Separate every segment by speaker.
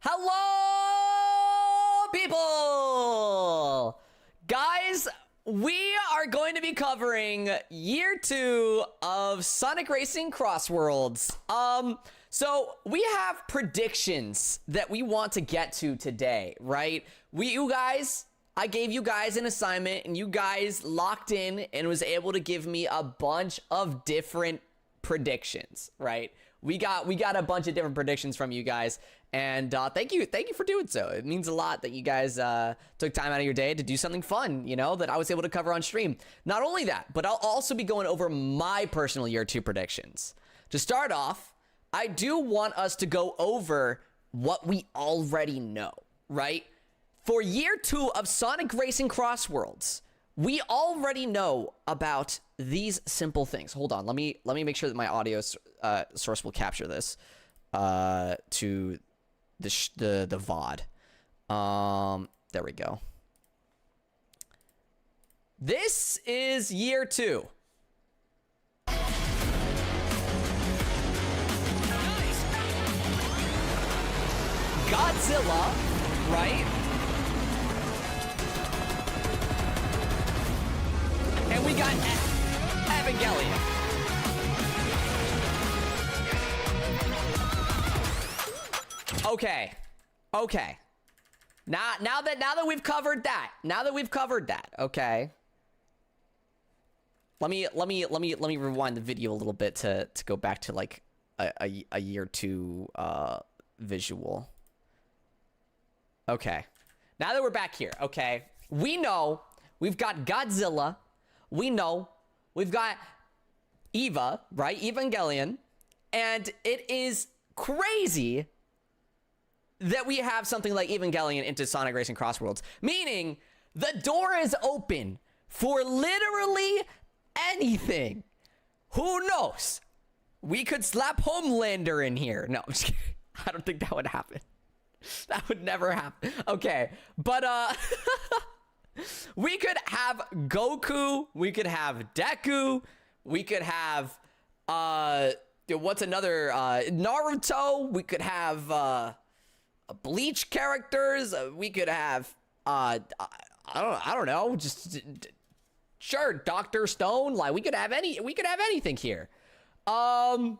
Speaker 1: Hello, people! Guys, we are going to be covering year 2 of Sonic Racing Cross Worlds. So we have predictions that we want to get to today, right? I gave you guys an assignment and you guys locked in and was able to give me a bunch of different predictions, right? We got a bunch of different predictions from you guys, and thank you for doing so. It means a lot that you guys took time out of your day to do something fun, you know, that I was able to cover on stream. Not only that, but I'll also be going over my personal year 2 predictions. To start off, I do want us to go over what we already know, right? For year 2 of Sonic Racing Cross Worlds, we already know about these simple things. Hold on, let me make sure that my audio source will capture this to the VOD. There we go. This is year 2. Nice. Godzilla, right? And we got Evangelion. Okay. Now that we've covered that. Okay. Let me rewind the video a little bit to go back to like a year 2 visual. Okay. Now that we're back here, okay. We know we've got Godzilla. We know we've got Eva, right? Evangelion. And it is crazy that we have something like Evangelion into Sonic Racing Cross Worlds. Meaning, the door is open for literally anything. Who knows? We could slap Homelander in here. No, I'm just kidding. I don't think that would happen. That would never happen. Okay, but we could have Goku, we could have Deku, we could have what's another Naruto, we could have Bleach characters, we could have I don't know, just sure, Dr. Stone, like we could have anything here. I'm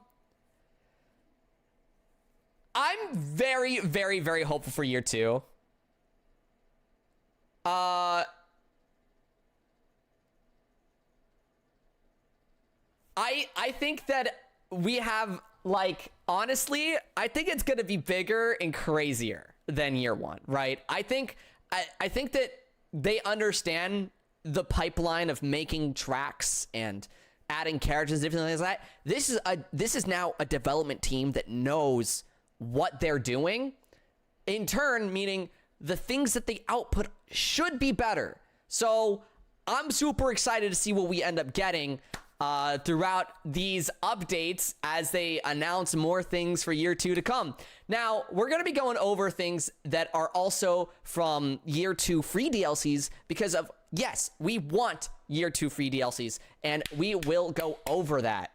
Speaker 1: very, very, very hopeful for year 2. I think that we have, like, honestly, I think it's gonna be bigger and crazier than year 1, right? I think that they understand the pipeline of making tracks and adding characters and different things like that. This is now a development team that knows what they're doing. In turn, meaning the things that they output should be better. So I'm super excited to see what we end up getting throughout these updates as they announce more things for year 2 to come. Now, we're going to be going over things that are also from year 2 free DLCs because of, yes, we want year 2 free DLCs, and we will go over that.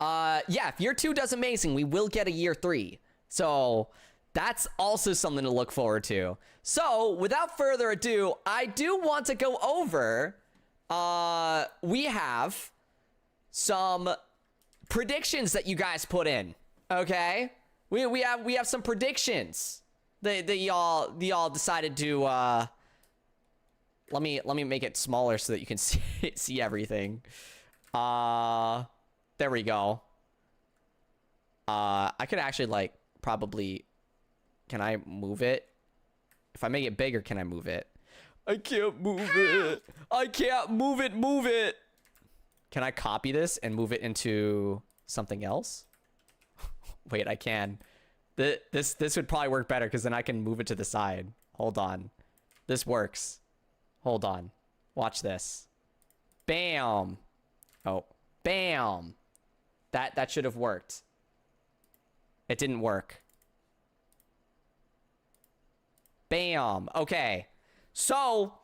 Speaker 1: Yeah, if year 2 does amazing, we will get a year 3. So that's also something to look forward to. So without further ado, I do want to go over, we have some predictions that you guys put in. Okay, we have some predictions that y'all decided to let me make it smaller so that you can see everything. There we go. I could actually, like, probably... Can I move it? If I make it bigger, can I move it? I can't move it. I can't move it. Can I copy this and move it into something else? Wait, I can. This would probably work better because then I can move it to the side. Hold on. This works. Hold on. Watch this. Bam. Oh. Bam. That should have worked. It didn't work. Bam. Okay. So,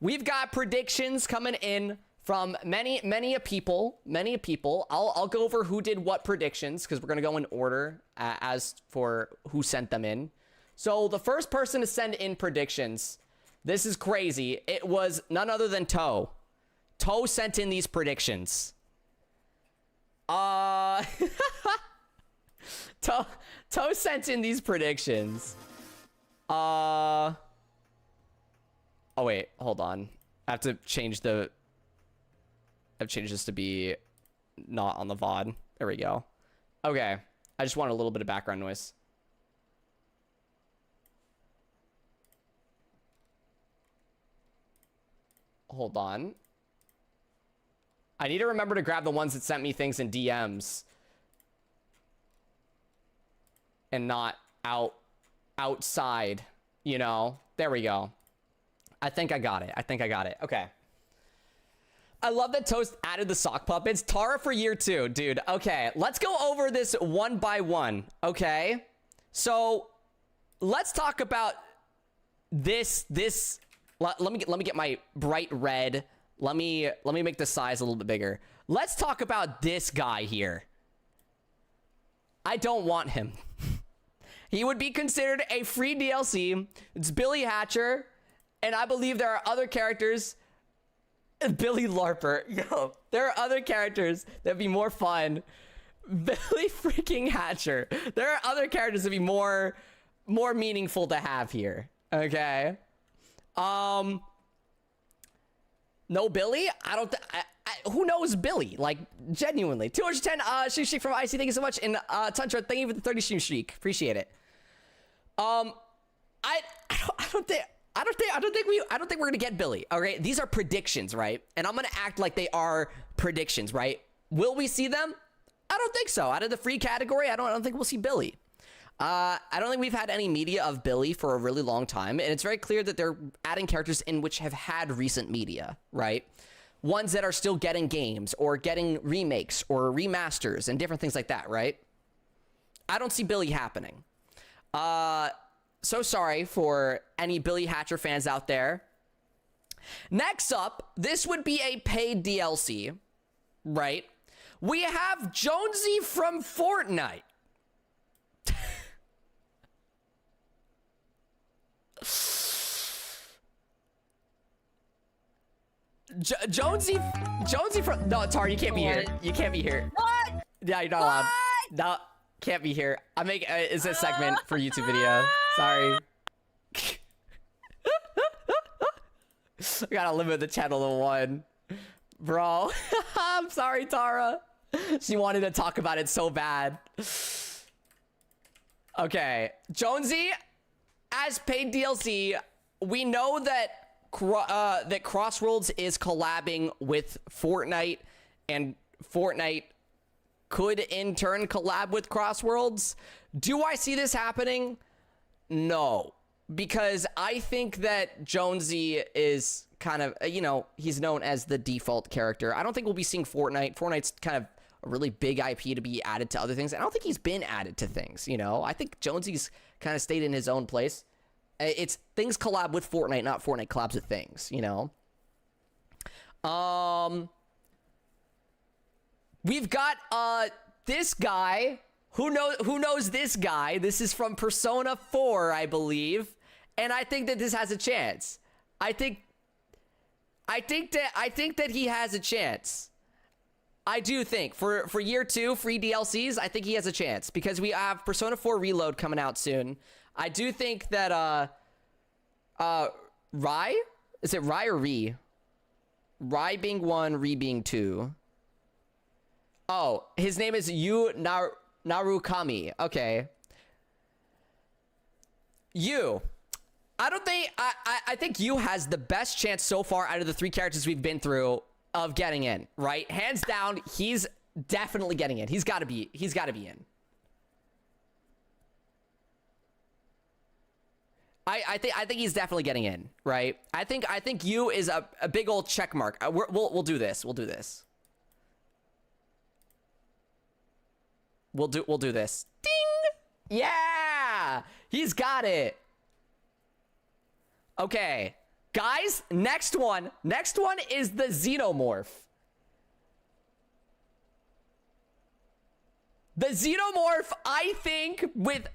Speaker 1: we've got predictions coming in from many a people. I'll go over who did what predictions because we're gonna go in order as for who sent them in. So the first person to send in predictions, this is crazy. It was none other than Toe. Toe sent in these predictions. Toe sent in these predictions. Oh wait, hold on. I have to change the. I've changed this to be not on the VOD. There we go. Okay, I just want a little bit of background noise. Hold on. I need to remember to grab the ones that sent me things in DMs. And not outside, you know? There we go. I think I got it. Okay. I love that Toast added the sock puppets. Tara for year 2, dude. Okay, let's go over this one by one, okay? So, let's talk about this. Let me get my bright red. Let me make the size a little bit bigger. Let's talk about this guy here. I don't want him. He would be considered a free DLC. It's Billy Hatcher, and I believe there are other characters. Billy Larper. Yo, there are other characters that'd be more fun. Billy freaking Hatcher. There are other characters that'd be more meaningful to have here. Okay. No Billy? Who knows Billy? Like, genuinely. 210 streak from Icy, thank you so much. And Tundra, thank you for the 30 stream streak. Appreciate it. I don't think we're gonna get Billy. Okay, these are predictions, right? And I'm gonna act like they are predictions, right? Will we see them? I don't think so. Out of the free category, I don't think we'll see Billy. I don't think we've had any media of Billy for a really long time, and it's very clear that they're adding characters in which have had recent media, right? Ones that are still getting games or getting remakes or remasters and different things like that, right? I don't see Billy happening. So sorry for any Billy Hatcher fans out there. Next up, this would be a paid DLC, right? We have Jonesy from Fortnite. Jonesy from... No, Tar, you can't be here. You can't be here.
Speaker 2: What?
Speaker 1: Yeah, you're not allowed. No, can't be here. I'm making... it's a segment for YouTube video. Sorry. I gotta limit the channel to 1. Bro. I'm sorry, Tara. She wanted to talk about it so bad. Okay. Jonesy, as paid DLC, we know that that Crossworlds is collabing with Fortnite, and Fortnite could in turn collab with Crossworlds. Do I see this happening? No, because I think that Jonesy is kind of, you know, he's known as the default character. I don't think we'll be seeing Fortnite. Fortnite's kind of a really big IP to be added to other things. I don't think he's been added to things, you know. I think Jonesy's kind of stayed in his own place. It's things collab with Fortnite, not Fortnite collabs with things, you know. We've got this guy. Who knows this guy? This is from Persona 4, I believe. And I think that this has a chance. I think that he has a chance. I do think for year 2 free DLCs, I think he has a chance because we have Persona 4 Reload coming out soon. I do think that Rai? Is it Rai or Ri? Rai being 1, Ri being 2. Oh, his name is Yu Narukami. Okay. Yu. I think Yu has the best chance so far out of the 3 characters we've been through of getting in, right? Hands down, he's definitely getting in. He's got to be in. I think he's definitely getting in, right? I think Yu is a big old check mark. We'll do this. We'll do this. We'll do this. Ding! Yeah! He's got it. Okay. Guys, next one is the Xenomorph. The Xenomorph, I think,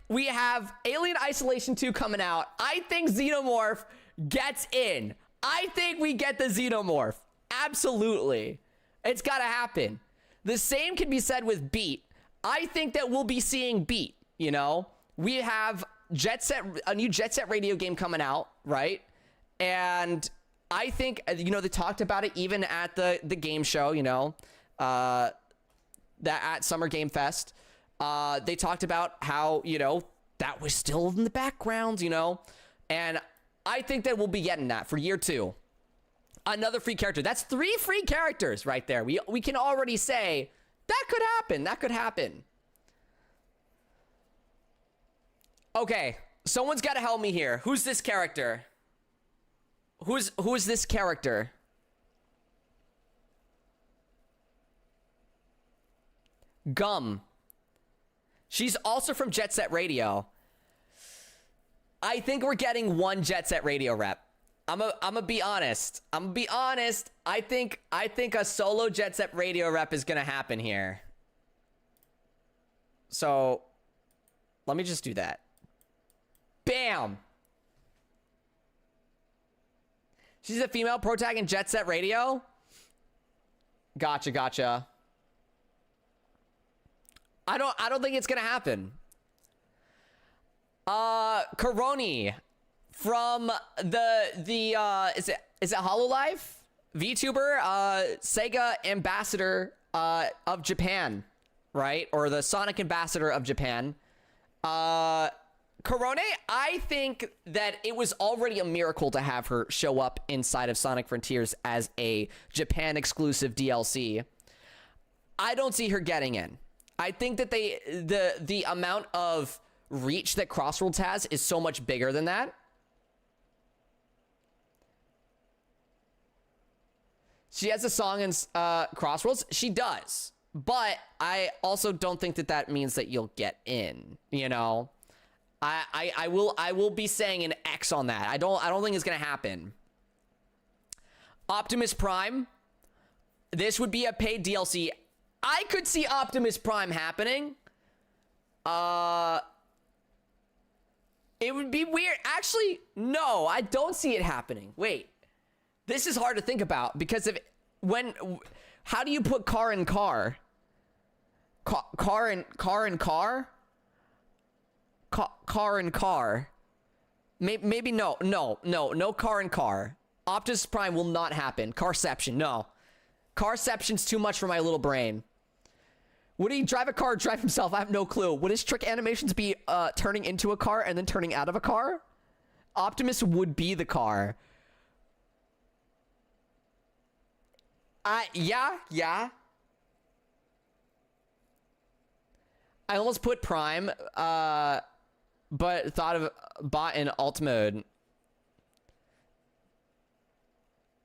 Speaker 1: we have Alien Isolation 2 coming out. I think Xenomorph gets in. I think we get the Xenomorph. Absolutely. It's gotta happen. The same can be said with Beat. I think that we'll be seeing Beat, you know? We have a new Jet Set Radio game coming out, right? And I think, you know, they talked about it even at the game show, you know? That at Summer Game Fest, they talked about how, you know, that was still in the background, you know, and I think that we'll be getting that for year 2. Another free character. That's 3 free characters right there. We can already say that could happen. That could happen. Okay, someone's got to help me here. Who's this character? Who is this character? Gum. She's also from Jet Set Radio. I think we're getting one Jet Set Radio rep. I'm gonna be honest. I think a solo Jet Set Radio rep is gonna happen here. So let me just do that. Bam. She's a female protag in Jet Set Radio. Gotcha. I don't think it's gonna happen. Coroni from the is it HoloLive? VTuber, Sega ambassador of Japan, right? Or the Sonic ambassador of Japan. Corone, I think that it was already a miracle to have her show up inside of Sonic Frontiers as a Japan exclusive DLC. I don't see her getting in. I think that the amount of reach that Crossworlds has is so much bigger than that. She has a song in Crossworlds. She does. But I also don't think that that means that you'll get in, you know? I will be saying an X on that. I don't think it's gonna happen. Optimus Prime. This would be a paid DLC. I could see Optimus Prime happening. It would be weird. Actually, no, I don't see it happening. Wait. This is hard to think about because how do you put car in car? Car in car? Car in car. Maybe no car in car. Optimus Prime will not happen. Carception, no. Carception's too much for my little brain. Would he drive a car or drive himself? I have no clue. Would his trick animations be turning into a car and then turning out of a car? Optimus would be the car. Yeah. I almost put Prime, but thought of bot in alt mode.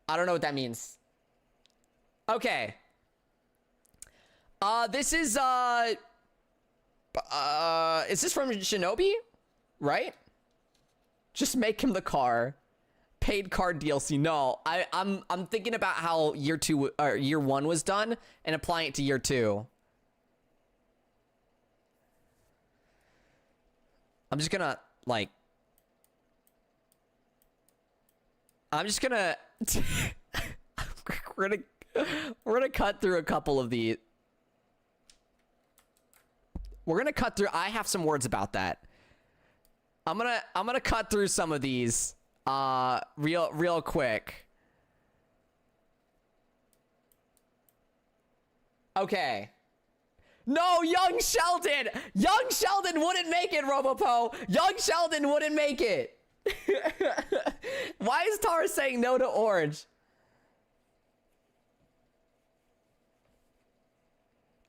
Speaker 1: I don't know what that means. Okay. This is this from Shinobi? Right? Just make him the car. Paid card DLC. No, I'm thinking about how year 1 was done and applying it to year 2. I'm just gonna we're gonna cut through a couple of these. We're gonna cut through. I have some words about that. I'm gonna cut through some of these real quick. Okay. No, Young Sheldon! Young Sheldon wouldn't make it, Robopo! Young Sheldon wouldn't make it! Why is Tara saying no to Orange?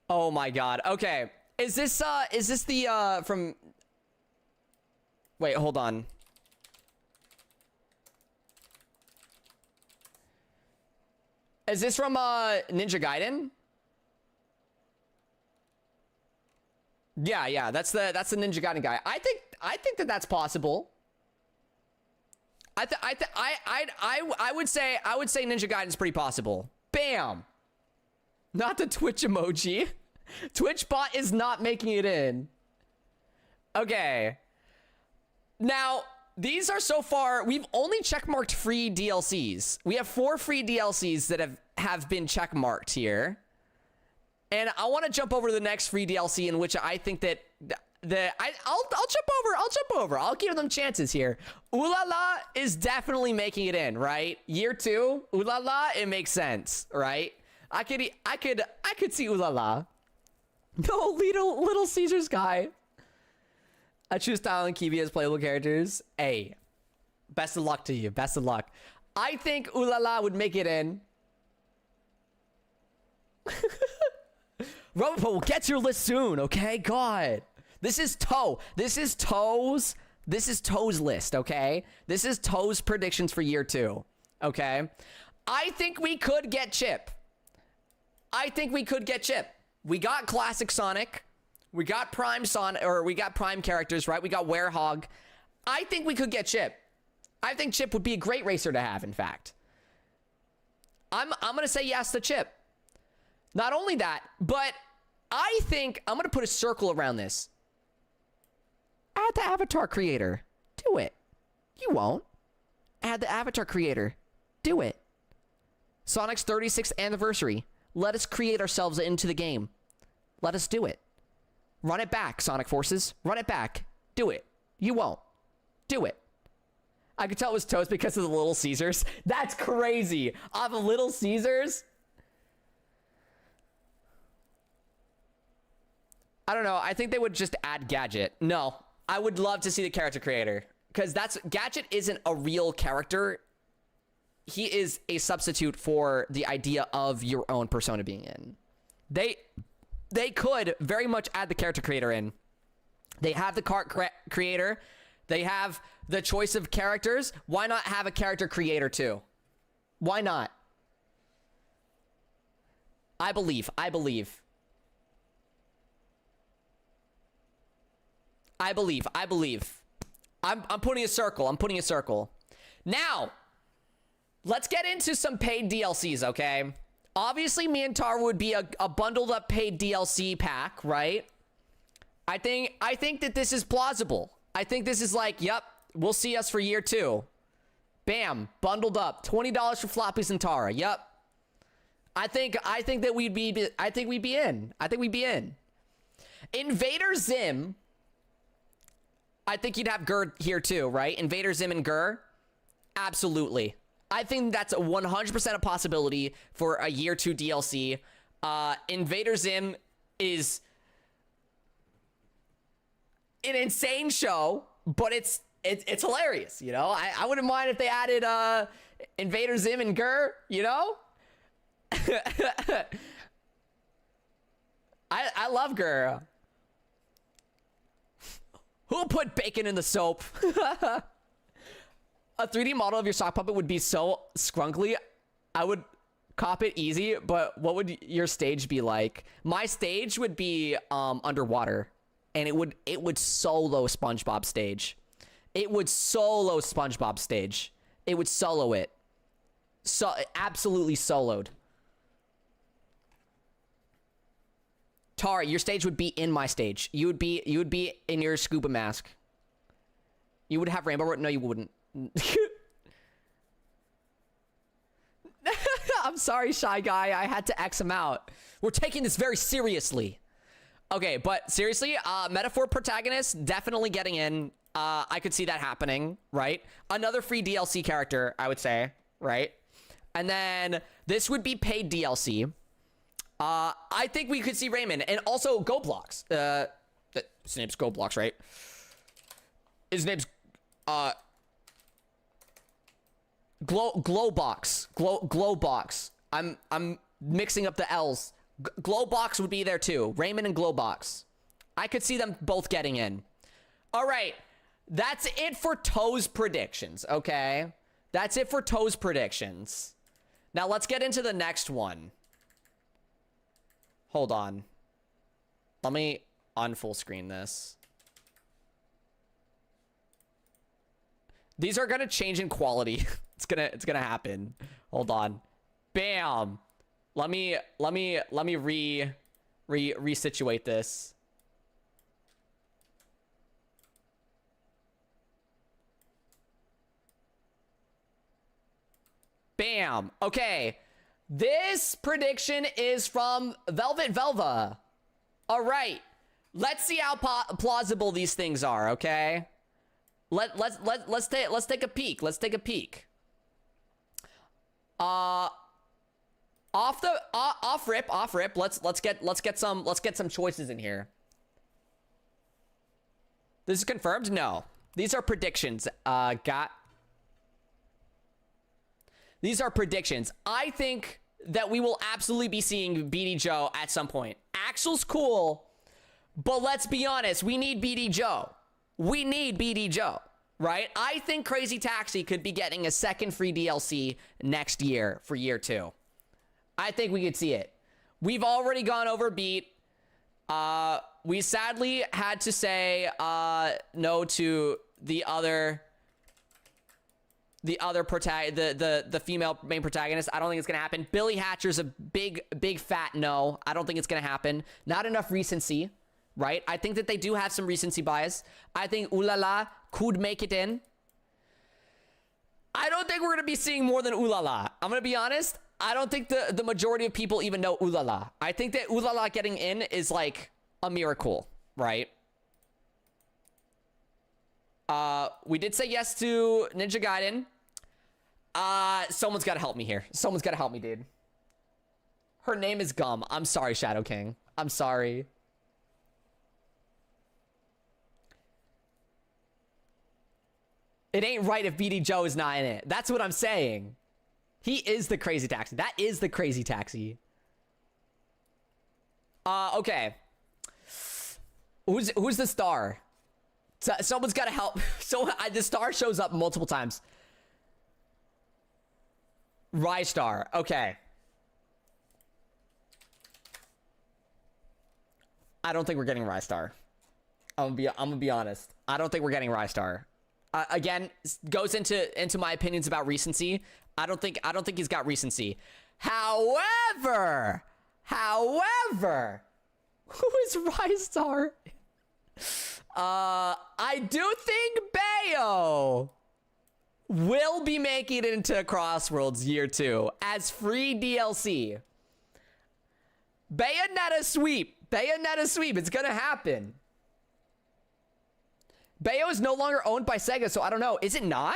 Speaker 1: Oh my god. Okay. Is this the from Wait, hold on. Is this from Ninja Gaiden? Yeah, that's the Ninja Gaiden guy. I think that that's possible. I would say Ninja Gaiden's pretty possible. Bam. Not the Twitch emoji. Twitch bot is not making it in. Okay. Now, these are so far, we've only checkmarked free DLCs. We have 4 free DLCs that have been checkmarked here. And I want to jump over to the next free DLC in which I think that I'll jump over. I'll give them chances here. Ooh La La is definitely making it in, right? Year 2, Ooh La La, it makes sense, right? I could see Ooh La La. No, Little Caesars guy. I choose Style and Kiwi as playable characters. Hey, best of luck to you. Best of luck. I think Ooh La La would make it in. Robopo will get to your list soon, okay? God. This is Toe's list, okay? This is Toe's predictions for year 2, okay? I think we could get Chip. We got classic Sonic. We got Prime Sonic, or we got Prime characters, right? We got Werehog. I think we could get Chip. I think Chip would be a great racer to have, in fact. I'm going to say yes to Chip. Not only that, but I think I'm going to put a circle around this. Add the avatar creator. Do it. You won't. Add the avatar creator. Do it. Sonic's 36th anniversary. Let us create ourselves into the game. Let us do it. Run it back, Sonic Forces. Run it back. Do it. You won't. Do it. I could tell it was Toast because of the Little Caesars. That's crazy. Off of Little Caesars? I don't know. I think they would just add Gadget. No. I would love to see the character creator. Because Gadget isn't a real character. He is a substitute for the idea of your own persona being in. They could very much add the character creator in. They have the cart creator. They have the choice of characters. Why not have a character creator too? Why not? I believe. I'm putting a circle. Now, let's get into some paid DLCs, okay? Obviously, me and Tara would be a bundled up paid DLC pack, right? I think that this is plausible. I think this is like, yep, we'll see us for year 2. Bam, bundled up. $20 for Floppies and Tara. Yep. I think we'd be in. Invader Zim. I think you'd have Gur here too, right? Invader Zim and Gur. Absolutely. I think that's 100% a possibility for a year 2 DLC. Invader Zim is an insane show, but it's hilarious, you know? I wouldn't mind if they added Invader Zim and Gur, you know? I love Gur. Who put bacon in the soap? A 3D model of your sock puppet would be so scrunkly. I would cop it easy, but what would your stage be like? My stage would be underwater, and it would solo SpongeBob stage. It would solo SpongeBob stage. It would solo it. So absolutely soloed. Tara, your stage would be in my stage. You would be in your scuba mask. You would have rainbow. No, you wouldn't. I'm sorry, Shy Guy. I had to X him out. We're taking this very seriously. Okay, but seriously, metaphor protagonist definitely getting in. I could see that happening, right? Another free DLC character, I would say, right? And then this would be paid DLC. I think we could see Raymond and also Goblox. His name's Goblox, right? His name's Glowbox. I'm mixing up the L's. Glowbox would be there too. Raymond and Glowbox. I could see them both getting in. All right. That's it for Toe's predictions, okay? That's it for Toe's predictions. Now let's get into the next one. Hold on. Let me unfull screen this. These are gonna change in quality. It's gonna happen. Hold on. Bam. Let me resituate this. Bam. Okay. This prediction is from Velvet Velva. All right. Let's see how plausible these things are, okay? Let's take a peek. Let's take a peek. Off rip. Let's get some choices in here. This is confirmed? No. These are predictions. These are predictions. I think that we will absolutely be seeing BD Joe at some point. Axel's cool, but let's be honest, we need BD Joe. We need BD Joe, right? I think Crazy Taxi could be getting a second free DLC next year for year 2. I think we could see it. We've already gone over Beat. We sadly had to say no to the female main protagonist. I don't think it's gonna happen. Billy Hatcher's a big fat no. I don't think it's gonna happen. Not enough recency, right? I think that they do have some recency bias. I think Ooh La La could make it in. I don't think we're gonna be seeing more than Ooh La La. I'm gonna be honest. I don't think the majority of people even know Ooh La La. I think that Ooh La La getting in is like a miracle, right? We did say yes to Ninja Gaiden. Someone's got to help me here. Someone's got to help me, dude. Her name is Gum. I'm sorry, Shadow King. I'm sorry. It ain't right if BD Joe is not in it. That's what I'm saying. He is the Crazy Taxi. That is the Crazy Taxi. Okay. Who's the star? Someone's got to help. So the star shows up multiple times. Rystar. Okay. I don't think we're getting Rystar. I'm gonna be honest. I don't think we're getting Rystar. Again, goes into my opinions about recency. I don't think he's got recency. However, who is Rystar? I do think Bayo will be making it into Crossworlds year 2 as free DLC. Bayonetta sweep. It's gonna happen. Bayo is no longer owned by Sega, so I don't know. Is it not?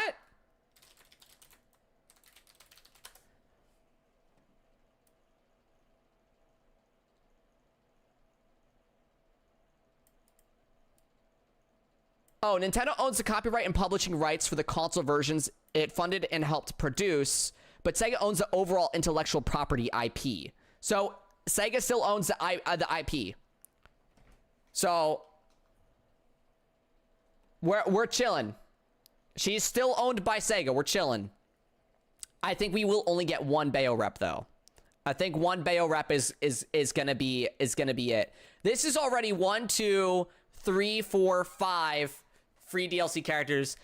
Speaker 1: Oh, Nintendo owns the copyright and publishing rights for the console versions it funded and helped produce, but Sega owns the overall intellectual property IP. So Sega still owns the IP. So we're chilling. She's still owned by Sega. We're chilling. I think we will only get one Bayo rep though. I think one Bayo rep is gonna be it. This is already 1, 2, 3, 4, 5 free DLC characters.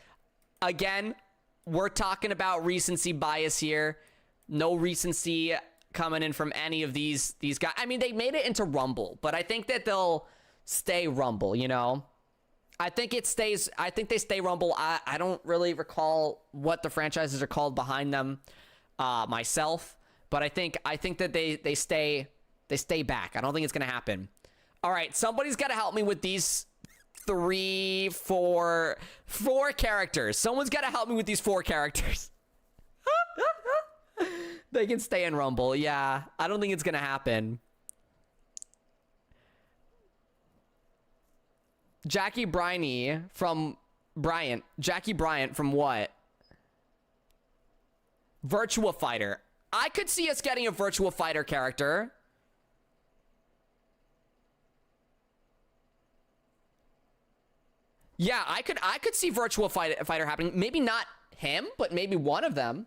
Speaker 1: Again, we're talking about recency bias here. No recency coming in from any of these guys. I mean, they made it into Rumble, but I think that they'll stay Rumble, you know? I think they stay Rumble. I don't really recall what the franchises are called behind them myself, but I think that they stay back. I don't think it's gonna happen. All right, somebody's got to help me with these 4 characters. Someone's got to help me with these 4 characters. They can stay in Rumble. Yeah, I don't think it's gonna happen. Jackie Bryant from what? Virtua Fighter. I could see us getting a Virtua Fighter character. Yeah, I could see Virtua Fighter happening. Maybe not him, but maybe one of them.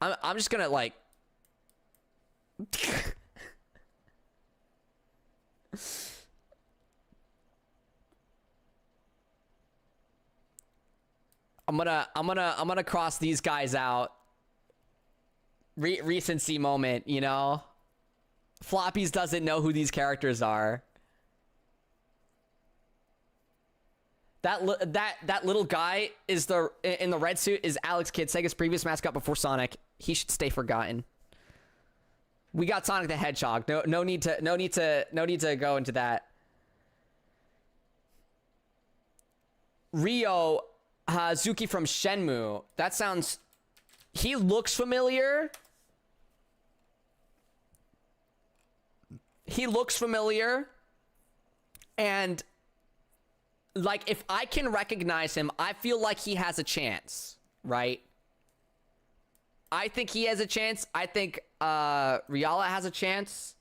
Speaker 1: I'm just gonna like I'm gonna cross these guys out. Recency moment, you know? Floppies doesn't know who these characters are. That little guy is in the red suit is Alex Kidd, Sega's previous mascot before Sonic. He should stay forgotten. We got Sonic the Hedgehog. No need to go into that. Ryo Hazuki from Shenmue. That sounds... He looks familiar. He looks familiar. And, like, if I can recognize him, I feel like he has a chance, right? I think he has a chance. I think Riala has a chance.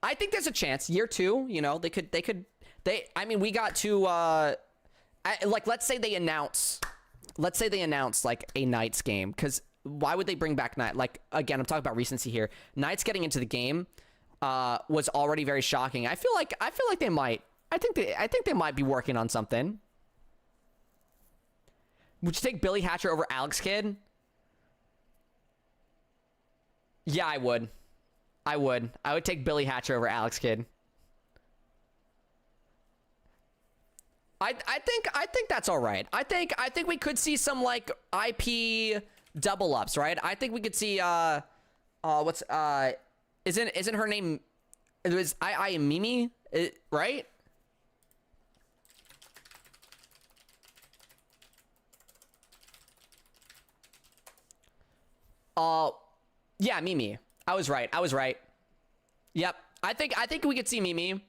Speaker 1: I think there's a chance. Year 2, you know, I mean, we got to, like, let's say they announce, like, a Knights game, because why would they bring back Knight? Like, again, I'm talking about recency here. Knights getting into the game was already very shocking. I feel like they might. I think they might be working on something. Would you take Billy Hatcher over Alex Kidd? Yeah, I would. I would take Billy Hatcher over Alex Kidd. I think that's all right. I think we could see some like IP double ups, right? I think we could see isn't her name, it was I am Mimi, right? Yeah, Mimi. I was right. Yep. I think we could see Mimi.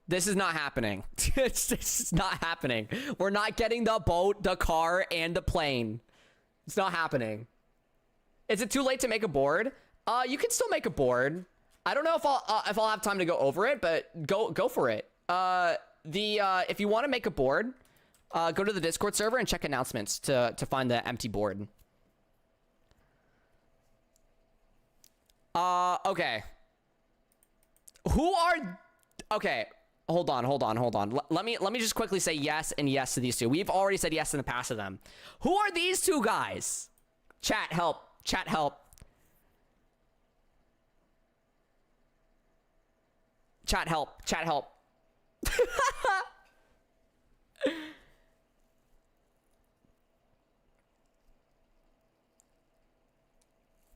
Speaker 1: This is not happening. It's not happening. We're not getting the boat, the car, and the plane. It's not happening. Is it too late to make a board? You can still make a board. I don't know if I'll have time to go over it, but go for it. If you want to make a board, go to the Discord server and check announcements to find the empty board. Okay. Okay. Hold on. Let me just quickly say yes and yes to these two. We've already said yes in the past to them. Who are these two guys? Chat, help. Chat, help. Chat, help. Chat, help.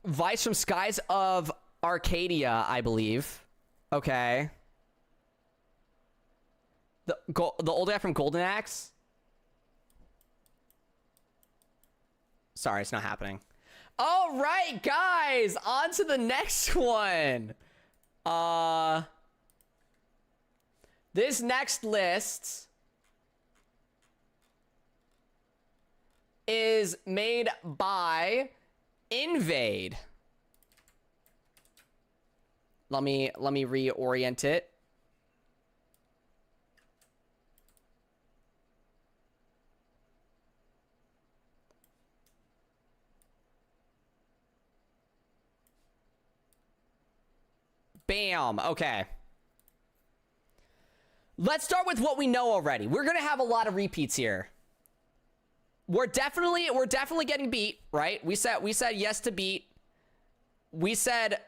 Speaker 1: Vice from Skies of Arcadia, I believe. Okay. The old guy from Golden Axe? Sorry, it's not happening. All right, guys, on to the next one. This next list is made by Invade. Let me reorient it. Bam. Okay. Let's start with what we know already. We're gonna have a lot of repeats here. We're definitely getting beat, right? We said yes to beat. We said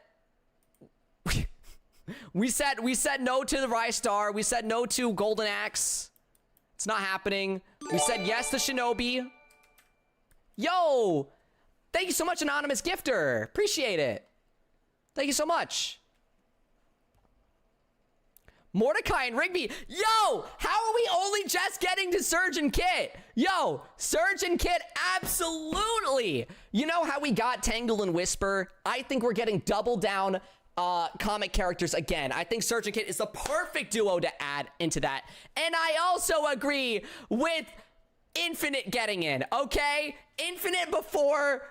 Speaker 1: no to the Rise Star. We said no to Golden Axe. It's not happening. We said yes to Shinobi. Yo! Thank you so much, Anonymous Gifter. Appreciate it. Thank you so much. Mordecai and Rigby. Yo! How are we only just getting to Surge and Kit? Yo! Surge and Kit, absolutely! You know how we got Tangle and Whisper? I think we're getting double down comic characters again. I think Surge and Kit is the perfect duo to add into that. And I also agree with Infinite getting in, okay? Infinite before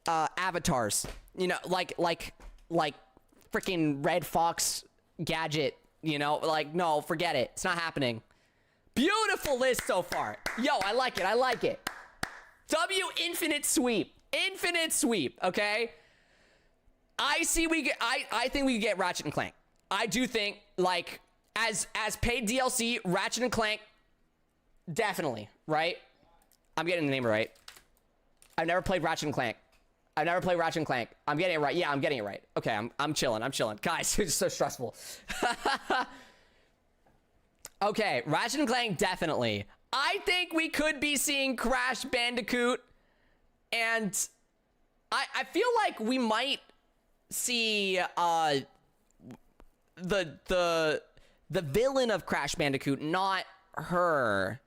Speaker 1: avatars. You know, like freaking Red Fox Gadget, you know, like, no, forget it. It's not happening. Beautiful list so far. Yo, I like it. W Infinite Sweep, okay? I I think we get Ratchet and Clank. I do think, like, as paid DLC, Ratchet and Clank, definitely, right? I'm getting the name right. I've never played Ratchet and Clank. I'm getting it right. Yeah, I'm getting it right. Okay, I'm chilling. Guys, it's so stressful. Okay, Ratchet and Clank, definitely. I think we could be seeing Crash Bandicoot, and I feel like we might see the villain of Crash Bandicoot, not her.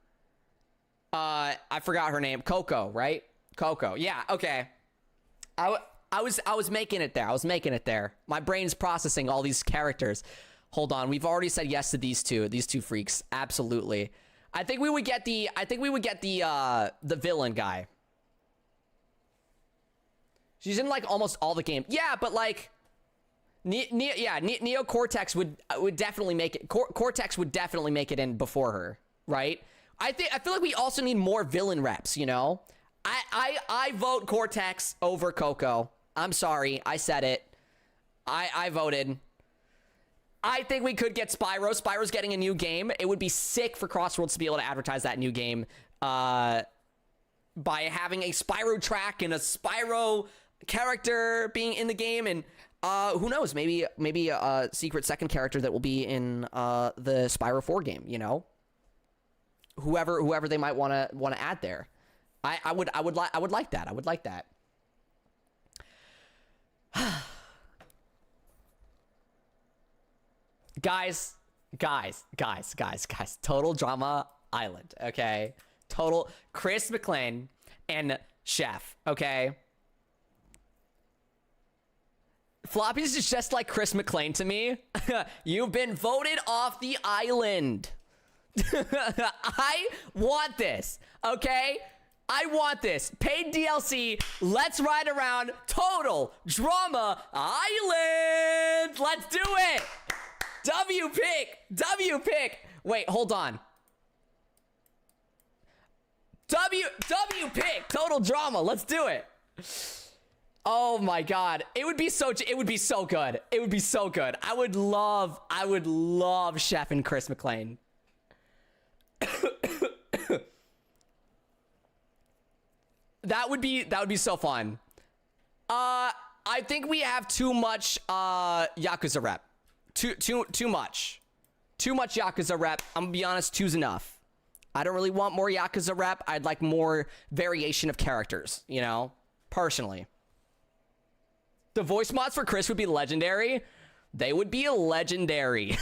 Speaker 1: I forgot her name. Coco, right? Coco. Yeah. Okay. I was making it there. My brain's processing all these characters. Hold on. We've already said yes to these two freaks. Absolutely. I think we would get the villain guy. She's in like almost all the games. Yeah, but like Neo Cortex would definitely make it. Cortex would definitely make it in before her, right? I feel like we also need more villain reps, you know? I vote Cortex over Coco. I'm sorry, I said it. I voted. I think we could get Spyro. Spyro's getting a new game. It would be sick for Crossworlds to be able to advertise that new game by having a Spyro track and a Spyro character being in the game, and who knows, maybe a secret second character that will be in the Spyro 4 game, you know? Whoever they might want to add there. I would like that. Guys. Total Drama Island, okay? Total Chris McClain and Chef, okay? Floppy's is just like Chris McClain to me. You've been voted off the island. I want this, okay? I want this. Paid DLC, let's ride around Total Drama Island. Let's do it. W pick. Wait, hold on. W pick, Total Drama. Let's do it. Oh my god. It would be so good. It would be so good. I would love Chef and Chris McClain. That would be so fun. I think we have too much Yakuza rep. Too much. Too much Yakuza rep. I'm gonna be honest, two's enough. I don't really want more Yakuza rep. I'd like more variation of characters, you know? Personally. The voice mods for Chris would be legendary. They would be legendary.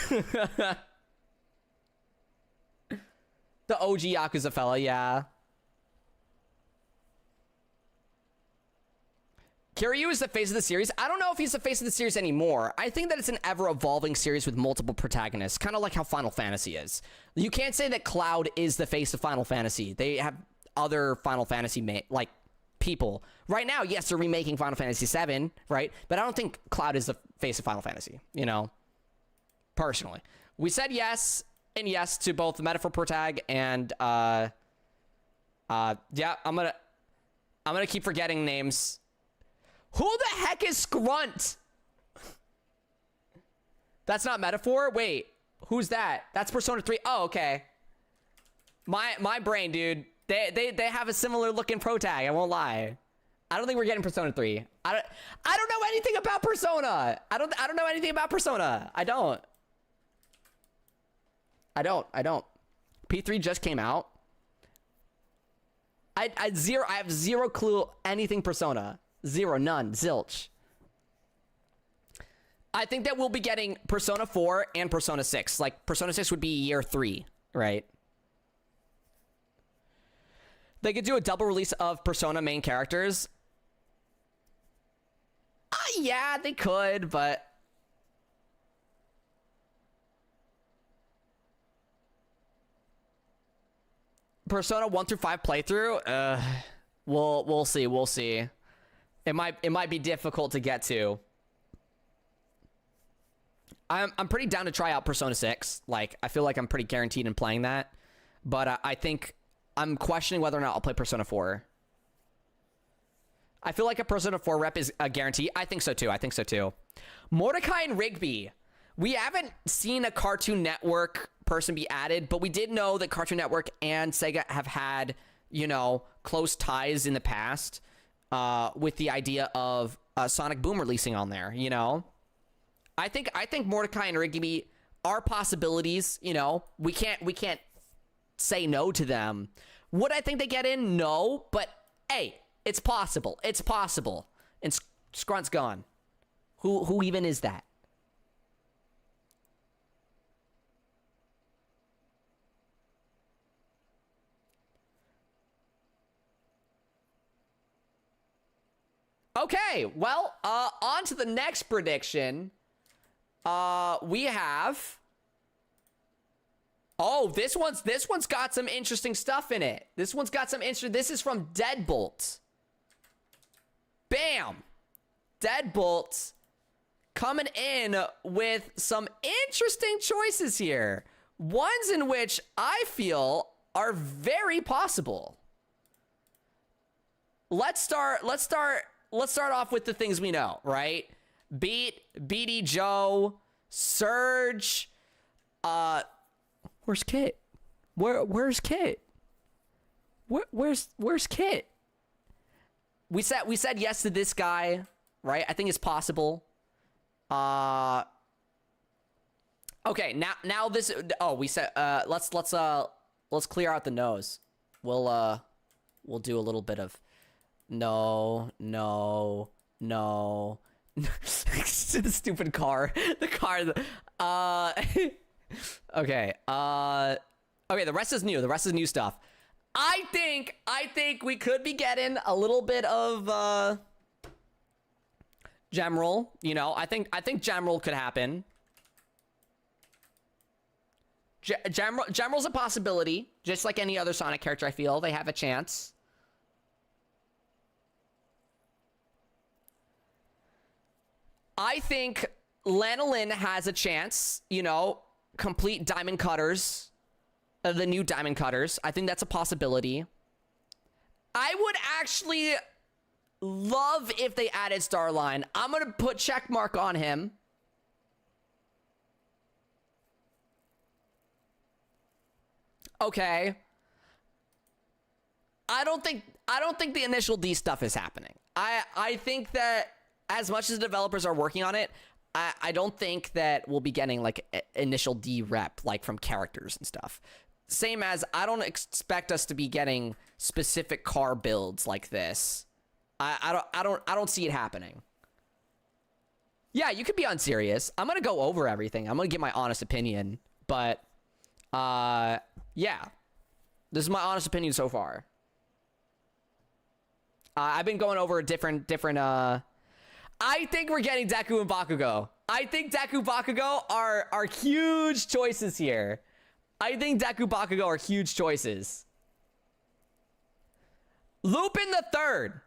Speaker 1: The OG Yakuza fella, yeah. Kiryu is the face of the series. I don't know if he's the face of the series anymore. I think that it's an ever-evolving series with multiple protagonists, kind of like how Final Fantasy is. You can't say that Cloud is the face of Final Fantasy. They have other Final Fantasy like people. Right now, yes, they're remaking Final Fantasy VII, right? But I don't think Cloud is the face of Final Fantasy, you know? Personally. We said yes and yes to both the Metaphor Protag and yeah, I'm gonna keep forgetting names. Who the heck is Scrunt? That's not Metaphor? Wait, who's that? That's Persona 3. Oh, okay. My brain, dude. They have a similar looking protag, I won't lie. I don't think we're getting Persona 3. I don't know anything about Persona. I don't know anything about Persona. I don't. P3 just came out. I have zero clue anything Persona. Zero, none, zilch. I think that we'll be getting Persona 4 and Persona 6. Like, Persona 6 would be year 3, right? They could do a double release of Persona main characters. Yeah, they could, but... Persona 1 through 5 playthrough? We'll see. It might be difficult to get to. I'm pretty down to try out Persona 6. Like, I feel like I'm pretty guaranteed in playing that. But I think I'm questioning whether or not I'll play Persona 4. I feel like a Persona 4 rep is a guarantee. I think so too. I think so too. Mordecai and Rigby. We haven't seen a Cartoon Network person be added, but we did know that Cartoon Network and Sega have had, you know, close ties in the past with the idea of Sonic Boom releasing on there, you know? I think Mordecai and Rigby are possibilities, you know? We can't say no to them. Would I think they get in? No, but hey, it's possible. It's possible. And Scrunt's gone. Who even is that? Okay, well, on to the next prediction. We have... Oh, this one's got some interesting stuff in it. This one's got some interesting... This is from Deadbolt. Bam! Deadbolt coming in with some interesting choices here. Ones in which I feel are very possible. Let's start off with the things we know, right? Beat, BD Joe, Surge, where's Kit? Where's Kit? Where's Kit? We said yes to this guy, right? I think it's possible. Okay, now this. Oh, we said let's clear out the nose. We'll do a little bit of no. The stupid car. The car. Okay. Okay. The rest is new. The rest is new stuff. I think we could be getting a little bit of Gemroll. You know, I think Gemroll could happen. Gemroll's a possibility, just like any other Sonic character. I feel they have a chance. I think Lanolin has a chance, you know, complete Diamond Cutters, the new Diamond Cutters. I think that's a possibility. I would actually love if they added Starline. I'm going to put check mark on him. Okay. I don't think the initial D stuff is happening. I think that as much as the developers are working on it, I don't think that we'll be getting like initial D rep like from characters and stuff. Same as I don't expect us to be getting specific car builds like this. I don't see it happening. Yeah, you could be unserious. I'm gonna go over everything. I'm gonna give my honest opinion, but yeah, this is my honest opinion so far. I've been going over different I think we're getting Deku and Bakugo. I think Deku Bakugo are huge choices here. I think Deku Bakugo are huge choices. Lupin the Third.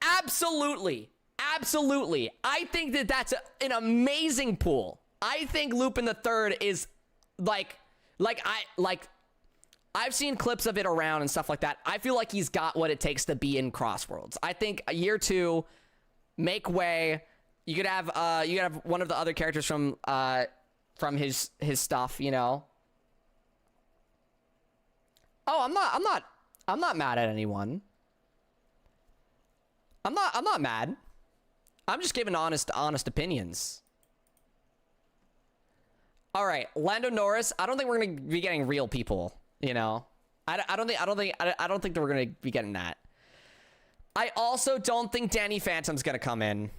Speaker 1: Absolutely. Absolutely. I think that's an amazing pool. I think Lupin the Third is I've seen clips of it around and stuff like that. I feel like he's got what it takes to be in Crossworlds. I think a year two, make way. You could have one of the other characters from his stuff, you know. Oh, I'm not mad at anyone. I'm not mad. I'm just giving honest opinions. All right, Lando Norris. I don't think we're gonna be getting real people. You know, I don't think that we're gonna be getting that. I also don't think Danny Phantom's gonna come in.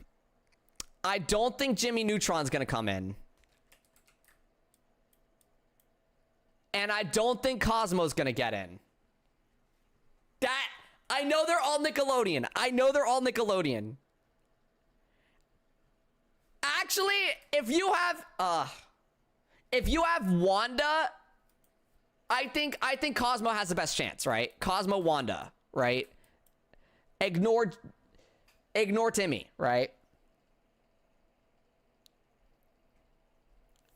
Speaker 1: I don't think Jimmy Neutron's gonna come in. And I don't think Cosmo's gonna get in. I know they're all Nickelodeon. Actually, if you have Wanda, I think Cosmo has the best chance, right? Cosmo, Wanda, right? Ignore Timmy, right?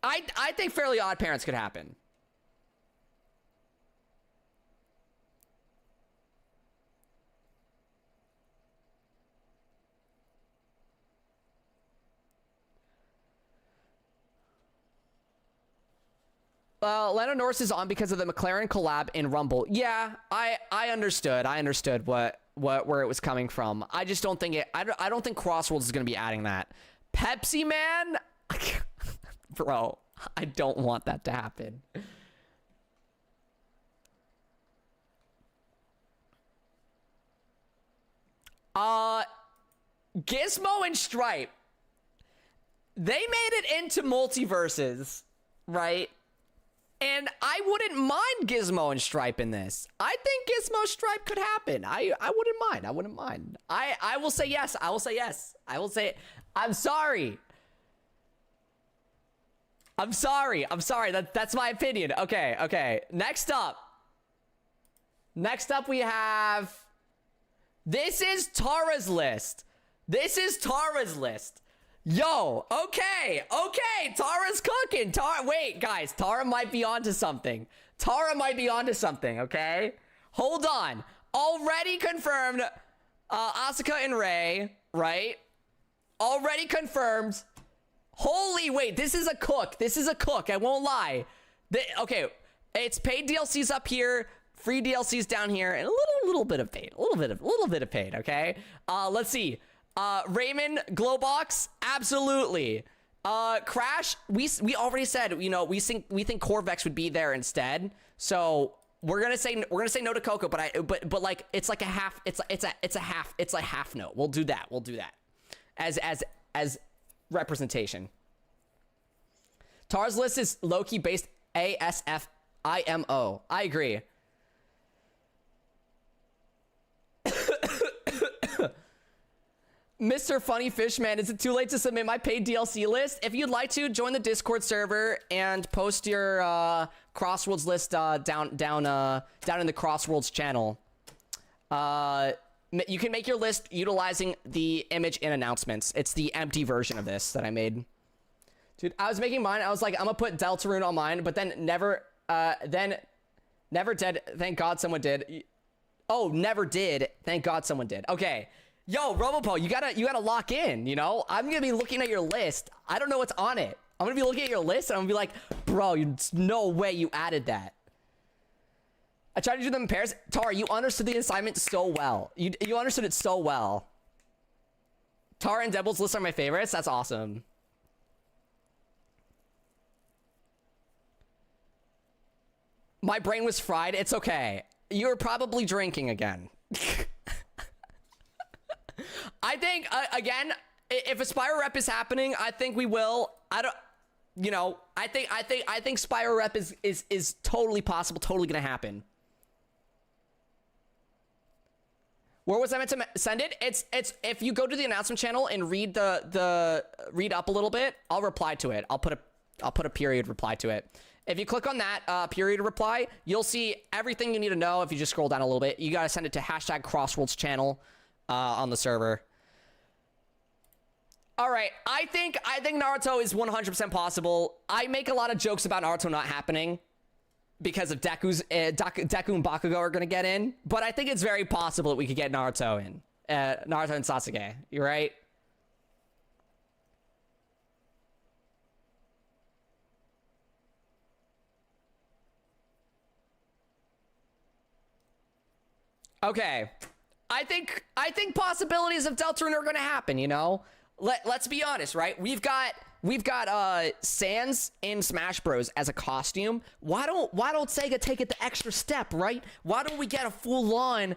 Speaker 1: I think Fairly Odd Parents could happen. Lando Norris is on because of the McLaren collab in Rumble. Yeah, I understood. I understood where it was coming from. I just don't think I don't think Crossworlds is going to be adding that. Pepsi Man? Bro, I don't want that to happen. Gizmo and Stripe. They made it into multiverses, right? And I wouldn't mind Gizmo and Stripe in this. I think Gizmo Stripe could happen. I wouldn't mind. I wouldn't mind. I will say yes. I will say yes. I will say I'm sorry. I'm sorry. I'm sorry. That's my opinion. Okay, okay. Next up we have... This is Tara's list. This is Tara's list. Yo, okay, Tara's cooking. Wait, guys, Tara might be onto something. Tara might be onto something, okay? Hold on. Already confirmed, Asuka and Rey, right? Already confirmed. Holy, wait, this is a cook. This is a cook, I won't lie. Okay, it's paid DLCs up here, free DLCs down here, and a little bit of paid. A little bit of paid, okay? Let's see. Raymond Glowbox, absolutely. Crash, we already said, you know, we think Corvex would be there instead. So we're gonna say no to Coco, but like it's like a half. It's a half no. We'll do that. We'll do that as representation. Tara's list is low-key based ASFIMO. I agree. Mr. Funny Fishman, is it too late to submit my paid DLC list? If you'd like to, join the Discord server and post your Crossworlds list down in the Crossworlds channel. You can make your list utilizing the image in announcements. It's the empty version of this that I made. Dude, I was making mine. I was like, I'm gonna put Deltarune on mine, but then never did. Thank God someone did. Oh, never did. Thank God someone did. Okay. Yo, Robopo, you gotta lock in, you know? I'm gonna be looking at your list. I don't know what's on it. I'm gonna be looking at your list and I'm gonna be like, bro, there's no way you added that. I tried to do them in pairs. Tara, you understood the assignment so well. You understood it so well. Tara and Devil's list are my favorites. That's awesome. My brain was fried. It's okay. You were probably drinking again. I think, again, if a Spyro rep is happening, I think we will. I don't, you know, I think Spyro rep is totally possible, totally gonna happen. Where was I meant to send it? It's if you go to the announcement channel and read read up a little bit, I'll reply to it. I'll put a period reply to it. If you click on that period reply, you'll see everything you need to know. If you just scroll down a little bit, you gotta send it to #Crossworlds channel on the server. All right, I think Naruto is 100% possible. I make a lot of jokes about Naruto not happening because of Deku and Bakugo are gonna get in, but I think it's very possible that we could get Naruto in, Naruto and Sasuke. You're right. Okay, I think possibilities of Deltarune are gonna happen. You know. Let's be honest, right? We've got Sans in Smash Bros as a costume. Why don't Sega take it the extra step, right? Why don't we get a full on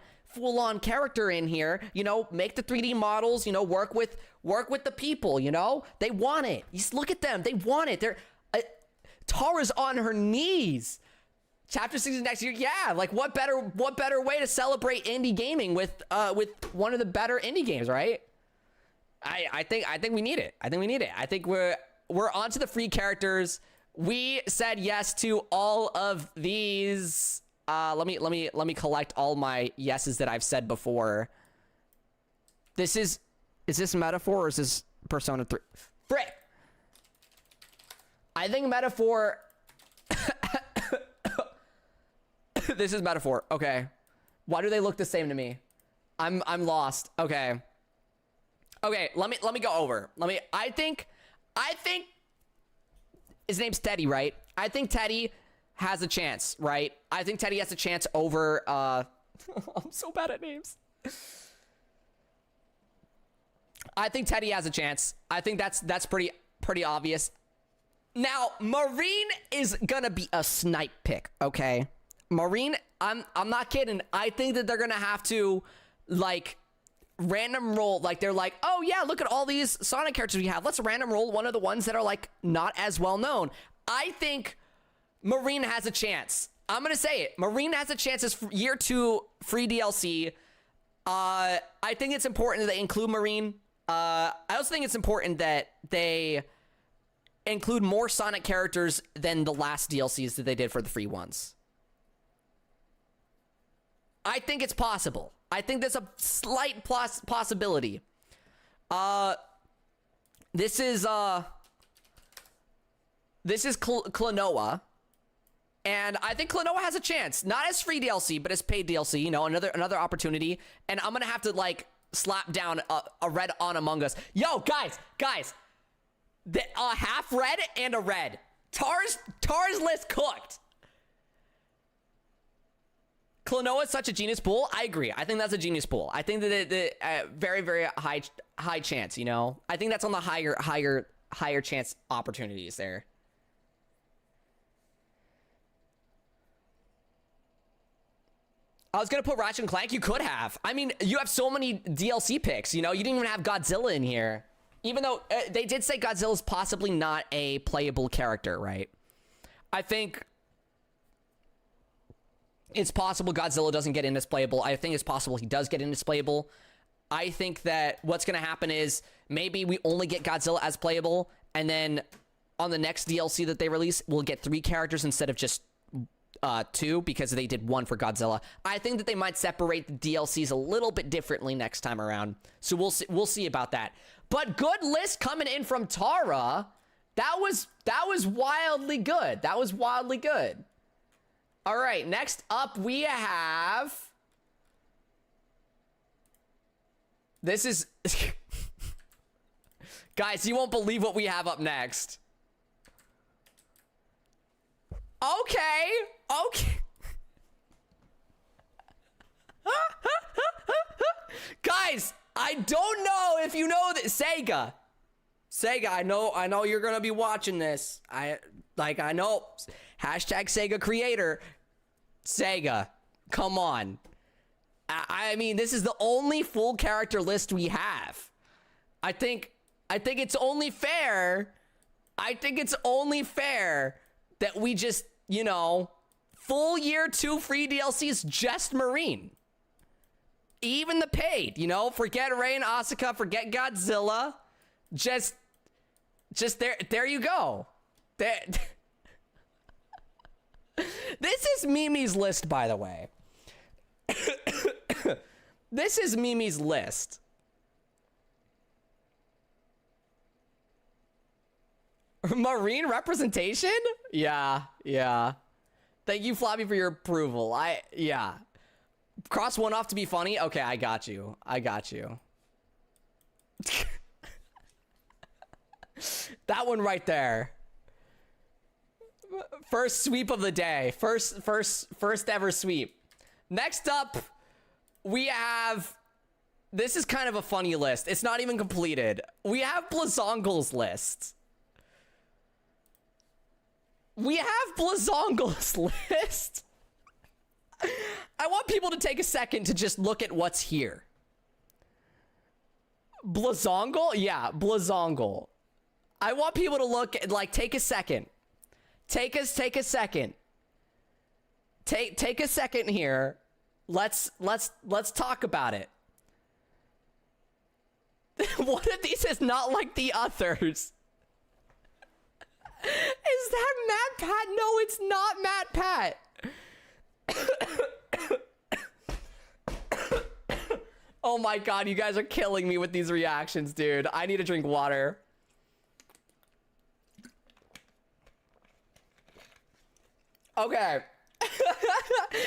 Speaker 1: character in here? You know, make the 3D models. You know, work with the people. You know, they want it. Just look at them. They want it. They're Tara's on her knees. Chapter 6 is next year. Yeah, like what better way to celebrate indie gaming with one of the better indie games, right? I think we need it. I think we need it. I think we're onto the free characters. We said yes to all of these. Let me collect all my yeses that I've said before. Is this Metaphor or is this Persona 3? Frick. I think Metaphor. This is Metaphor. Okay. Why do they look the same to me? I'm lost. Okay. Okay, let me go over. I think his name's Teddy, right? I think Teddy has a chance, right? I think Teddy has a chance over, I'm so bad at names. I think Teddy has a chance. I think that's pretty obvious. Now, Marine is gonna be a snipe pick, okay? Marine, I'm not kidding. I think that they're gonna have to, like, random roll. Like, they're like, oh yeah, look at all these Sonic characters we have. Let's random roll one of the ones that are, like, not as well known. I think Marine has a chance. I'm gonna say it. Marine has a chance as year 2 free DLC. I think it's important that they include Marine. I also think it's important that they include more Sonic characters than the last DLCs that they did for the free ones. I think it's possible. I think there's a slight possibility. This is Klonoa. And I think Klonoa has a chance. Not as free DLC, but as paid DLC. You know, another opportunity. And I'm gonna have to, like, slap down a red on Among Us. Yo, guys. Half red and a red. Tar's list cooked. Klonoa is such a genius pool. I agree. I think that's a genius pool. I think that the very, very high chance, you know? I think that's on the higher chance opportunities there. I was gonna put Ratchet and Clank. You could have. I mean, you have so many DLC picks, you know? You didn't even have Godzilla in here. Even though they did say Godzilla's possibly not a playable character, right? I think it's possible Godzilla doesn't get in as playable. I think it's possible he does get in as playable. I think that what's going to happen is maybe we only get Godzilla as playable, and then on the next DLC that they release, we'll get 3 characters instead of just 2, because they did 1 for Godzilla. I think that they might separate the DLCs a little bit differently next time around. So we'll see about that. But good list coming in from Tara. That was wildly good. That was wildly good. All right, next up we have... This is... Guys, you won't believe what we have up next. Okay. Guys, I don't know if you know that Sega, I know you're gonna be watching this. I know. Hashtag Sega creator. Sega, come on. I mean, this is the only full character list we have. I think it's only fair. That we just, you know, full year 2 free DLCs, just Marine. Even the paid, you know, forget Rei and Asuka, forget Godzilla. Just there you go. There. This is Mimi's list, by the way. This is Mimi's list. Marine representation? Yeah. Thank you, Floppy, for your approval. Yeah. Cross one off to be funny? Okay, I got you. That one right there. First sweep of the day. First ever sweep. Next up, we have... This is kind of a funny list. It's not even completed. We have Blazongle's list. We have Blazongle's list. I want people to take a second to just look at what's here. Blazongle? Yeah, Blazongle. I want people to look at, like, take a second. Take a second. Take a second here. Let's talk about it. One of these is not like the others. Is that Matt Pat? No, it's not Matt Pat. Oh my god, you guys are killing me with these reactions, dude. I need to drink water. Okay.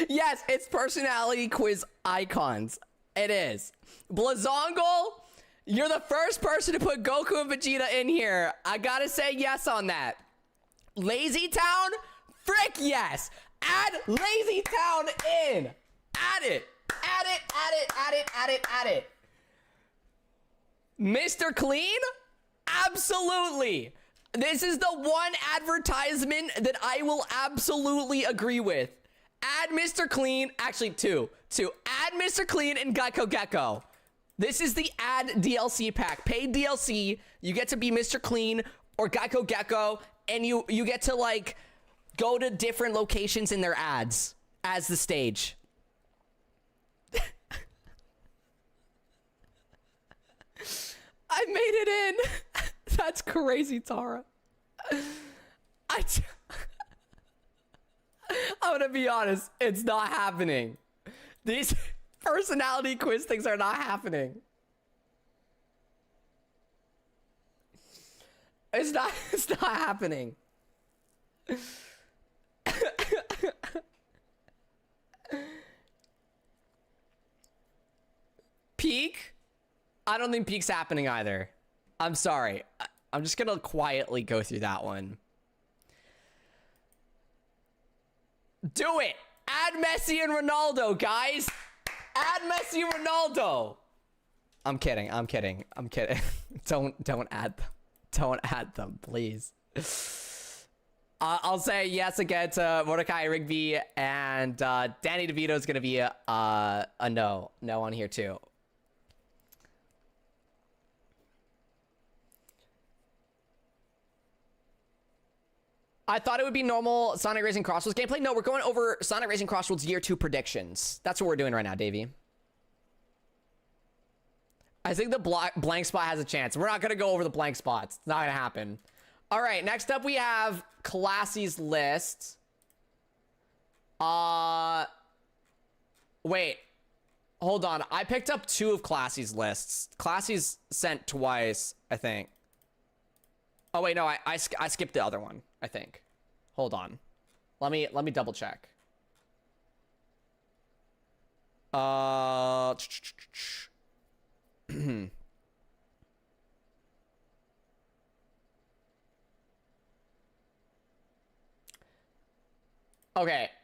Speaker 1: Yes, it's personality quiz icons. It is. Blazongle, you're the first person to put Goku and Vegeta in here. I gotta say yes on that. Lazy Town, Frick yes! Add Lazy Town in! Add it! Add it, add it, add it, add it, add it. Mr. Clean? Absolutely! This is the one advertisement that I will absolutely agree with. Add Mr. Clean, actually two. Add Mr. Clean and Gecko Gecko. This is the ad DLC pack. Paid DLC, you get to be Mr. Clean or Gecko Gecko, and you get to like go to different locations in their ads as the stage. I made it in. That's crazy, Tara. I'm gonna be honest, it's not happening. These personality quiz things are not happening. It's not happening. Peak? I don't think peak's happening either. I'm sorry. I'm just gonna quietly go through that one. Do it! Add Messi and Ronaldo, guys! Add Messi and Ronaldo! I'm kidding. Don't add them. Don't add them, please. I'll say yes again to Mordecai Rigby, and Danny DeVito is gonna be a no on here too. I thought it would be normal Sonic Racing Crossroads gameplay. No, we're going over Sonic Racing Crossroads Year 2 predictions. That's what we're doing right now, Davey. I think the blank spot has a chance. We're not going to go over the blank spots. It's not going to happen. All right, next up we have Classy's list. Wait. Hold on. I picked up 2 of Classy's lists. Classy's sent twice, I think. Oh, wait, no, I skipped the other one, I think. Hold on. Let me double check. Okay,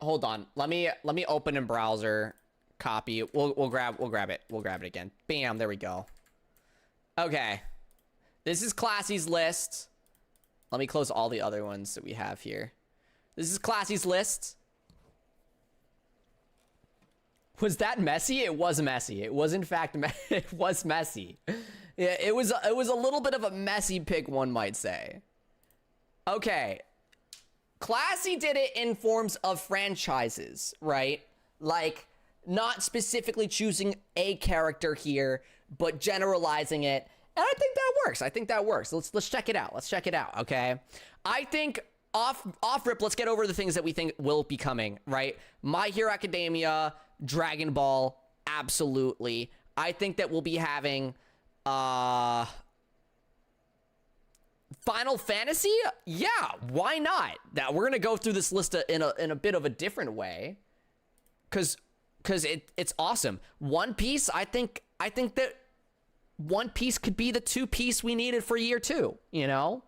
Speaker 1: hold on. Let me open in browser. Copy. We'll grab it. We'll grab it again. Bam, there we go. Okay. This is Classy's list. Let me close all the other ones that we have here. This is Classy's list. Was that messy? It was messy. It was in fact it was messy. Yeah, it was a little bit of a messy pick, one might say. Okay. Classy did it in forms of franchises, right? Like not specifically choosing a character here, but generalizing it. And I think that works. I think that works. Let's check it out. Let's check it out, okay? I think off rip, let's get over the things that we think will be coming, right? My Hero Academia, Dragon Ball, absolutely. I think that we'll be having Final Fantasy? Yeah, why not? Now we're gonna go through this list in a bit of a different way. Cause it's awesome. One Piece, I think that One Piece could be the 2-piece we needed for year 2, you know?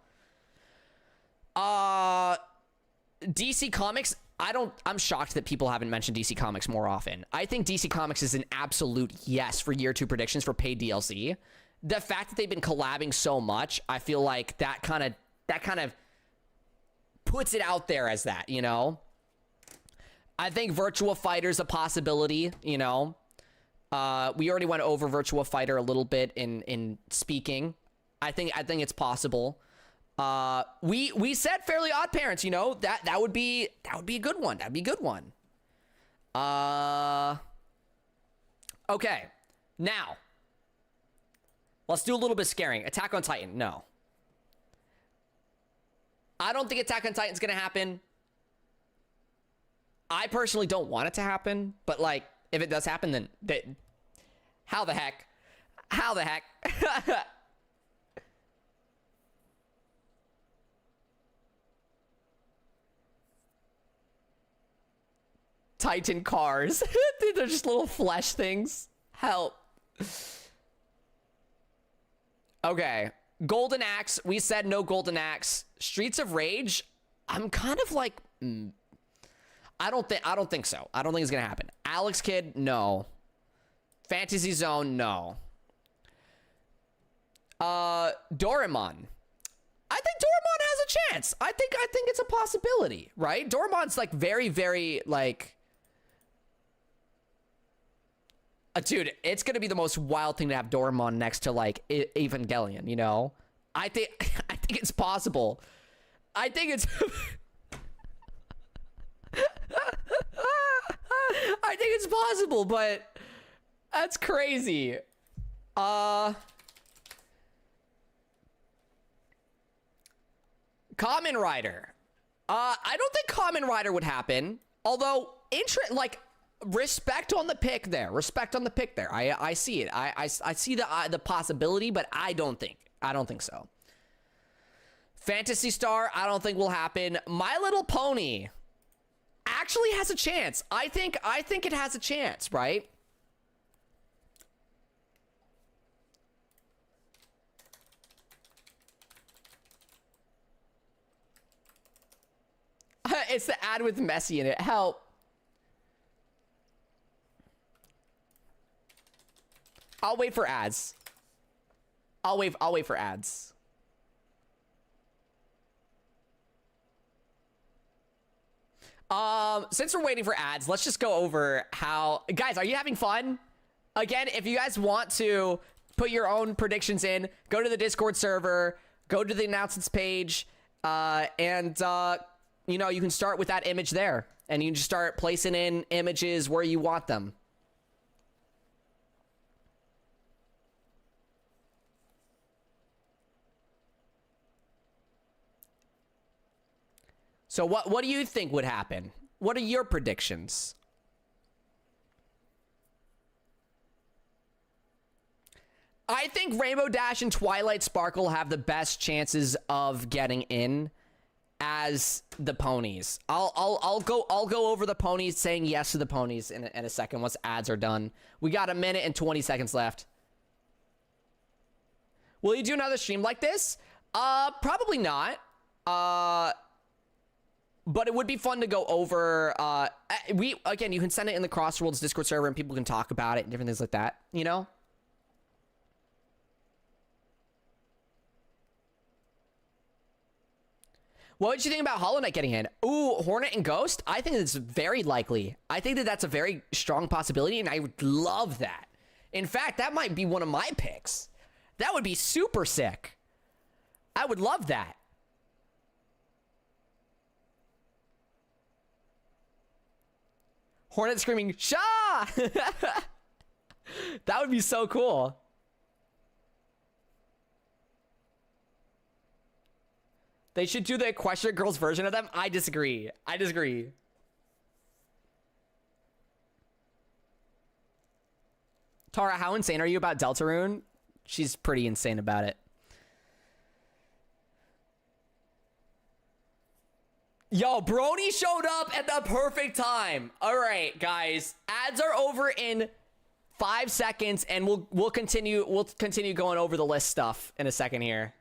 Speaker 1: DC Comics, I'm shocked that people haven't mentioned DC Comics more often. I think DC Comics is an absolute yes for year 2 predictions for paid DLC. The fact that they've been collabing so much, I feel like that kind of puts it out there as that, you know? I think Virtua Fighter's a possibility, you know? We already went over Virtua Fighter a little bit in speaking. I think it's possible. We said Fairly Odd Parents, you know, that would be a good one. That'd be a good one. Okay. Now, let's do a little bit scaring. Attack on Titan. No. I don't think Attack on Titan's gonna happen. I personally don't want it to happen, but like, if it does happen, then how the heck? How the heck? Titan cars. They're just little flesh things. Help. Okay. Golden Axe. We said no Golden Axe. Streets of Rage. I'm kind of like I don't think so. I don't think it's gonna happen. Alex Kidd, no. Fantasy Zone, no. Doraemon. I think Doraemon has a chance. I think it's a possibility, right? Doraemon's like very, very like dude, it's gonna be the most wild thing to have Doraemon next to like Evangelion, you know? I think it's possible. I think it's I think it's possible, but that's crazy. Kamen Rider. I don't think Kamen Rider would happen. Although, like, respect on the pick there. Respect on the pick there. I see it. I see the possibility, but I don't think so. Phantasy Star, I don't think will happen. My Little Pony actually has a chance. I think it has a chance, right? It's the ad with Messi in it. Help. I'll wait for ads. I'll wait for ads. Since we're waiting for ads, let's just go over how... Guys, are you having fun? Again, if you guys want to put your own predictions in, go to the Discord server, go to the announcements page, and you know, you can start with that image there, and you can just start placing in images where you want them. So what do you think would happen? What are your predictions? I think Rainbow Dash and Twilight Sparkle have the best chances of getting in as the ponies. I'll go over the ponies, saying yes to the ponies in a second once ads are done. We got 1 minute and 20 seconds left. Will you do another stream like this? Probably not. But it would be fun to go over. Again, you can send it in the Crossworlds Discord server and people can talk about it and different things like that, you know? What would you think about Hollow Knight getting in? Ooh, Hornet and Ghost? I think it's very likely. I think that that's a very strong possibility, and I would love that. In fact, that might be one of my picks. That would be super sick. I would love that. Hornet screaming, Shah! That would be so cool. They should do the Equestria Girls version of them. I disagree. I disagree. Tara, how insane are you about Deltarune? She's pretty insane about it. Yo, Brony showed up at the perfect time. All right, guys. Ads are over in 5 seconds, and we'll continue going over the list stuff in a second here.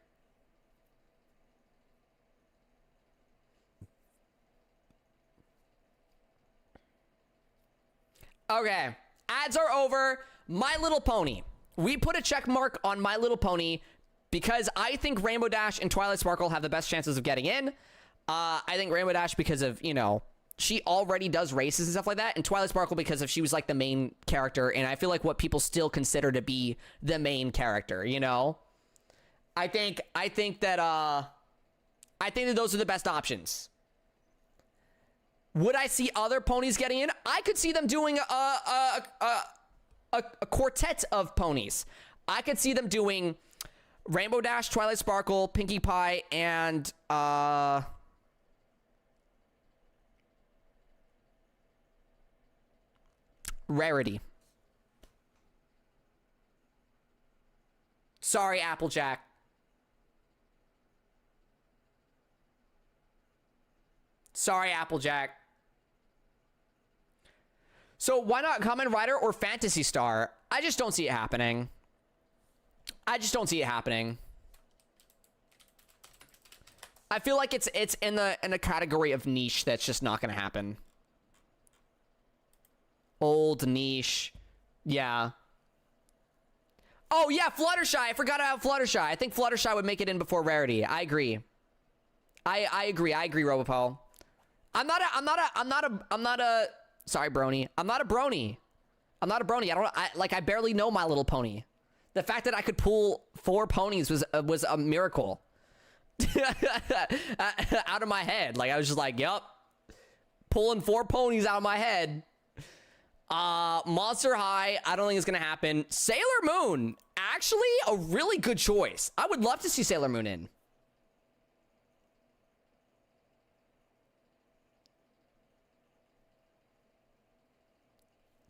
Speaker 1: Okay, ads are over. My Little Pony. We put a check mark on My Little Pony because I think Rainbow Dash and Twilight Sparkle have the best chances of getting in. I think Rainbow Dash because of, you know, she already does races and stuff like that, and Twilight Sparkle because of she was like the main character, and I feel like what people still consider to be the main character, you know? I think that those are the best options. Would I see other ponies getting in? I could see them doing a quartet of ponies. I could see them doing Rainbow Dash, Twilight Sparkle, Pinkie Pie, and Rarity. Sorry, Applejack. Sorry, Applejack. So why not Kamen Rider or Phantasy Star? I just don't see it happening. I just don't see it happening. I feel like it's in the category of niche that's just not gonna happen. Old niche. Yeah. Oh yeah, Fluttershy. I forgot about Fluttershy. I think Fluttershy would make it in before Rarity. I agree. I agree. I agree, Robopo. I'm not a sorry, Brony. I'm not a Brony. I barely know My Little Pony. The fact that I could pull 4 ponies was a miracle. Out of my head. Like, I was just like, yup. Pulling 4 ponies out of my head. Monster High, I don't think it's gonna happen. Sailor Moon, actually a really good choice. I would love to see Sailor Moon in.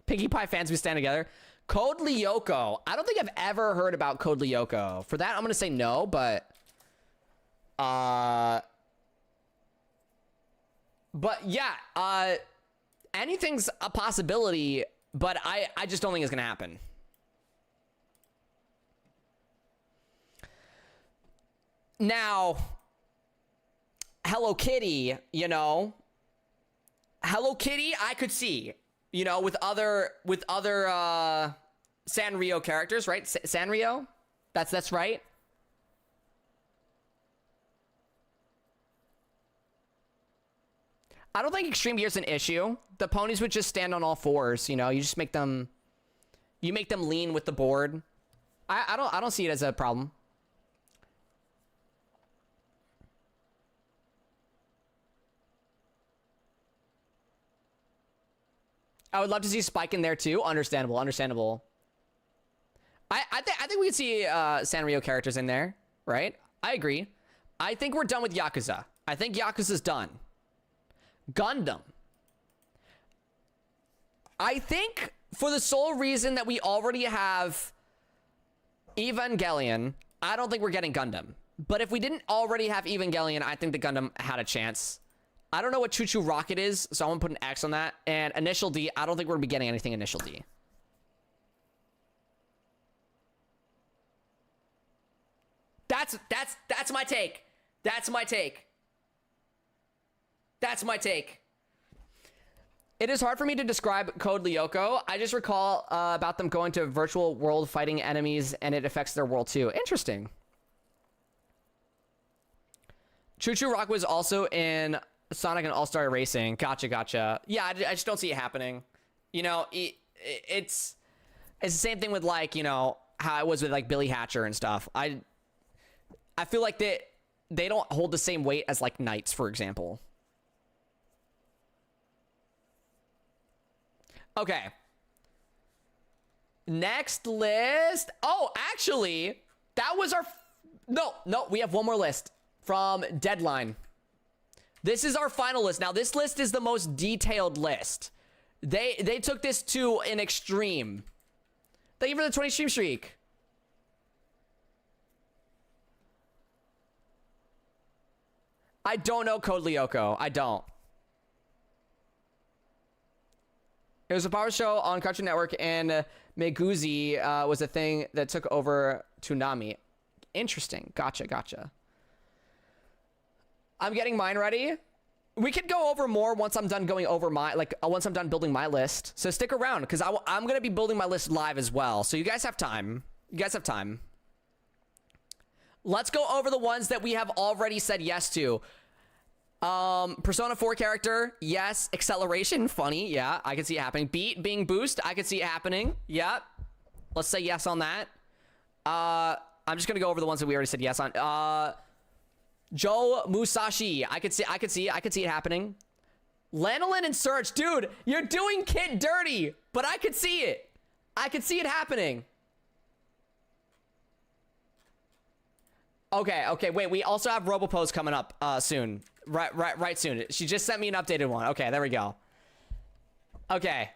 Speaker 1: Pinkie Pie fans, we stand together. Code Lyoko. I don't think I've ever heard about Code Lyoko. For that, I'm gonna say no, but yeah, anything's a possibility, but I just don't think it's gonna happen. Now, Hello Kitty, you know, Hello Kitty, I could see, you know, with other Sanrio characters, right? Sanrio, that's right. I don't think Extreme Gear's an issue. The ponies would just stand on all 4s, you know. You just make them, lean with the board. I don't see it as a problem. I would love to see Spike in there too. Understandable. I think we could see Sanrio characters in there, right? I agree. I think we're done with Yakuza. I think Yakuza's done. Gundam. I think for the sole reason that we already have Evangelion, I don't think we're getting Gundam. But if we didn't already have Evangelion, I think the Gundam had a chance. I don't know what Choo Choo Rocket is, so I'm gonna put an X on that. And Initial D, I don't think we're gonna be getting anything Initial D. That's my take. That's my take. That's my take. It is hard for me to describe Code Lyoko. I just recall about them going to a virtual world fighting enemies, and it affects their world too. Interesting. Choo Choo Rock was also in Sonic and All-Star Racing. Gotcha. Yeah, I just don't see it happening. You know, it's the same thing with, like, you know, how it was with, like, Billy Hatcher and stuff. I feel like they don't hold the same weight as, like, Knights, for example. Okay. Next list. Oh, actually, that was our... No, we have one more list from Deadline. This is our final list. Now, this list is the most detailed list. They took this to an extreme. Thank you for the 20 stream streak. I don't know Code Lyoko. I don't. It was a power show on Cartoon Network, and Meguzi was a thing that took over Toonami. Interesting. Gotcha. I'm getting mine ready. We could go over more once I'm done going over once I'm done building my list. So stick around, because I'm going to be building my list live as well. So you guys have time. Let's go over the ones that we have already said yes to. Persona 4 character, yes. Acceleration, funny, yeah, I can see it happening. Beat being boost, I can see it happening. Yep. Let's say yes on that. I'm just gonna go over the ones that we already said yes on. Joe Musashi, I could see it happening. Lanolin and Surge, dude, you're doing Kid dirty, but I could see it. I could see it happening. Okay, wait, we also have Robopose coming up soon. Right soon. She just sent me an updated one. Okay, there we go. Okay.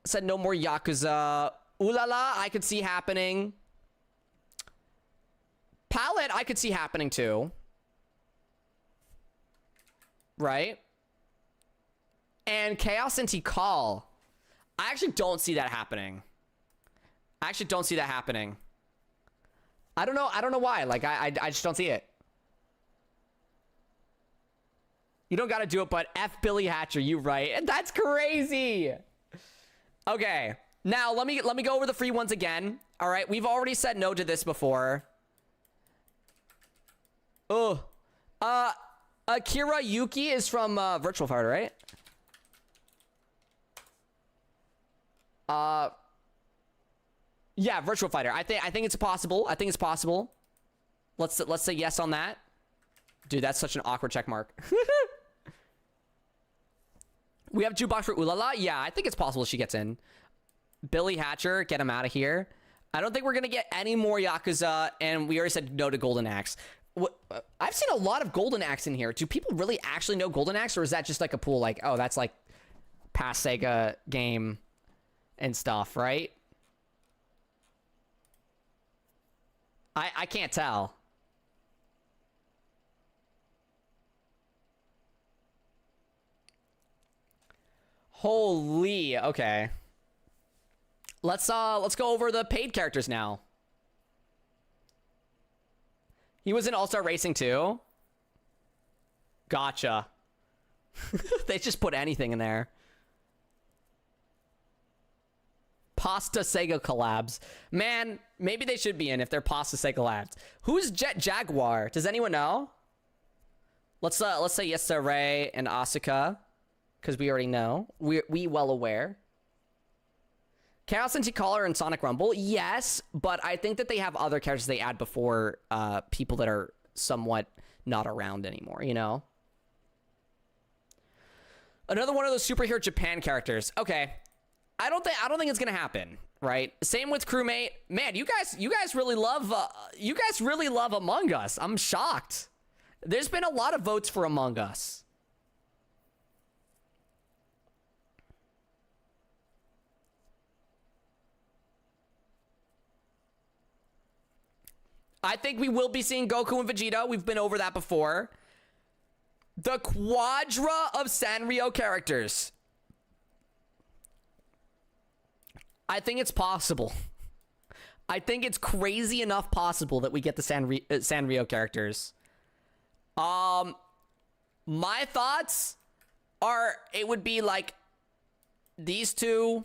Speaker 1: Said no more Yakuza. Ooh la la, I could see happening. Palette, I could see happening too. Right? And Chaos and Tikal. I actually don't see that happening. I don't know why. Like, I just don't see it. You don't gotta do it, but F Billy Hatcher, you right. That's crazy. Okay, now let me go over the free ones again. All right, we've already said no to this before. Oh, Akira Yuki is from Virtual Fighter, right? Yeah, Virtual Fighter. I think it's possible. I think it's possible. Let's say yes on that. Dude, that's such an awkward check mark. We have jukebox for Ulala. Yeah, I think it's possible she gets in. Billy Hatcher, get him out of here. I don't think we're gonna get any more Yakuza, and we already said no to Golden Axe. I've seen a lot of Golden Axe in here. Do people really actually know Golden Axe, or is that just like a pool? Like, oh, that's like past Sega game and stuff, right? I can't tell. Holy, okay. Let's go over the paid characters now. He was in All-Star Racing too. Gotcha. They just put anything in there. Pasta Sega collabs. Man, maybe they should be in if they're Pasta Sega collabs. Who's Jet Jaguar? Does anyone know? Let's say yes to Ray and Asuka, because we already know. We well aware. Chaos and T-Collar and Sonic Rumble, yes, but I think that they have other characters they add before people that are somewhat not around anymore, you know? Another one of those superhero Japan characters. Okay. I don't think it's gonna happen, right? Same with crewmate. Man, you guys really love Among Us. I'm shocked. There's been a lot of votes for Among Us. I think we will be seeing Goku and Vegeta. We've been over that before. The quadra of Sanrio characters. I think it's possible. I think it's crazy enough possible that we get the Sanrio characters. My thoughts are it would be like these two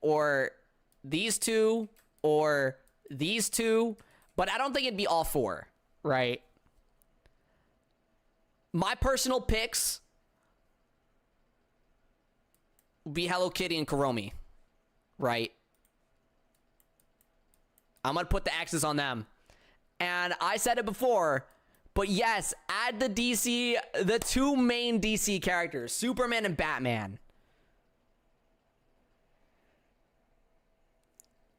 Speaker 1: or these two or these two, but I don't think it'd be all four, right? My personal picks would be Hello Kitty and Kuromi, right? I'm gonna put the X's on them. And I said it before, but yes, add the two main DC characters, Superman and Batman.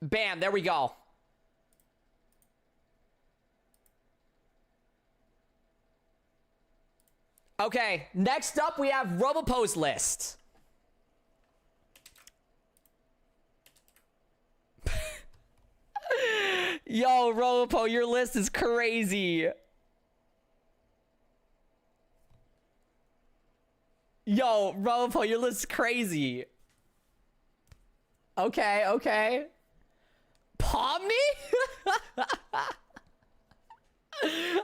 Speaker 1: Bam, there we go. Okay, next up we have Robopo's list. Yo, Robopo, your list is crazy. Yo, Robopo, your list is crazy. Okay. Pomni?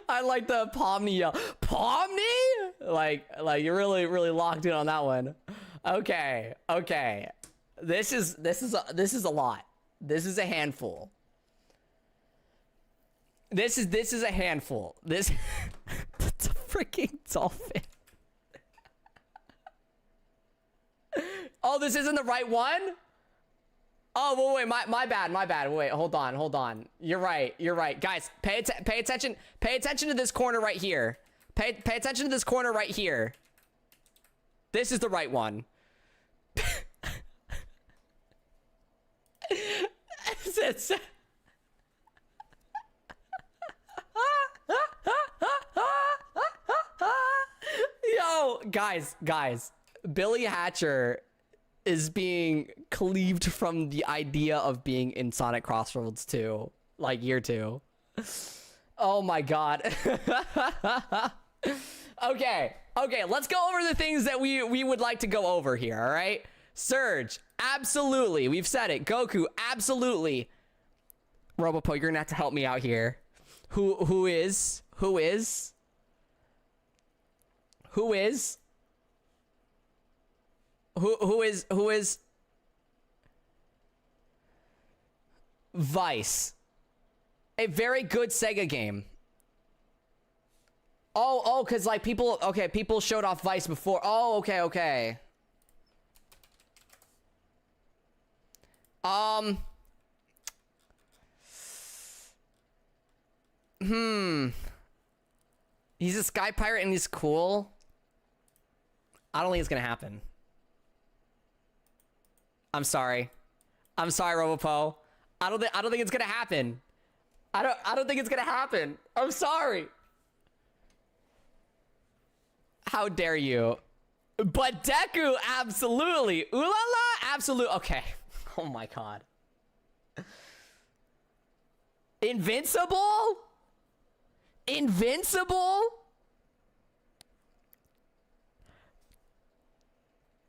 Speaker 1: I like the Pomni yell. Pomni? Like you're really locked in on that one. Okay. This is a lot. This is a handful. This is a handful. That's a freaking dolphin. Oh, this isn't the right one? Oh, wait, my bad. Wait, hold on. You're right. Guys, pay attention to this corner right here. Pay attention to this corner right here. This is the right one. Yo, guys, Billy Hatcher is being cleaved from the idea of being in Sonic Crossroads 2, like year 2. Oh my god. Okay, let's go over the things that we would like to go over here, all right? Surge, absolutely. We've said it. Goku, absolutely. Robopo, you're gonna have to help me out here. Who is? Who is Vice? A very good Sega game. Oh, because like people showed off Vice before. Oh, okay. He's a sky pirate and he's cool. I don't think it's gonna happen. I'm sorry, Robopo. I don't think it's gonna happen. I don't think it's gonna happen. I'm sorry. How dare you? But Deku, absolutely. Ooh la la, absolute. Okay. Oh my god. Invincible?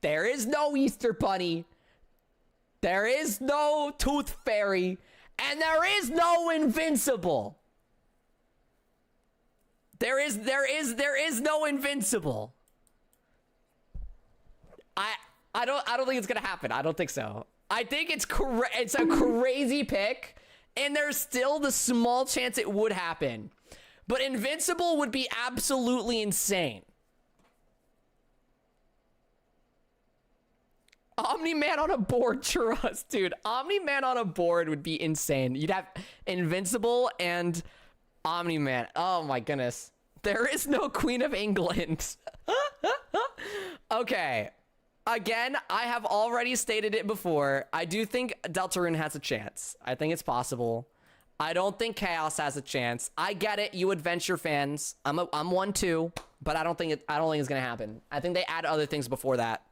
Speaker 1: There is no Easter Bunny. There is no Tooth Fairy. And there is no Invincible. There is no Invincible. I don't think it's gonna happen. I don't think so. I think it's a crazy pick, and there's still the small chance it would happen. But Invincible would be absolutely insane. Omni-Man on a board, trust, dude. Omni-Man on a board would be insane. You'd have Invincible and Omni-Man. Oh my goodness. There is no Queen of England. Okay. Again, I have already stated it before. I do think Deltarune has a chance. I think it's possible. I don't think Chaos has a chance. I get it, you adventure fans. I'm one too, but I don't think it's gonna happen. I think they add other things before that.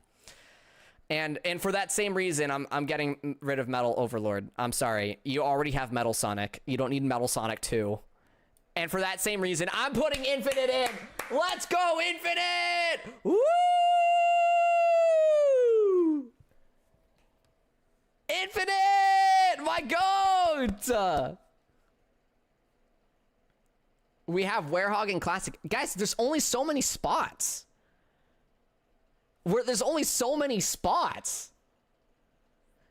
Speaker 1: And for that same reason, I'm getting rid of Metal Overlord. I'm sorry. You already have Metal Sonic. You don't need Metal Sonic 2. And for that same reason, I'm putting Infinite in. Let's go, Infinite! Woo! Infinite! My goat! We have Werehog and Classic. Guys, there's only so many spots. There's only so many spots.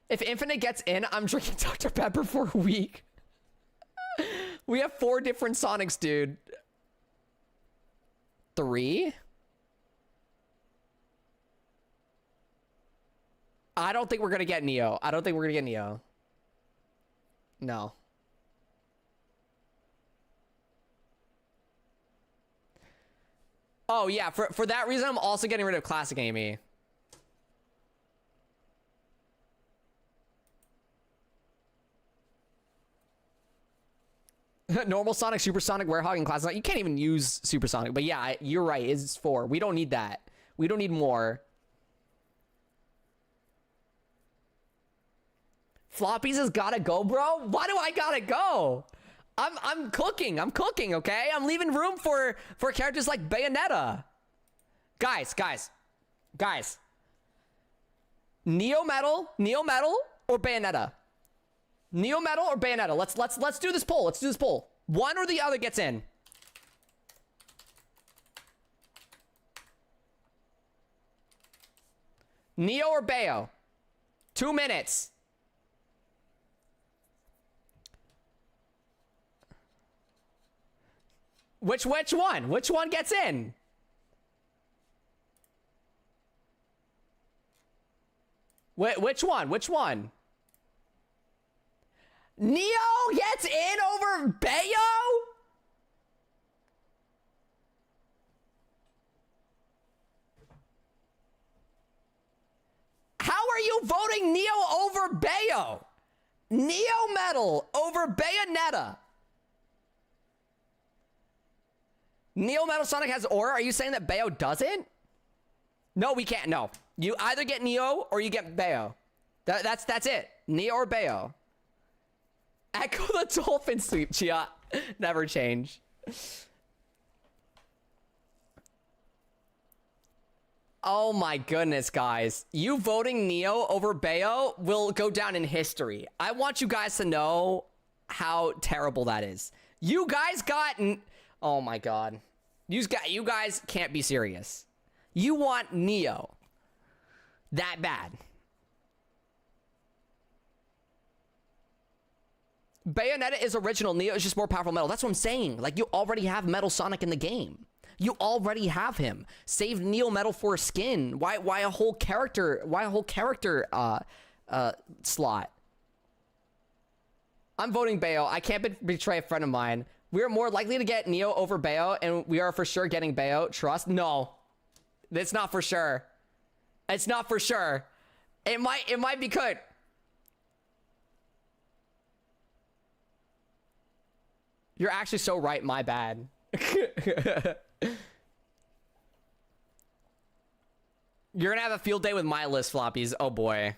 Speaker 1: If Infinite gets in, I'm drinking Dr. Pepper for a week. We have 4 different Sonics, dude. 3? I don't think we're gonna get Neo. No. Oh yeah, for that reason, I'm also getting rid of Classic Amy. Normal Sonic, Supersonic, Werehog, and Classic. You can't even use Supersonic, but yeah, you're right. It's 4. We don't need that. We don't need more. Floppies has gotta go, bro. Why do I gotta go? I'm cooking, okay? I'm leaving room for characters like Bayonetta. Guys. Neo Metal or Bayonetta? Neo Metal or Bayonetta? Let's do this poll. One or the other gets in. Neo or Bayo? 2 minutes. Which one? Which one gets in? Which one? Neo gets in over Bayo? How are you voting Neo over Bayo? Neo Metal over Bayonetta. Neo Metal Sonic has Aura. Are you saying that Bayo doesn't? No, we can't. No. You either get Neo or you get Bayo. That's it. Neo or Bayo. Echo the Dolphin Sweep, Chia. Never change. Oh my goodness, guys. You voting Neo over Bayo will go down in history. I want you guys to know how terrible that is. You guys got... Oh my god. You guys can't be serious. You want Neo. that bad. Bayonetta is original. Neo is just more powerful metal. That's what I'm saying. Like, you already have Metal Sonic in the game. You already have him. Save Neo Metal for a skin. Why a whole character? Why a whole character slot? I'm voting Bayo. I can't betray a friend of mine. We are more likely to get Neo over Bayo, and we are for sure getting Bayo. Trust? No. It's not for sure. It's not for sure. It might be good. You're actually so right. My bad. You're gonna have a field day with my list, Floppies. Oh boy.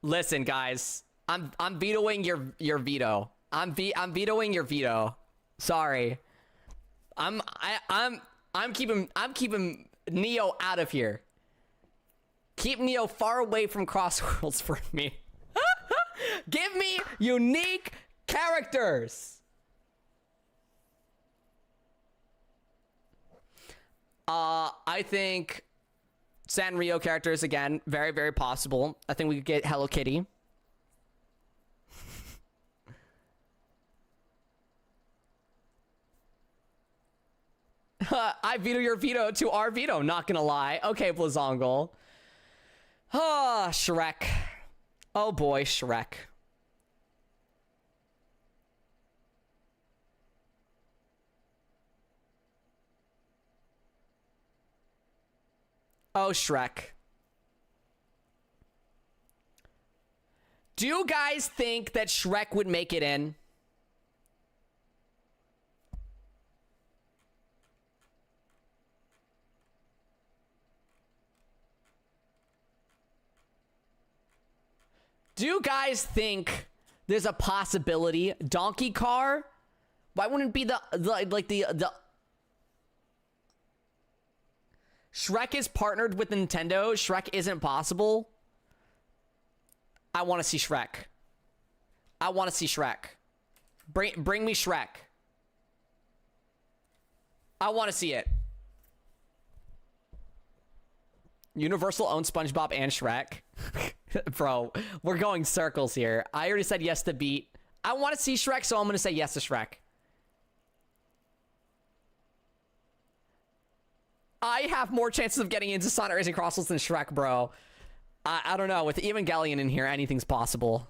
Speaker 1: Listen, guys. I'm vetoing your veto. I'm vetoing your veto. Sorry. I'm keeping Neo out of here. Keep Neo far away from Crossworlds for me. Give me unique characters. I think Sanrio characters again, very, very possible. I think we could get Hello Kitty. I veto your veto to our veto, not gonna lie. Okay, Blazongle. Ah, Shrek. Oh boy, Shrek. Oh, Shrek. Do you guys think that Shrek would make it in? Do you guys think there's a possibility Donkey Car? Why wouldn't it be the Shrek is partnered with Nintendo? Shrek isn't possible? I want to see Shrek. I want to see Shrek. Bring me Shrek. I want to see it. Universal owns SpongeBob and Shrek. Bro, we're going circles here. I already said yes to Beat. I want to see Shrek, so I'm going to say yes to Shrek. I have more chances of getting into Sonic Racing Crossworlds than Shrek, bro. I don't know. With Evangelion in here, anything's possible.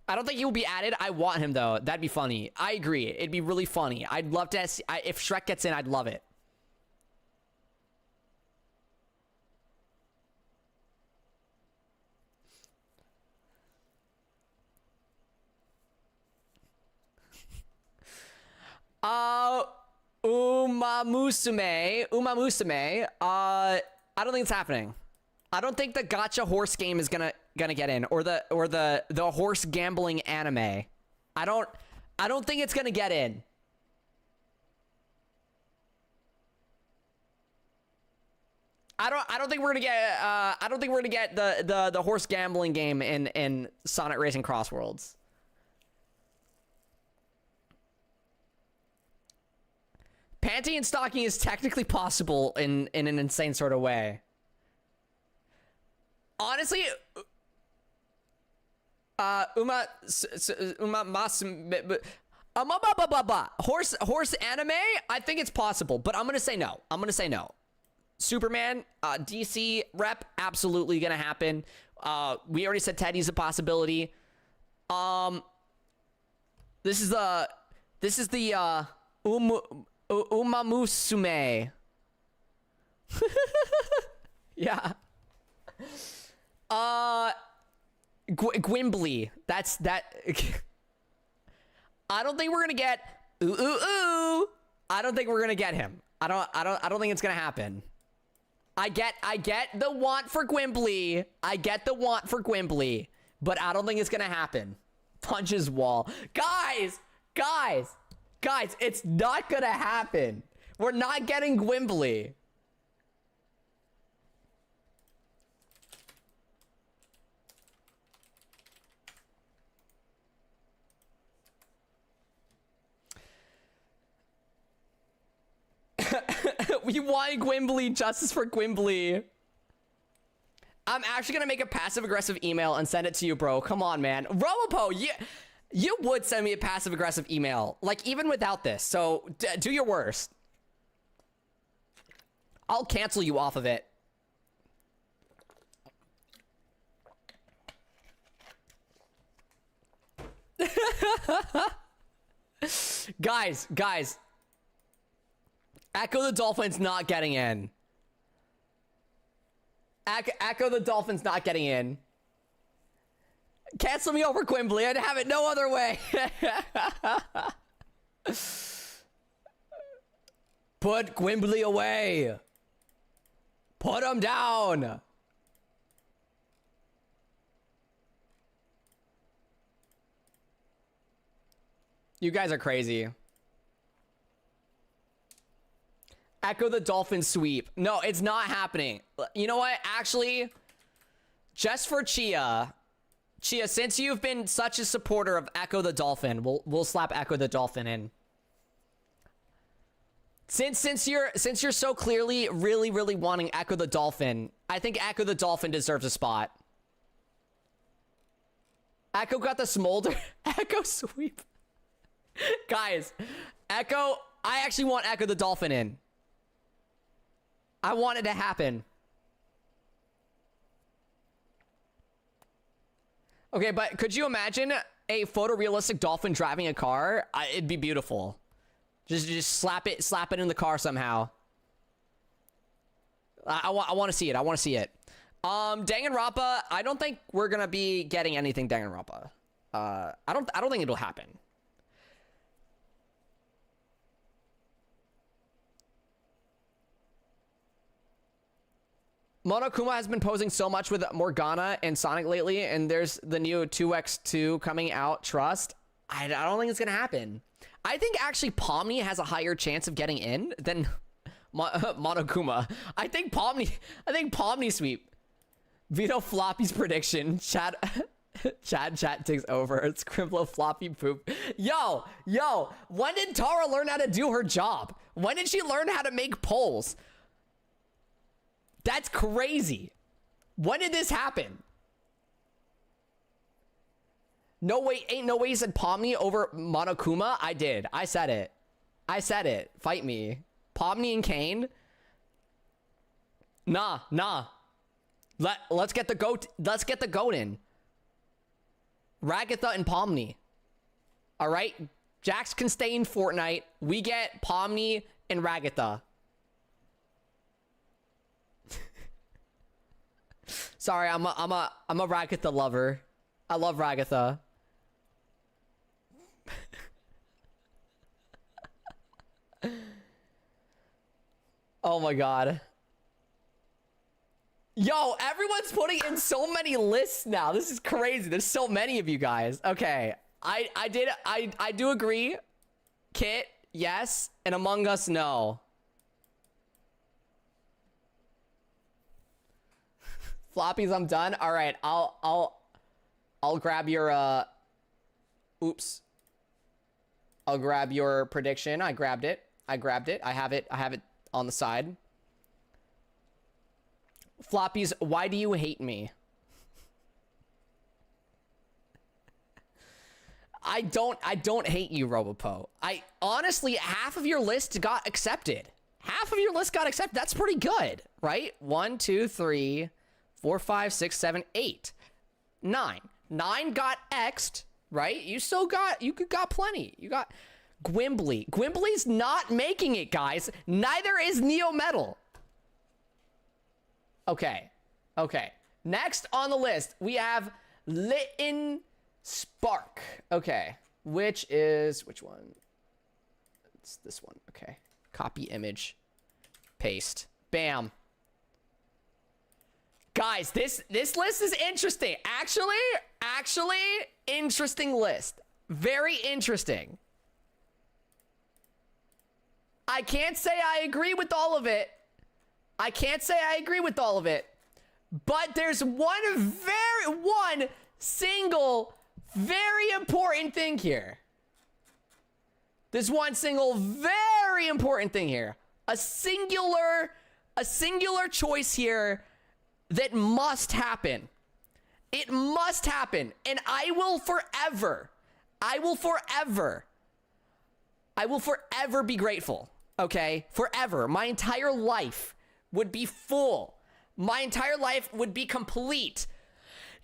Speaker 1: I don't think he will be added. I want him, though. That'd be funny. I agree. It'd be really funny. I'd love to see... if Shrek gets in, I'd love it. Uma Musume. I don't think it's happening. I don't think the gacha horse game is gonna get in, or the horse gambling anime. I don't think it's gonna get in. I don't think we're gonna get the horse gambling game in Sonic Racing Crossworlds. Panty and stocking is technically possible in an insane sort of way. Honestly, horse anime, I think it's possible, but I'm gonna say no. Superman, DC rep, absolutely gonna happen. We already said Teddy's a possibility. This is the Uma Musume. Yeah. Gwimbly. That's that. I don't think we're gonna get I don't think we're gonna get him. I don't think it's gonna happen. I get the want for Gwimbly. But I don't think it's gonna happen. Punches wall. Guys, it's not gonna happen. We're not getting Gwimbly. We want Gwimbly. Justice for Gwimbly. I'm actually gonna make a passive-aggressive email and send it to you, bro. Come on, man. Robopo, you would send me a passive-aggressive email, like, even without this. So, do your worst. I'll cancel you off of it. Guys. Echo the Dolphin's not getting in. Echo the Dolphin's not getting in. Cancel me over, Quimbly. I'd have it no other way. Put Quimbly away. Put him down. You guys are crazy. Echo the Dolphin sweep. No, it's not happening. You know what? Actually, just for Chia, since you've been such a supporter of Echo the Dolphin, we'll slap Echo the Dolphin in. Since you're so clearly really wanting Echo the Dolphin, I think Echo the Dolphin deserves a spot. Echo got the smolder. Echo sweep. Guys, Echo, I actually want Echo the Dolphin in. I want it to happen. Okay, but could you imagine a photorealistic dolphin driving a car? It'd be beautiful. Just slap it in the car somehow. I want to see it. I want to see it. Danganronpa, I don't think we're gonna be getting anything Danganronpa. I don't think it'll happen. Monokuma has been posing so much with Morgana and Sonic lately, and there's the new 2x2 coming out, Trust. I don't think it's gonna happen. I think actually Pomni has a higher chance of getting in than Monokuma. I think Pomni sweep. Vito Floppy's prediction. Chat takes over. It's Crimplo Floppy poop. Yo, when did Tara learn how to do her job? When did she learn how to make polls? That's crazy. When did this happen? No way, ain't no way you said Pomni over Monokuma. I did. I said it. Fight me. Pomni and Kane. Nah. Let's get the goat. Let's get the goat in. Ragatha and Pomni. All right. Jax can stay in Fortnite. We get Pomni and Ragatha. Sorry, I'm a Ragatha lover. I love Ragatha. Oh my god. Yo, everyone's putting in so many lists now. This is crazy. There's so many of you guys. Okay. I do agree. Kit, yes, and Among Us, no. Floppies, I'm done. All right, I'll grab your oops. I'll grab your prediction. I grabbed it. I have it on the side. Floppies, why do you hate me? I don't hate you, Robopo. I honestly, half of your list got accepted. That's pretty good, right? 1, 2, 3, 4, 5, 6, 7, 8, 9. 9 got X'd, right? You got plenty. You got Gwimbly. Gwimbly's not making it, guys. Neither is Neo Metal. Okay. Next on the list, we have Litten Spark. Okay. Which one? It's this one. Okay. Copy image. Paste. Bam. Guys, this list is interesting. Actually, interesting list. Very interesting. I can't say I agree with all of it. But there's one single, very important thing here. a singular choice here that must happen. It must happen. And I will forever be grateful. Okay? Forever. My entire life would be full. My entire life would be complete.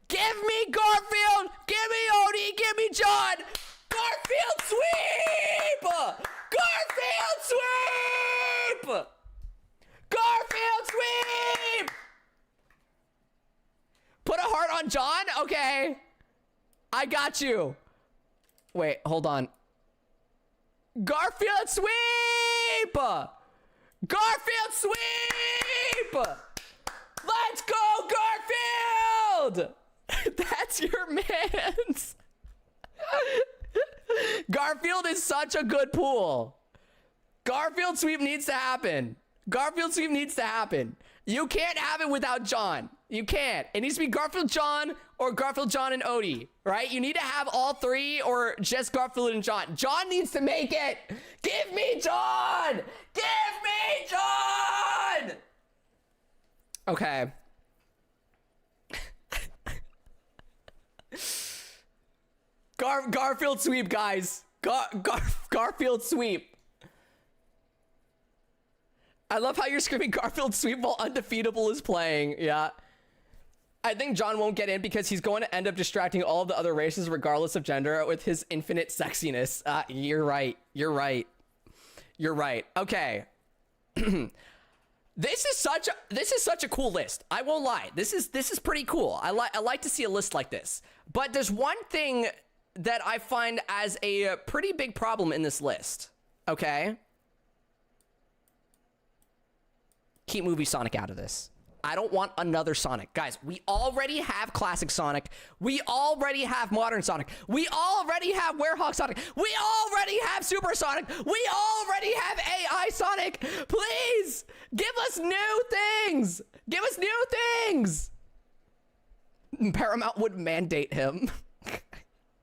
Speaker 1: Give me Garfield! Give me Odie! Give me John! Garfield sweep! Garfield sweep! Garfield sweep! Put a heart on John? Okay. I got you. Wait, hold on. Garfield sweep! Garfield sweep! Let's go, Garfield! That's your man's. Garfield is such a good pool. Garfield sweep needs to happen. Garfield sweep needs to happen. You can't have it without John. You can't. It needs to be Garfield John or Garfield John and Odie, right? You need to have all three or just Garfield and John. John needs to make it. Give me John. Give me John. Okay. Garfield sweep, guys. Garfield sweep. I love how you're screaming Garfield sweep while Undefeatable is playing. Yeah. I think John won't get in because he's going to end up distracting all of the other races regardless of gender with his infinite sexiness. You're right. You're right. You're right. Okay. This is such a cool list. I won't lie. This is pretty cool. I like to see a list like this. But there's one thing that I find as a pretty big problem in this list. Okay? Keep movie Sonic out of this. I don't want another Sonic. Guys, we already have classic Sonic. We already have modern Sonic. We already have Werehog Sonic. We already have Super Sonic. We already have AI Sonic. Please, give us new things. Give us new things. Paramount would mandate him.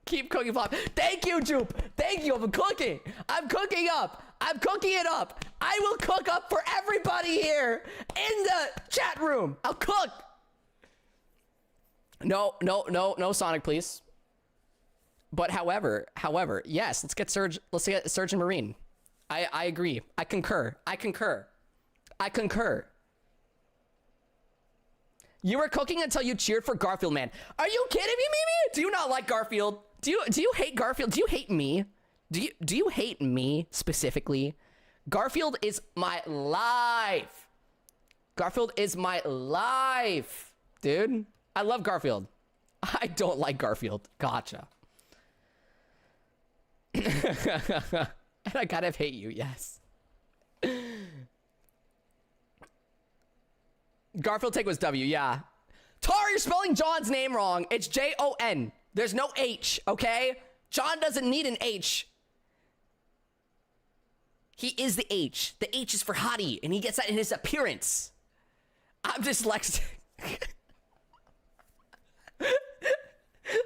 Speaker 1: Keep cooking flop. Thank you, Jupe. Thank you. I'm cooking. I'm cooking up. I'm cooking it up. I will cook up for everybody here in the chat room. I'll cook. No, Sonic, please. But however, yes, let's get Surge. Let's get Surge and Marine. I agree. I concur. You were cooking until you cheered for Garfield, man. Are you kidding me, Mimi? Do you not like Garfield? Do you hate Garfield? Do you hate me? Do you hate me specifically? Garfield is my life. Garfield is my life, dude. I love Garfield. I don't like Garfield. Gotcha. And I kind of hate you, yes. Garfield take was W, yeah. Tar, you're spelling John's name wrong. It's Jon. There's no H, okay? John doesn't need an H. He is the H. The H is for hottie, and he gets that in his appearance. I'm dyslexic.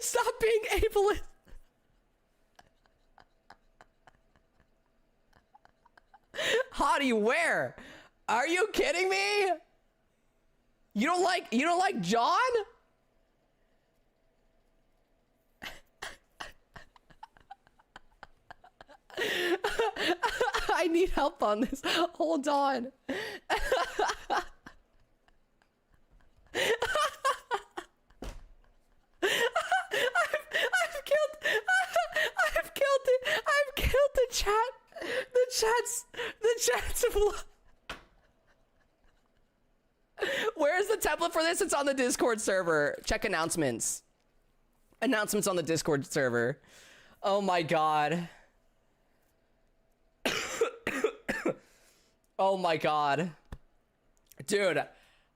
Speaker 1: Stop being ableist. Hottie, where? Are you kidding me? You don't like John? I need help on this. Hold on. I've killed the chat. The chat's Where's the template for this? It's on the Discord server. Check announcements. Announcements on the Discord server. Oh my god. Oh my god. Dude,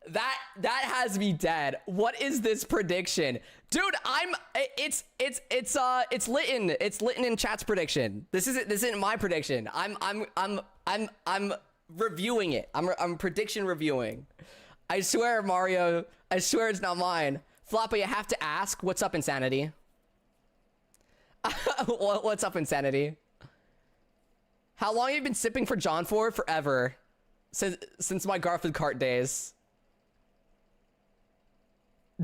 Speaker 1: that has me dead. What is this prediction? Dude, it's Litton in chat's prediction. This isn't my prediction. I'm reviewing it. I'm prediction reviewing. I swear, Mario. I swear it's not mine. Floppy, I have to ask, what's up, Insanity? What's up, Insanity? How long have you been sipping for John for? Forever. since my Garfield Kart days.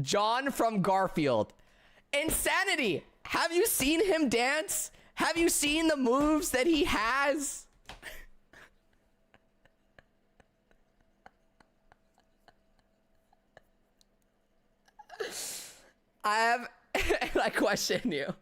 Speaker 1: John from Garfield. Insanity! Have you seen him dance? Have you seen the moves that he has? And I question you.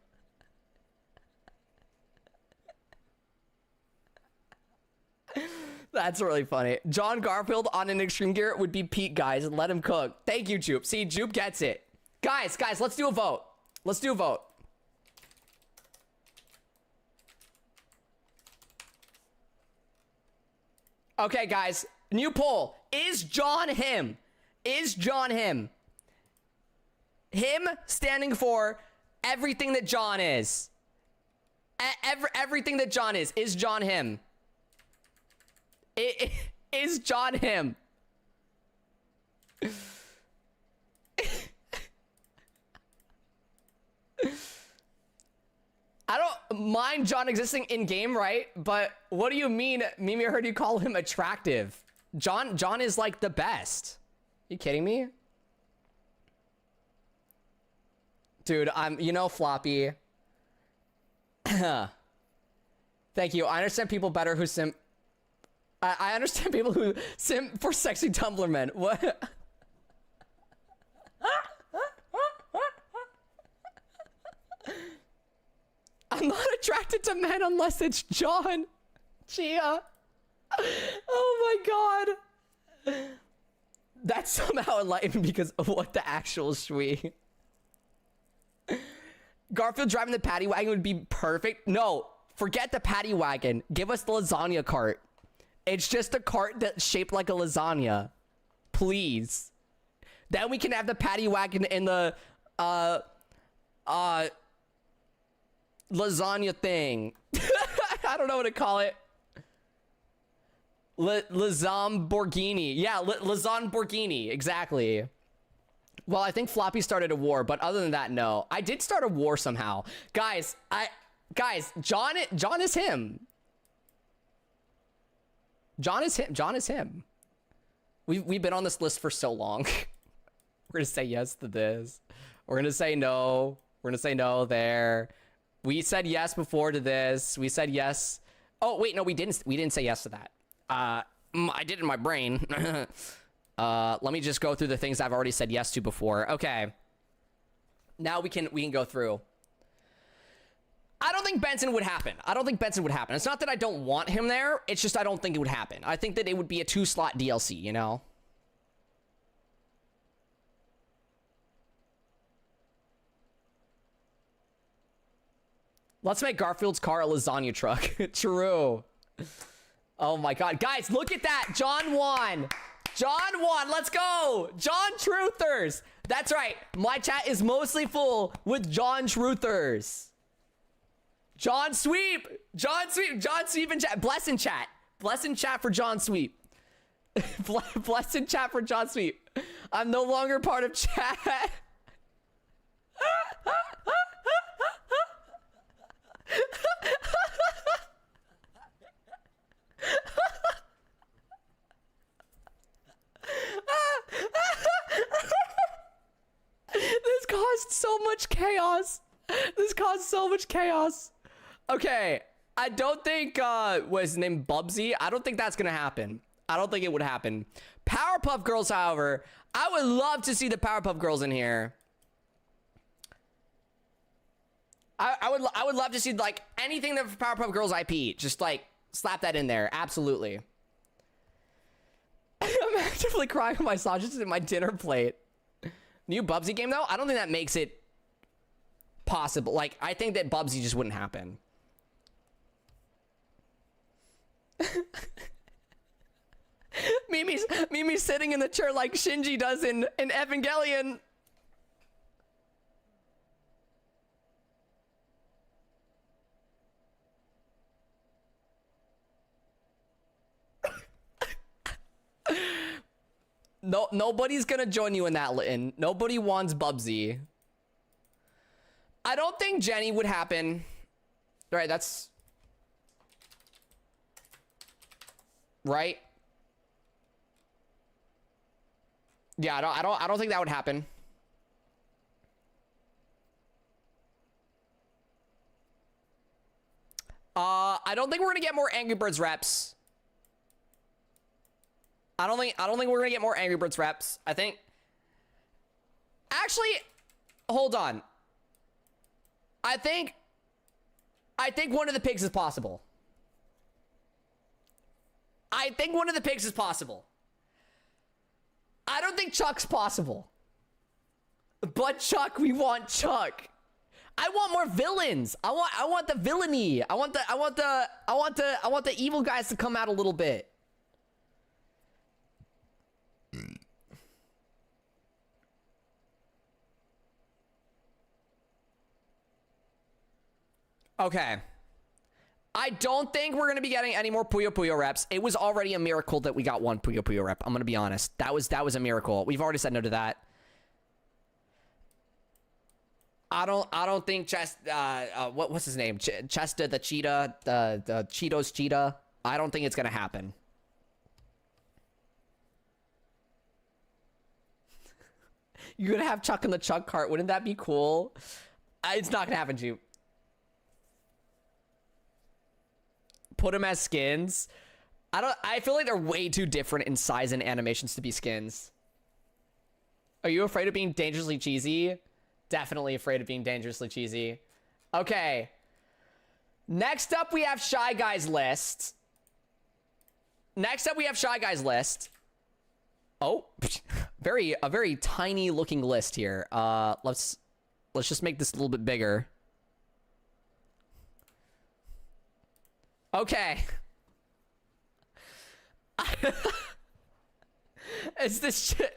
Speaker 1: That's really funny. John Garfield on an extreme gear would be Pete, guys, and let him cook. Thank you, Jupe. See, Jupe gets it. Guys, let's do a vote. Let's do a vote. Okay, guys, new poll. Is John him? Is John him? Him standing for everything that John is. Everything that John is John him? Is John him? I don't mind John existing in game, right? But what do you mean? Mimi, I heard you call him attractive. John is like the best. You kidding me? Dude, Floppy. Thank you. I understand people better who simp. I understand people who simp for sexy Tumblr men. What? I'm not attracted to men unless it's John. Chia. Oh my god. That's somehow enlightened because of what the actual Shui. Garfield driving the paddy wagon would be perfect. No, forget the paddy wagon. Give us the lasagna cart. It's just a cart that's shaped like a lasagna. Please. Then we can have the paddy wagon in the lasagna thing. I don't know what to call it. Lamborghini. Yeah, Lamborghini. Exactly. Well, I think Floppy started a war, but other than that, no. I did start a war somehow. Guys, John is him. John is him. John is him. We've been on this list for so long. We're gonna say yes to this. We're gonna say no. We're gonna say no there. We said yes before to this. We said yes. Oh wait, no, we didn't. We didn't say yes to that. I did in my brain. Let me just go through the things I've already said yes to before. Okay. Now we can go through. I don't think Benson would happen. I don't think Benson would happen. It's not that I don't want him there. It's just I don't think it would happen. I think that it would be a 2-slot DLC, you know? Let's make Garfield's car a lasagna truck. True. Oh my god. Guys, look at that. John won. John won. Let's go. John Truthers. That's right. My chat is mostly full with John Truthers. John Sweep. John Sweep. John Sweep in chat. Bless in chat. Bless in chat for John Sweep. Bless in chat for John Sweep. I'm no longer part of chat. This caused so much chaos. This caused so much chaos. Okay, I don't think, what is his name, Bubsy? I don't think that's gonna happen. I don't think it would happen. Powerpuff Girls, however, I would love to see the Powerpuff Girls in here. I would love to see, like, anything that Powerpuff Girls IP. Just, like, slap that in there. Absolutely. I'm actively crying on my sausages in my dinner plate. New Bubsy game, though? I don't think that makes it possible. Like, I think that Bubsy just wouldn't happen. Mimi's sitting in the chair like Shinji does in Evangelion. No, nobody's gonna join you in that, Litton. Nobody wants Bubsy. I don't think Jenny would happen. Right, that's... Right? Yeah, I don't think that would happen. I don't think we're gonna get more Angry Birds reps. I don't think we're gonna get more Angry Birds reps. I think. Actually, hold on. I think one of the pigs is possible. I think one of the pigs is possible. I don't think Chuck's possible. But Chuck, we want Chuck. I want more villains. I want the villainy. I want the evil guys to come out a little bit. Okay. I don't think we're going to be getting any more Puyo Puyo reps. It was already a miracle that we got one Puyo Puyo rep. I'm going to be honest. That was a miracle. We've already said no to that. I don't think what's his name? Chesta the cheetah, the Cheetos cheetah. I don't think it's going to happen. You're going to have Chuck in the Chuck cart. Wouldn't that be cool? It's not going to happen, Ju. Put them as skins. I feel like they're way too different in size and animations to be skins. Are you afraid of being dangerously cheesy? Definitely afraid of being dangerously cheesy. Okay. Next up, we have Shy Guy's list. Oh, a very tiny looking list here. Let's just make this a little bit bigger. Okay. Is this shit?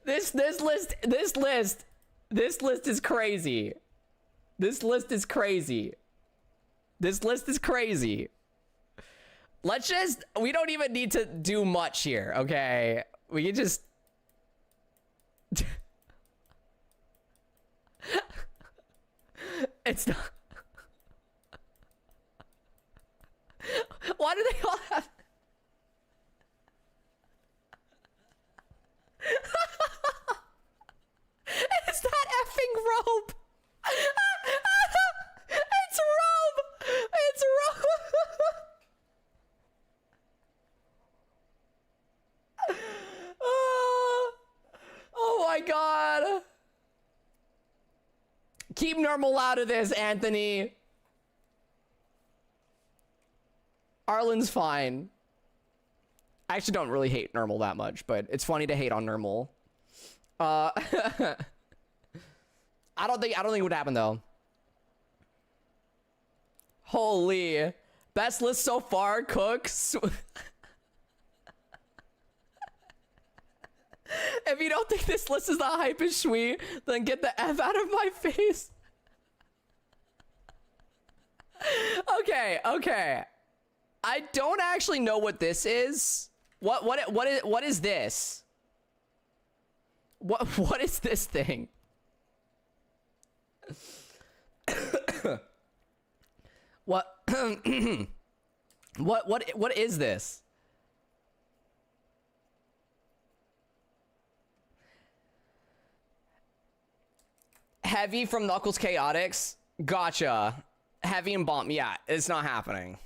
Speaker 1: This list is crazy. This list is crazy. Let's just, we don't even need to do much here, okay? We can just... It's not... Why do they all have... Is that effing robe? It's robe! It's robe! Oh my god. Keep normal out of this, Anthony. Arlen's fine. I actually don't really hate normal that much, but it's funny to hate on normal. I don't think it would happen though. Holy. Best list so far, Cooks. If you don't think this list is the hypest Shui, then get the F out of my face. Okay. I don't actually know what this is. What is this? What is this thing? What what is this? Heavy from Knuckles Chaotix? Gotcha. Heavy and Bomb. Yeah, it's not happening.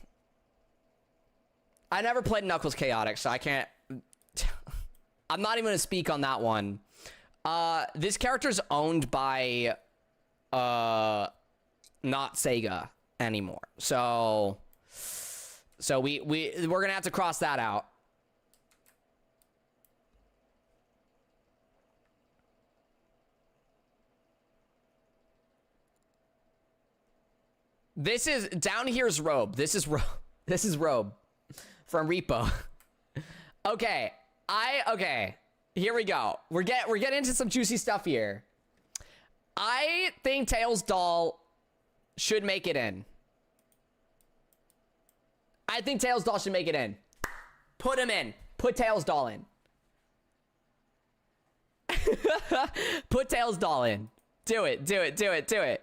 Speaker 1: I never played Knuckles Chaotix, so I can't... I'm not even going to speak on that one. This character's owned by... not Sega anymore. So we're going to have to cross that out. This is down here's Robe. This is Robe from Repo. Okay, okay. Here we go. We're getting into some juicy stuff here. I think Tails doll should make it in. I think Tails doll should make it in. Put him in. Put Tails doll in. Put Tails doll in. Do it.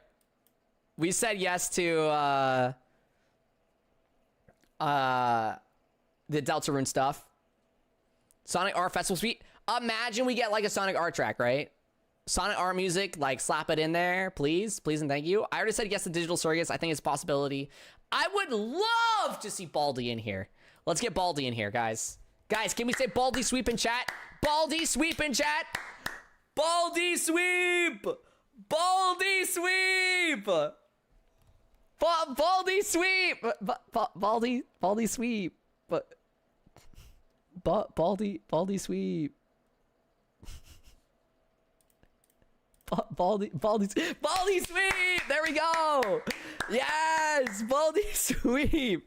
Speaker 1: We said yes to the Deltarune stuff. Sonic Art Festival Suite. Imagine we get like a Sonic Art track, right? Sonic Art music, like slap it in there, please. Please and thank you. I already said yes to Digital Surrogates. I think it's a possibility. I would love to see Baldi in here. Let's get Baldi in here, guys. Guys, can we say Baldi sweep in chat? Baldi sweep in chat. Baldi sweep. Baldi sweep. Baldi sweep. Baldi sweep. Baldi sweep. Baldi sweep. There we go. Yes, Baldi sweep.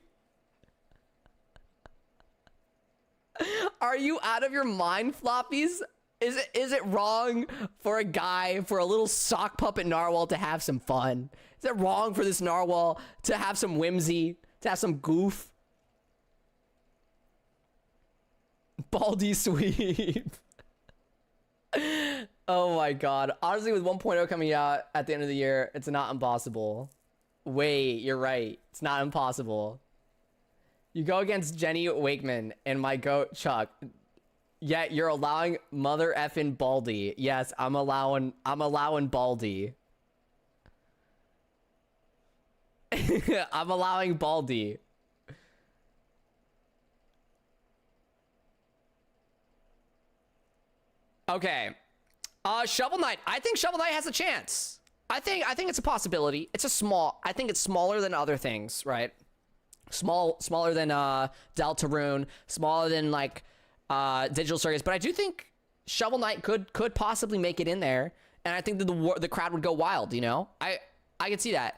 Speaker 1: Are you out of your mind, floppies? Is it wrong for a little sock puppet narwhal to have some fun? Is it wrong for this narwhal to have some whimsy, to have some goof? Baldi sweep. Oh my god. Honestly, with 1.0 coming out at the end of the year, it's not impossible. Wait, you're right. It's not impossible. You go against Jenny Wakeman and my goat Chuck. Yet you're allowing mother effing Baldi. Yes, I'm allowing Baldi. I'm allowing Baldi. Okay. Shovel Knight. I think Shovel Knight has a chance. I think it's a possibility. I think it's smaller than other things, right? Smaller than Deltarune, smaller than like Digital Circus, but I do think Shovel Knight could possibly make it in there, and I think that the crowd would go wild, you know? I could see that.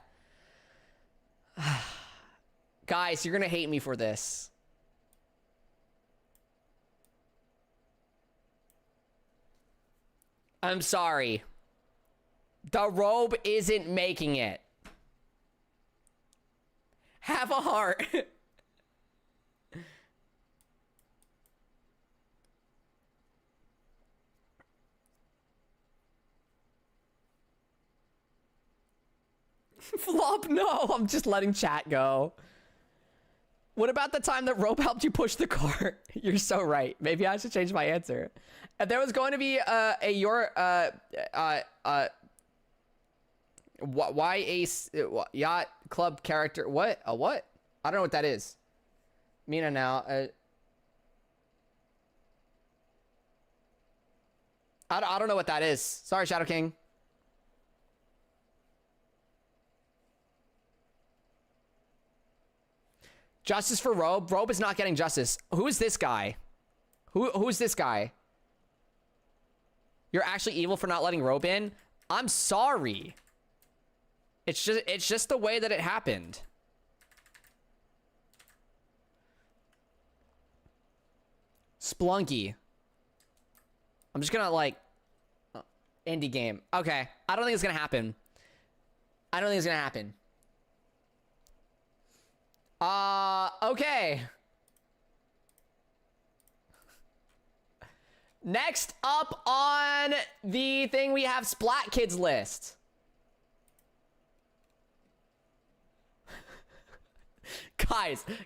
Speaker 1: Guys, you're gonna hate me for this. I'm sorry. The robe isn't making it. Have a heart. Flop, no. I'm just letting chat go. What about the time that rope helped you push the cart? You're so right. Maybe I should change my answer. If there was going to be yacht club character, what? A what? I don't know what that is. Mina now. I don't know what that is. Sorry, Shadow King. Justice for Robe. Robe is not getting justice. Who is this guy? Who's this guy? You're actually evil for not letting Robe in? I'm sorry. It's just the way that it happened. Splunky. I'm just gonna like indie game. Okay. I don't think it's gonna happen. I don't think it's gonna happen. Okay. Next up on the thing we have Splat Kids list.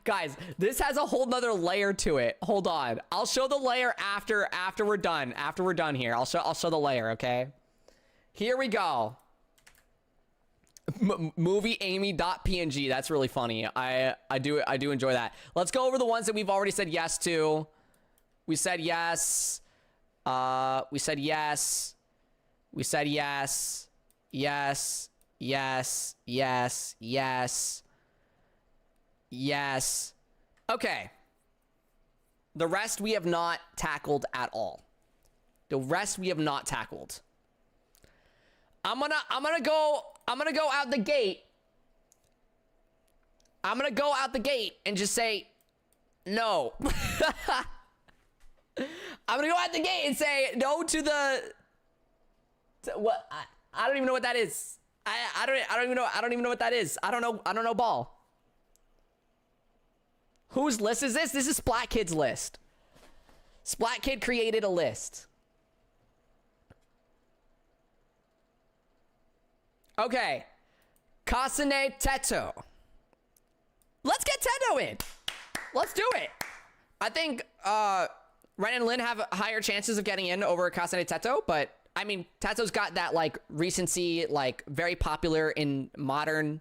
Speaker 1: Guys, this has a whole nother layer to it. Hold on. I'll show the layer after we're done. After we're done here. I'll show the layer, okay? Here we go. Movie Amy.png. That's really funny. I do enjoy that. Let's go over the ones that we've already said yes to. We said yes. We said yes. We said yes. Yes. Yes. Yes. Yes. Yes. Okay. The rest we have not tackled at all. The rest we have not tackled. I'm gonna go out the gate. I'm gonna go out the gate and just say no. I'm gonna go out the gate and say no to the what? I don't even know what that is. I don't even know what that is. I don't know ball. Whose list is this? This is Splat Kid's list. Splat Kid created a list. Okay. Kasane Teto. Let's get Teto in. Let's do it. I think Ren and Lin have higher chances of getting in over Kasane Teto, but I mean, Teto's got that like recency, like very popular in modernness.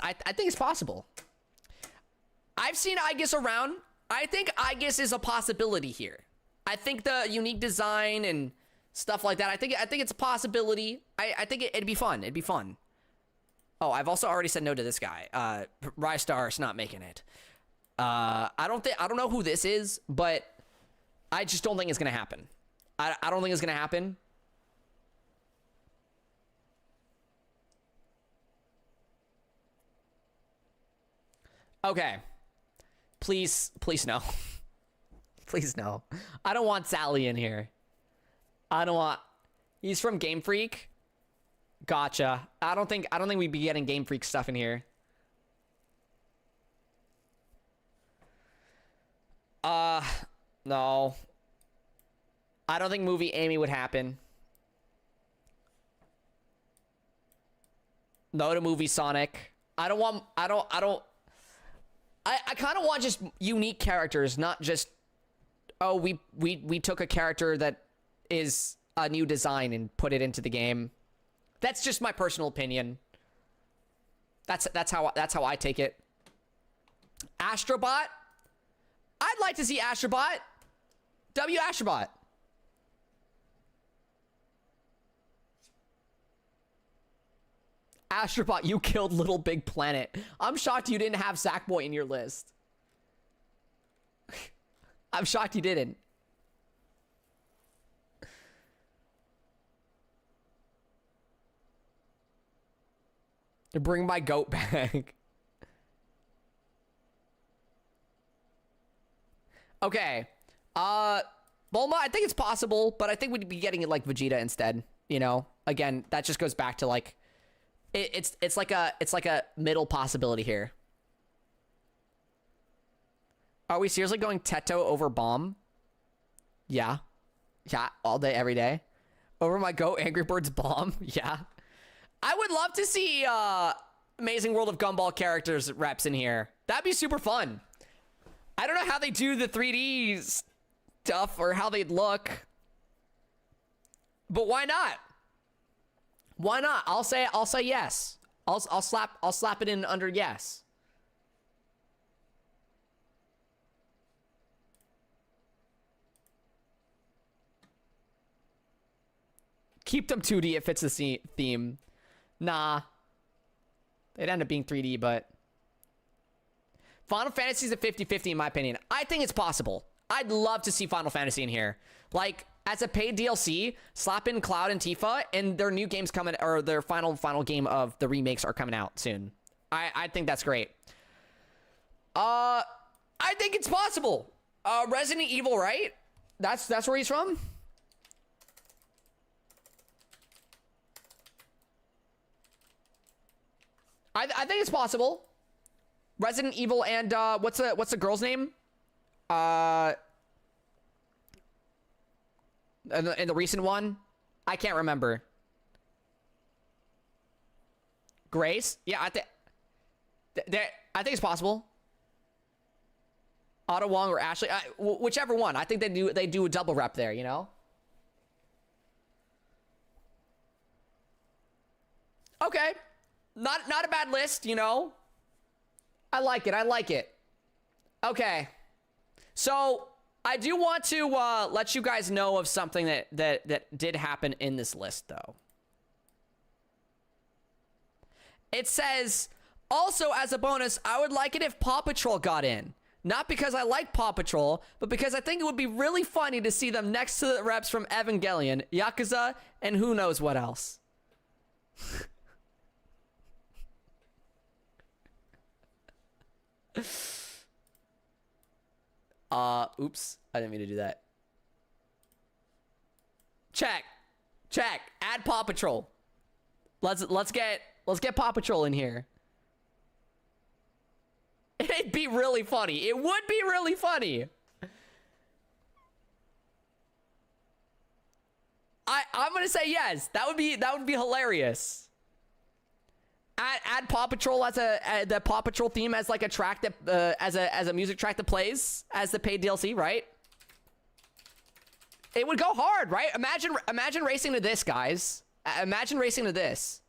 Speaker 1: I think it's possible. I've seen Aegis around. I think Aegis is a possibility here. I think the unique design and stuff like that, I think it's a possibility. I think it'd be fun. It'd be fun. Oh, I've also already said no to this guy. Rystar's not making it. I don't know who this is, but I just don't think it's gonna happen. I don't think it's gonna happen. Okay. Please no. Please no. I don't want Sally in here. I don't want... He's from Game Freak. Gotcha. I don't think we'd be getting Game Freak stuff in here. No. I don't think movie Amy would happen. No to movie Sonic. I kind of want just unique characters, not just, oh, we took a character that is a new design and put it into the game. That's just my personal opinion. That's how I take it. Astrobot? I'd like to see Astrobot. W Astrobot. Astrobot, you killed Little Big Planet. I'm shocked you didn't have Sackboy in your list. I'm shocked you didn't. Bring my goat back. Okay. Bulma, I think it's possible, but I think we'd be getting it like Vegeta instead. You know? Again, that just goes back to like... It's like a middle possibility here. Are we seriously going Teto over Bomb? Yeah. Yeah, all day, every day. Over my goat, Angry Birds Bomb? Yeah. I would love to see Amazing World of Gumball characters reps in here. That'd be super fun. I don't know how they do the 3D stuff or how they'd look. But why not? Why not? I'll say yes. I'll slap it in under yes. Keep them 2D if it's the theme. Nah. They'd end up being 3D, but... Final Fantasy's a 50-50 in my opinion. I think it's possible. I'd love to see Final Fantasy in here. Like, as a paid DLC, slap in Cloud and Tifa, and their new games coming, or their final game of the remakes are coming out soon. I think that's great. I think it's possible. Resident Evil, right? That's where he's from? I think it's possible. Resident Evil and what's the girl's name? In the recent one, I can't remember. Grace? Yeah, I think it's possible. Otto Wong or Ashley, whichever one. I think they do a double rep there. You know. Okay, not a bad list. You know. I like it. I like it. Okay, so. I do want to let you guys know of something that did happen in this list, though. It says, also as a bonus, I would like it if Paw Patrol got in. Not because I like Paw Patrol, but because I think it would be really funny to see them next to the reps from Evangelion, Yakuza, and who knows what else. Oops. I didn't mean to do that. Check. Add Paw Patrol. Let's get Paw Patrol in here. It'd be really funny. It would be really funny. I'm gonna say yes. That would be hilarious. Add Paw Patrol as the Paw Patrol theme as like a track that as a music track that plays as the paid DLC, right? It would go hard, right? Imagine racing to this, guys. Imagine racing to this.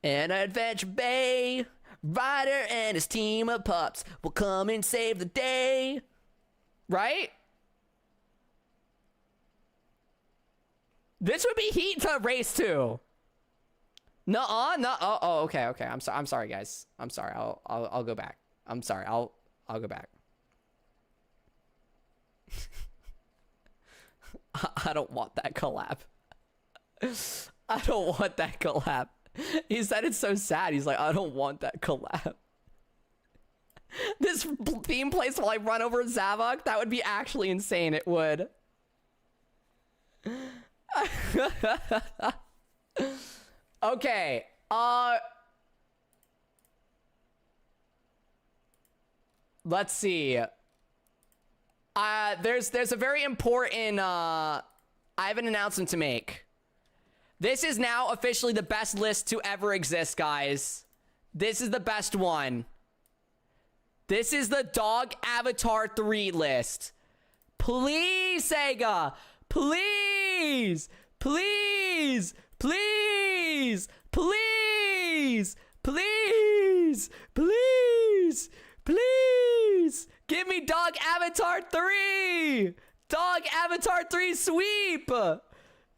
Speaker 1: In Adventure Bay, Ryder and his team of pups will come and save the day. Right? This would be heat to race to. No, no. Oh, okay. I'm sorry, guys. I'm sorry. I'll go back. I'm sorry. I'll go back. I don't want that collab. I don't want that collab. He said it's so sad. He's like, I don't want that collab. This theme plays while I run over Zavok? That would be actually insane. It would. Okay. Let's see. There's a very important I have an announcement to make. This is now officially the best list to ever exist, guys. This is the best one. This is the Dog Avatar 3 list. Please, Sega. Please. Please. Please. Please. Please. Please. Please. Give me Dog Avatar 3. Dog Avatar 3 sweep.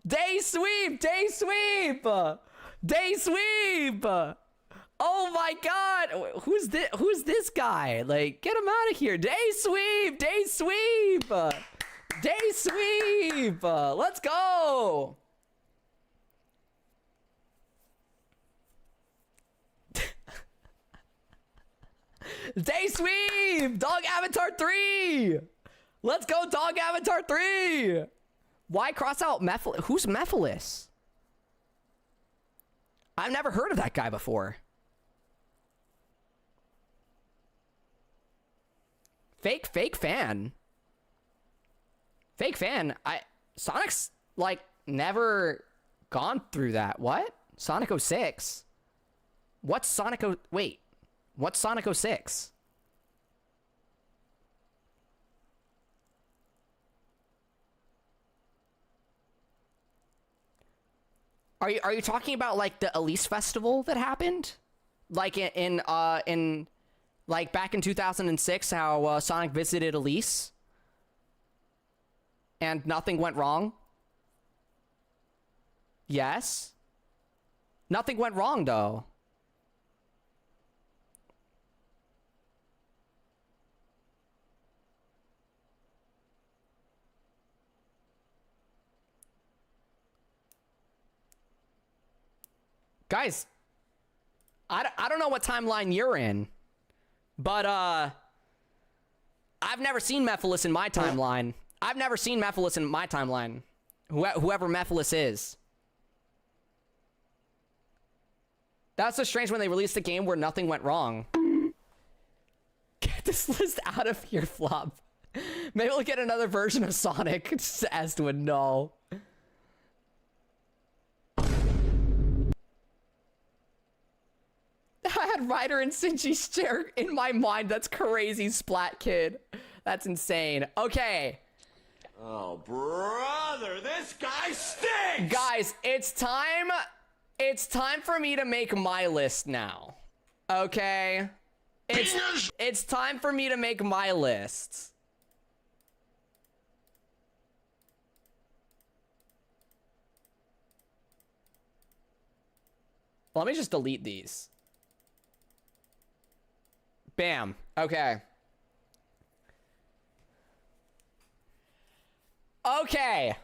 Speaker 1: Day sweep. Day sweep. Day sweep. Oh my god. Who's this guy? Like, get him out of here. Day sweep. Day sweep. Day sweep. Let's go. Day sweep. Dog Avatar 3. Let's go, Dog Avatar 3. Why cross out Mephiles? Who's Mephiles? I've never heard of that guy before. Fake fan. Fake fan. Sonic's like never gone through that. What? Sonic 06. What's Sonic wait. What's Sonic 06? Are you talking about like the Elise festival that happened? Like in like back in 2006 how Sonic visited Elise and nothing went wrong? Yes. Nothing went wrong though. Guys, I don't know what timeline you're in, but I've never seen Mephiles in my timeline. I've never seen Mephiles in my timeline. Whoever Mephiles is. That's so strange when they released a game where nothing went wrong. Get this list out of here, Flop. Maybe we'll get another version of Sonic. Just as to a no. I had Ryder and Shinji's chair in my mind. That's crazy, Splat Kid. That's insane. Okay.
Speaker 2: Oh, brother, this guy stinks!
Speaker 1: Guys, it's time. It's time for me to make my list now. Okay? It's time for me to make my list. Let me just delete these. Bam. Okay. Okay.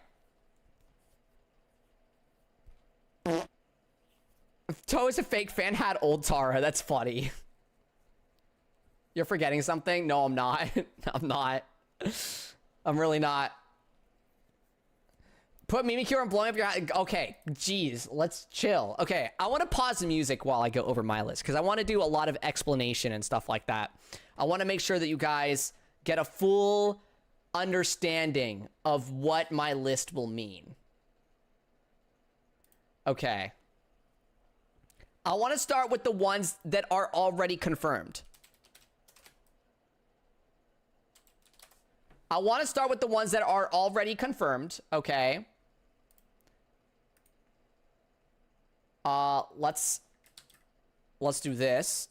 Speaker 1: Toe is a fake fan had old Tara. That's funny. You're forgetting something? No, I'm not. I'm not. I'm really not. Put Mimikyu on blowing up your... Okay, jeez, let's chill. Okay, I want to pause the music while I go over my list, because I want to do a lot of explanation and stuff like that. I want to make sure that you guys get a full understanding of what my list will mean. Okay. I want to start with the ones that are already confirmed. Okay. Let's do this.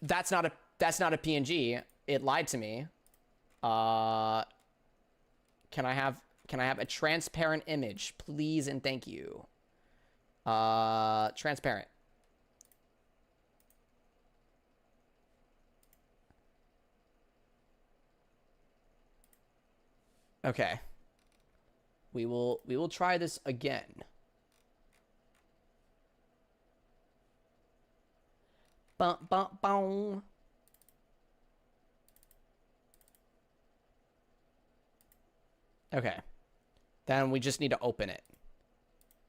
Speaker 1: That's not a PNG. It lied to me. Can I have a transparent image, please and thank you. Transparent. Okay. We will try this again. Bum, bum, bum. Okay. Then we just need to open it.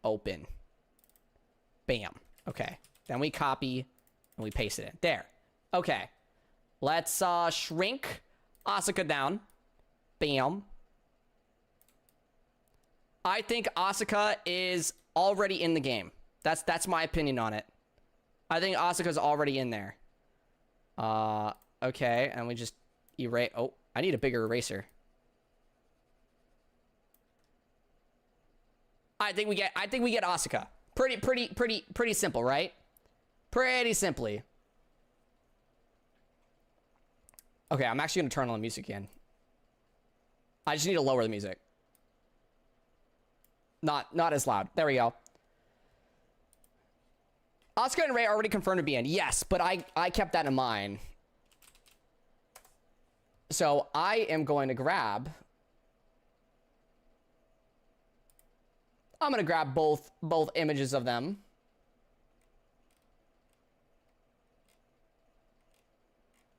Speaker 1: Open. Bam. Okay. Then we copy and we paste it in. There. Okay. Let's shrink Asuka down. Bam. I think Asuka is already in the game. That's my opinion on it. I think Asuka's already in there. Okay, and we just erase. Oh, I need a bigger eraser. I think we get Asuka. Pretty simple, right? Pretty simply. Okay, I'm actually gonna turn on the music again. I just need to lower the music. Not as loud. There we go. Asuka and Rey already confirmed to be in. Yes, but I kept that in mind. So I am going to grab. I'm going to grab both images of them.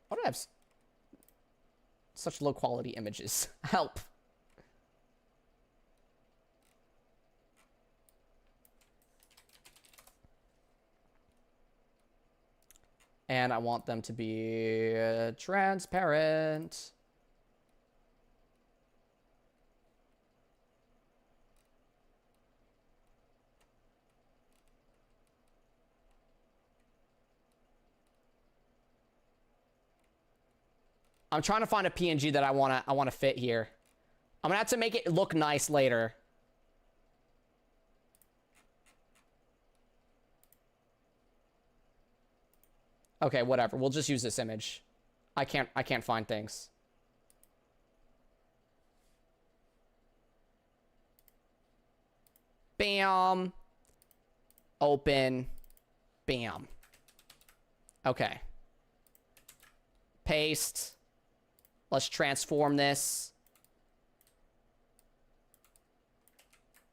Speaker 1: Why do I have such low quality images? Help. And I want them to be transparent. I'm trying to find a PNG that I wanna fit here. I'm gonna have to make it look nice later. Okay, whatever. We'll just use this image. I can't find things. Bam. Open. Bam. Okay. Paste. Let's transform this.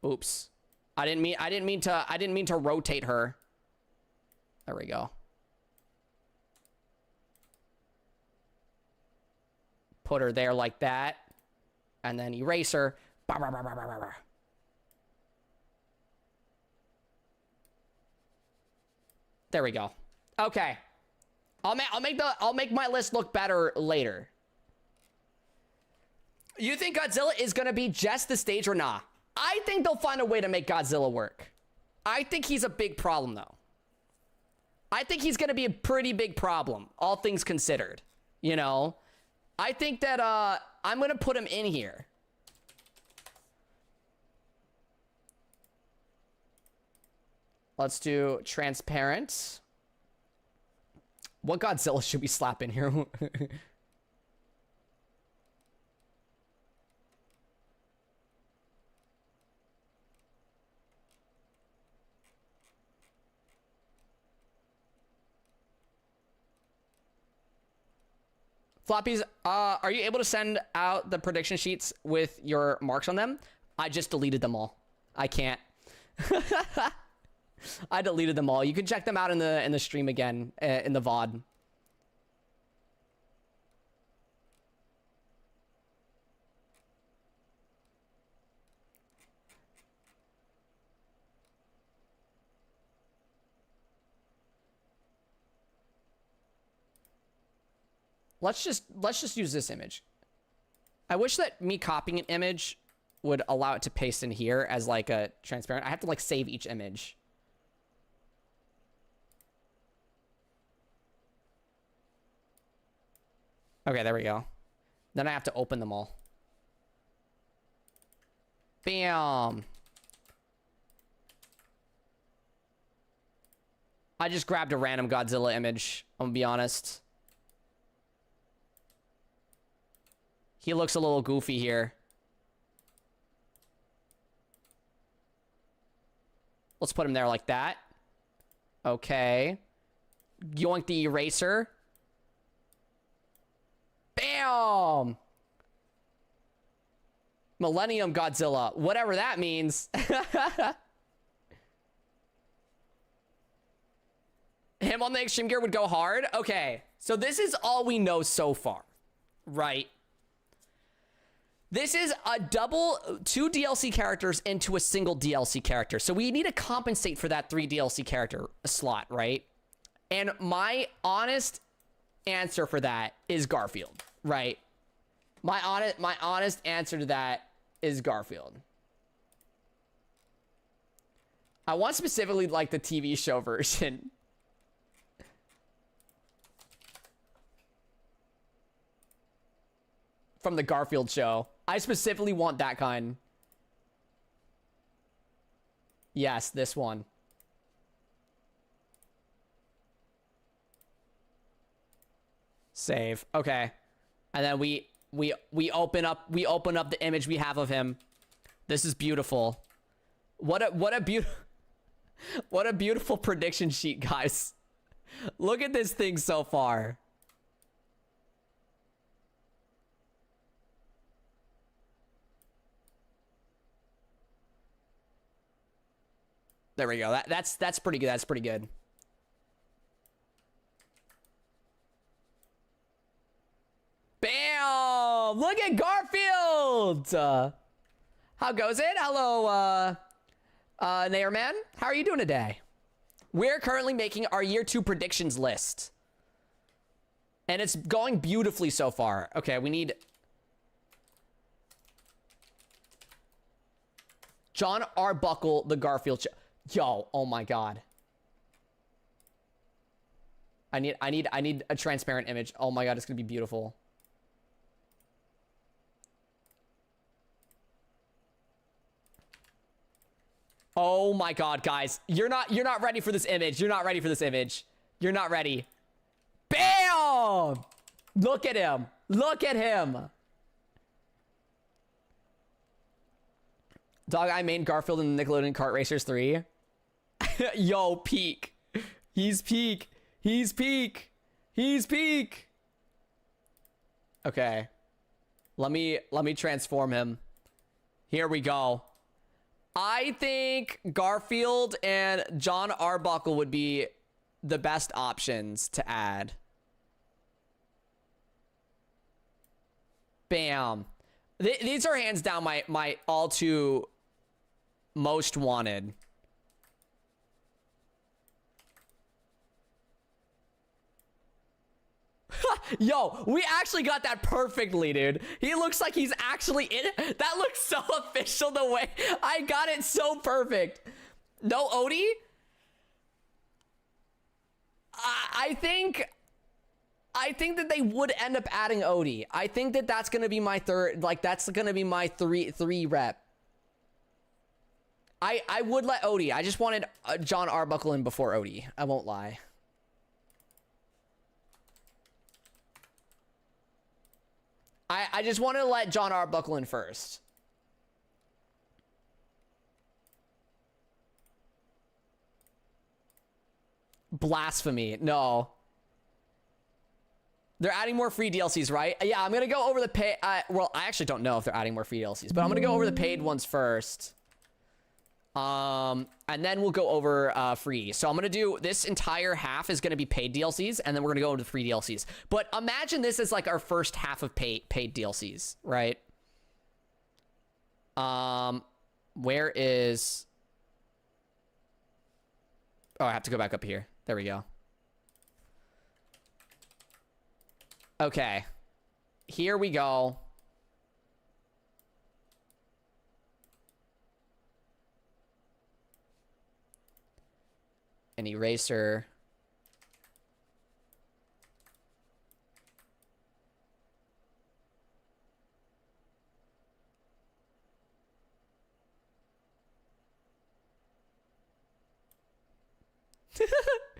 Speaker 1: Oops. I didn't mean to rotate her. There we go. Put her there like that. And then erase her. There we go. Okay. I'll make my list look better later. You think Godzilla is gonna be just the stage or not? I think they'll find a way to make Godzilla work. I think he's a big problem though. I think he's gonna be a pretty big problem, all things considered. You know? I think that I'm gonna put him in here. Let's do transparent. What Godzilla should we slap in here? Floppies, are you able to send out the prediction sheets with your marks on them? I just deleted them all. I can't. I deleted them all. You can check them out in the stream again, in the VOD. Let's just use this image. I wish that me copying an image would allow it to paste in here as like a transparent. I have to like save each image. Okay, there we go. Then I have to open them all. Bam. I just grabbed a random Godzilla image, I'm gonna be honest. He looks a little goofy here. Let's put him there like that. Okay. Yoink the eraser. Bam! Millennium Godzilla. Whatever that means. Him on the extreme gear would go hard? Okay. So this is all we know so far. Right? This is a two DLC characters into a single DLC character. So we need to compensate for that 3 DLC character slot, right? And my honest answer for that is Garfield, right? My honest answer to that is Garfield. I want specifically like the TV show version. From the Garfield show. I specifically want that kind. Yes, this one. Save. Okay. And then we open up the image we have of him. This is beautiful. What a beautiful prediction sheet, guys. Look at this thing so far. There we go. That's pretty good. That's pretty good. Bam! Look at Garfield! How goes it? Hello, Nairman. How are you doing today? We're currently making our year 2 predictions list. And it's going beautifully so far. Okay, we need... John Arbuckle, the Garfield... Yo, oh my god. I need a transparent image. Oh my god, it's gonna be beautiful. Oh my god, guys. You're not ready for this image. You're not ready for this image. You're not ready. Bam! Look at him. Look at him. Dog, I main Garfield in Nickelodeon Kart Racers 3. Yo, peak. He's peak. He's peak. He's peak. Okay. Let me transform him. Here we go. I think Garfield and John Arbuckle would be the best options to add. Bam. These are hands down my all too most wanted. Yo, we actually got that perfectly, dude. He looks like he's actually in it. That looks so official the way I got it so perfect. No Odie? I think that they would end up adding Odie. I think that that's going to be my third, like that's going to be my three rep. I would let Odie. I just wanted John Arbuckle in before Odie. I won't lie. I just wanted to let John Arbuckle in first. Blasphemy. No. They're adding more free DLCs, right? Yeah, I'm going to go over the pay... well, I actually don't know if they're adding more free DLCs, but I'm going to go over the paid ones first. And then we'll go over free. So I'm going to do... This entire half is going to be paid DLCs, and then we're going to go over the free DLCs. But imagine this as like our first half of paid DLCs, right? Where is... Oh, I have to go back up here. There we go. Okay. Here we go. An eraser.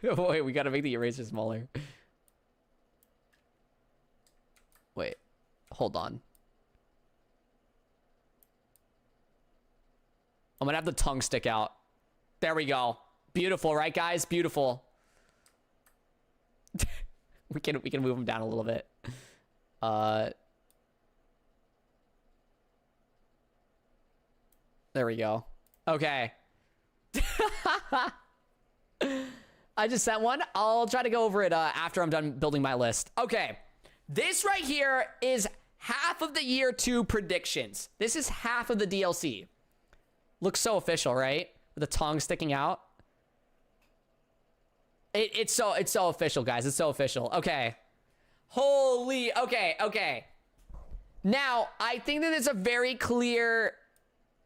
Speaker 1: Wait, we gotta make the eraser smaller. Wait, hold on. I'm gonna have the tongue stick out. There we go. Beautiful, right, guys? Beautiful. we can move them down a little bit. There we go. Okay. I just sent one. I'll try to go over it after I'm done building my list. Okay. This right here is half of the year 2 predictions. This is half of the DLC. Looks so official, right? With the tongue sticking out. It's so official, guys. It's so official. Okay. Holy. Okay. Now, I think that it's a very clear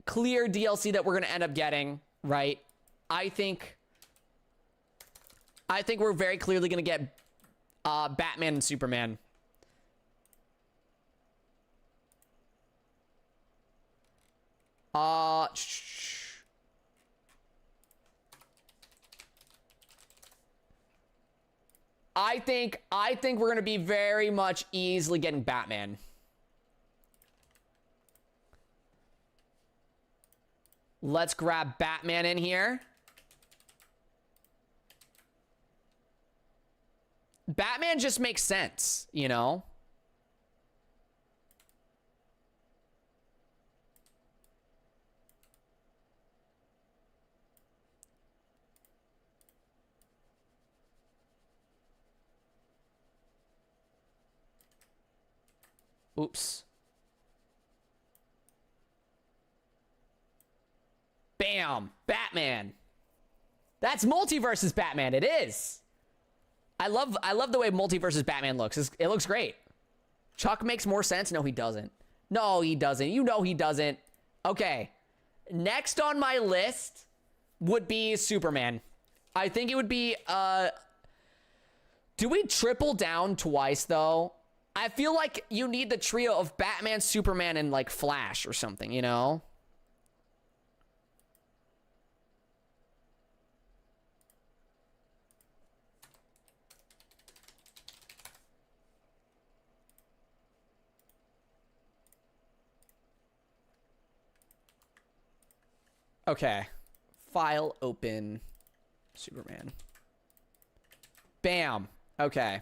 Speaker 1: DLC that we're going to end up getting, right? I think we're very clearly going to get Batman and Superman. I think we're going to be very much easily getting Batman. Let's grab Batman in here. Batman just makes sense, you know? Oops. Bam! Batman. That's Multiverse's Batman. It is. I love the way Multiverse's Batman looks. It looks great. Chuck makes more sense. No, he doesn't. No, he doesn't. You know he doesn't. Okay. Next on my list would be Superman. I think it would be, do we triple down twice, though? I feel like you need the trio of Batman, Superman, and, like, Flash or something, you know? Okay. File open. Superman. Bam. Okay.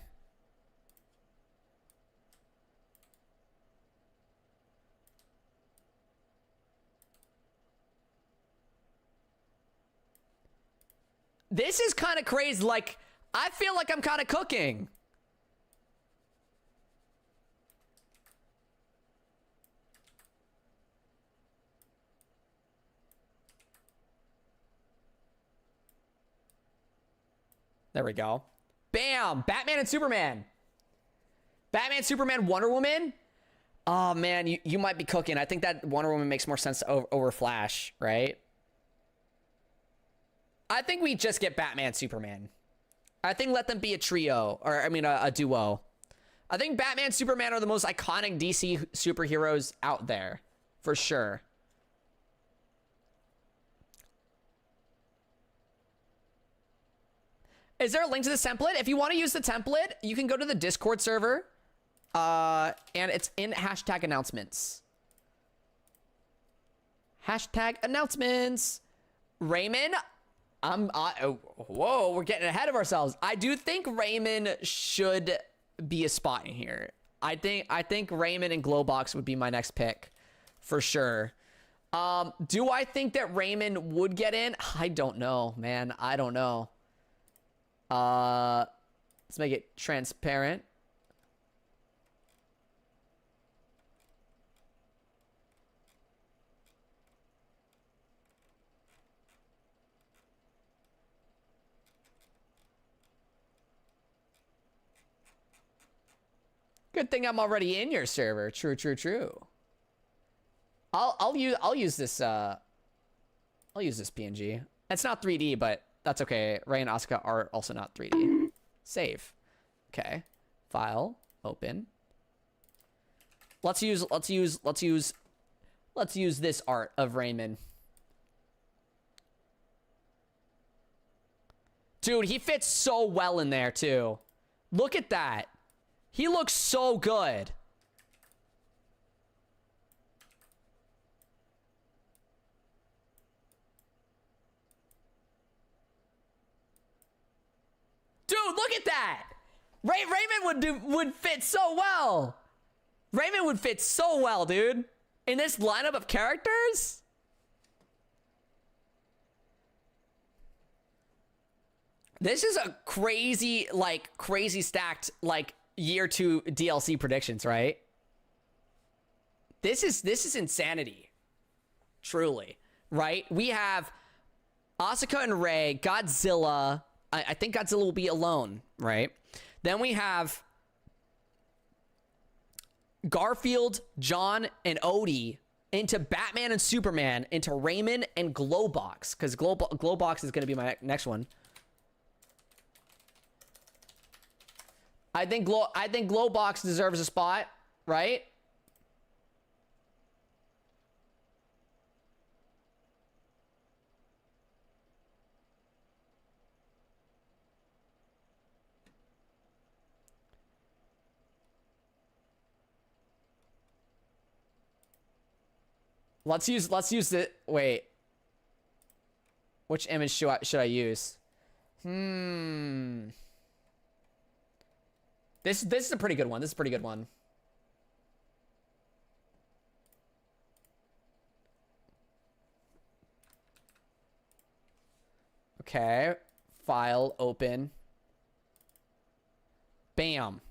Speaker 1: This is kind of crazy. Like, I feel like I'm kind of cooking. There we go. Bam! Batman and Superman. Batman, Superman, Wonder Woman. Oh, man, you might be cooking. I think that Wonder Woman makes more sense over Flash, right? I think we just get Batman, Superman. I think let them be a trio, or I mean a duo. I think Batman, Superman are the most iconic DC superheroes out there, for sure. Is there a link to the template? If you want to use the template, you can go to the Discord server, and it's in hashtag announcements. Hashtag announcements. Raymond. Whoa, we're getting ahead of ourselves. I do think Raymond should be a spot in here. I think Raymond and Glowbox would be my next pick for sure. Do I think that Raymond would get in? I don't know, man. I don't know. Let's make it transparent. Good thing I'm already in your server. True, true, true. I'll use this PNG. It's not 3D, but That's okay. Ray and Asuka are also not 3D. Save. Okay. File. Open. Let's use this art of Raymond. Dude, he fits so well in there too. Look at that. He looks so good. Dude, look at that. Raymond would fit so well. Raymond would fit so well, dude. In this lineup of characters? This is a crazy stacked, year 2 DLC predictions, right? This is insanity. Truly. Right? We have Asuka and Rey, Godzilla. I think Godzilla will be alone, right? Then we have Garfield, John, and Odie into Batman and Superman, into Raymond and Glowbox, because Glowbox is going to be my next one. I think Glowbox deserves a spot, right? Let's use the wait. Which image should I use? This is a pretty good one. This is a pretty good one. Okay. File open. Bam.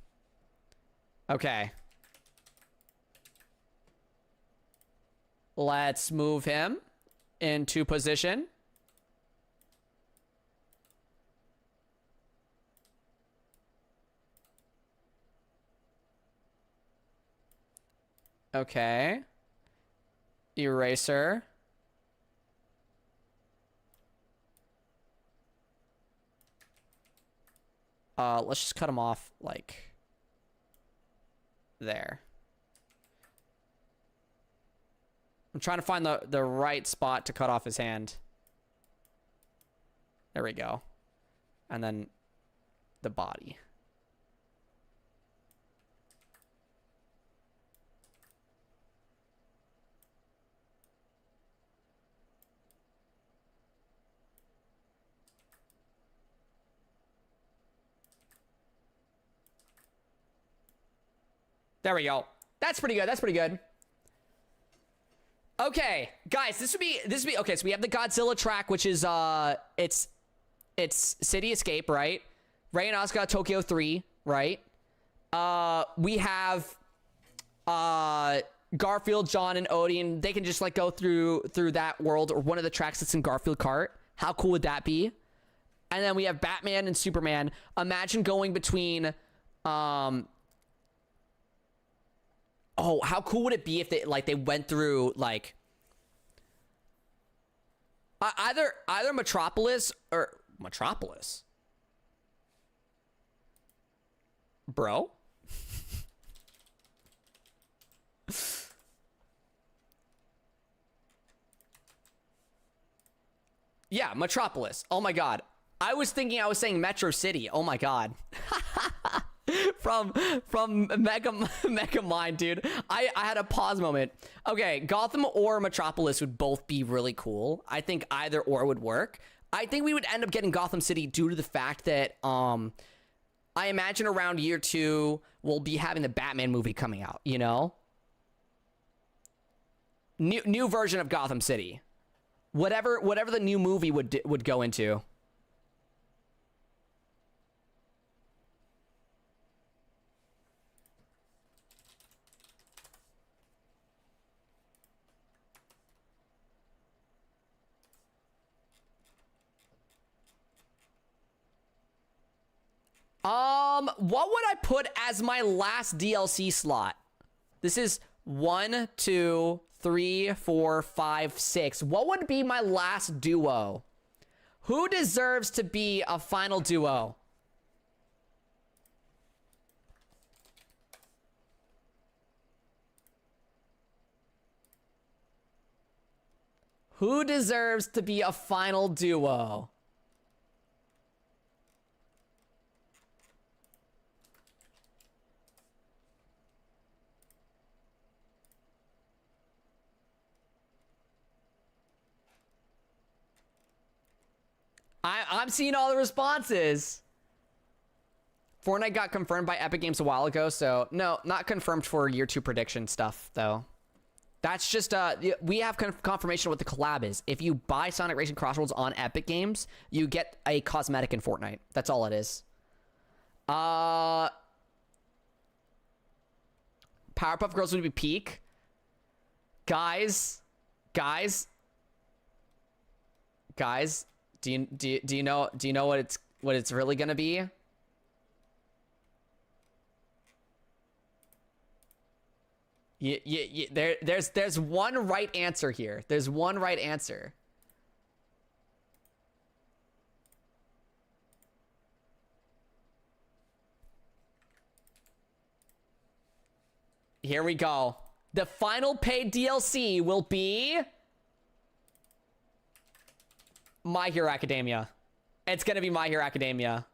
Speaker 1: Okay. Let's move him into position. Okay. Eraser. Let's just cut him off like there. I'm trying to find the right spot to cut off his hand. There we go. And then the body. There we go. That's pretty good. That's pretty good. Okay, guys, this would be okay. So we have the Godzilla track, which is it's City Escape, right? Rey and Asuka, Tokyo 3, right? We have Garfield, John, and Odie, and they can just like go through that world or one of the tracks that's in Garfield Kart. How cool would that be? And then we have Batman and Superman. Imagine going between oh, how cool would it be if they went through like either Metropolis or Metropolis, bro? Yeah, Metropolis. Oh my god, I was saying Metro City. Oh my god. from Mega Mind, dude. I had a pause moment. Okay, Gotham or Metropolis would both be really cool. I think either or would work. I think we would end up getting Gotham City due to the fact that I imagine around year 2 we'll be having the Batman movie coming out, you know? New version of Gotham City. Whatever the new movie would go into. What would I put as my last DLC slot? This is 1, 2, 3, 4, 5, 6. What would be my last duo? Who deserves to be a final duo? Who deserves to be a final duo? I'm seeing all the responses. Fortnite got confirmed by Epic Games a while ago, so no, not confirmed for year 2 prediction stuff, though. That's just, we have confirmation of what the collab is. If you buy Sonic Racing Crossroads on Epic Games, you get a cosmetic in Fortnite. That's all it is. Powerpuff Girls would be peak. Guys, do you know what it's really gonna be? There's one right answer here. There's one right answer. Here we go. The final paid DLC will be My Hero Academia. It's gonna be My Hero Academia.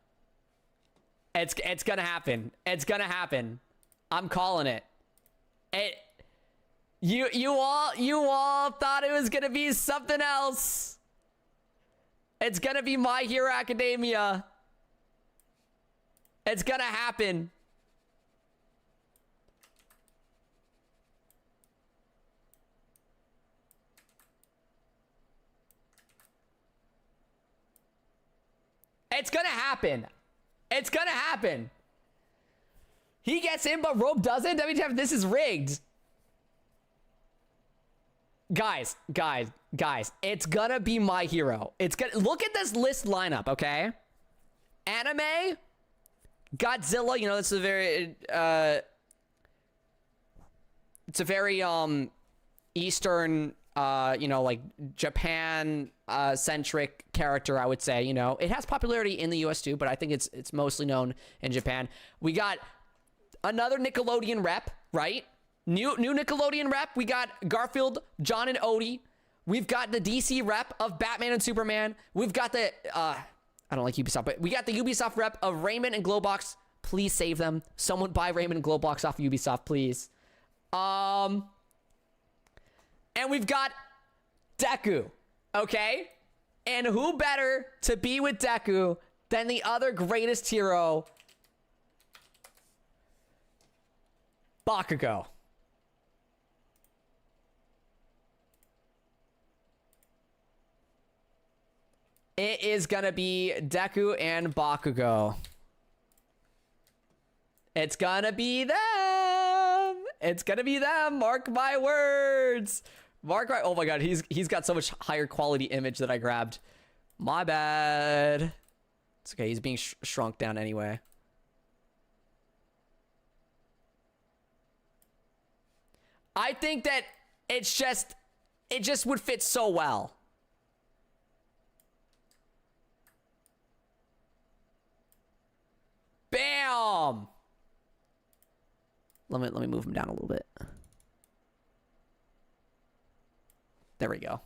Speaker 1: It's gonna happen. It's gonna happen. I'm calling it. You all thought it was gonna be something else. It's gonna be My Hero Academia. It's gonna happen. It's gonna happen. It's gonna happen. He gets in, but Rope doesn't. WTF, this is rigged. Guys, it's gonna be My Hero. It's gonna look at this list lineup, okay? Anime, Godzilla, you know, it's a very Eastern, you know, like Japan centric character, I would say. You know, it has popularity in the US too, but I think it's mostly known in Japan. We got another Nickelodeon rep, right? New Nickelodeon rep. We got Garfield, John, and Odie. We've got the DC rep of Batman and Superman. We've got the I don't like Ubisoft, but we got the Ubisoft rep of Raymond and Glowbox. Please save them. Someone buy Raymond and Glowbox off Ubisoft, please. And we've got Deku, okay? And who better to be with Deku than the other greatest hero, Bakugo. It is gonna be Deku and Bakugo. It's gonna be them. It's gonna be them. Mark my words. Mark my. Oh my god, he's got so much higher quality image that I grabbed. My bad. It's okay. He's being shrunk down anyway. I think that it just would fit so well. Bam! Let me move him down a little bit. There we go.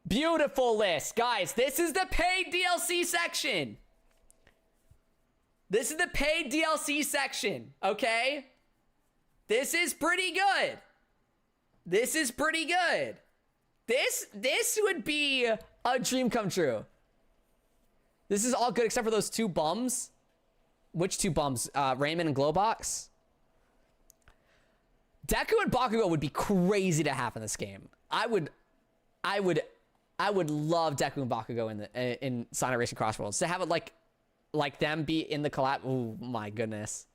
Speaker 1: Beautiful list. Guys, this is the paid DLC section. This is the paid DLC section, okay? This is pretty good. This is pretty good. This would be a dream come true. This is all good except for those two bums. Which two bums? Raymond and Glowbox? Deku and Bakugo would be crazy to have in this game. I would love Deku and Bakugo in Sonic Racing Crossworlds. To have it like them be in the collab. Oh my goodness.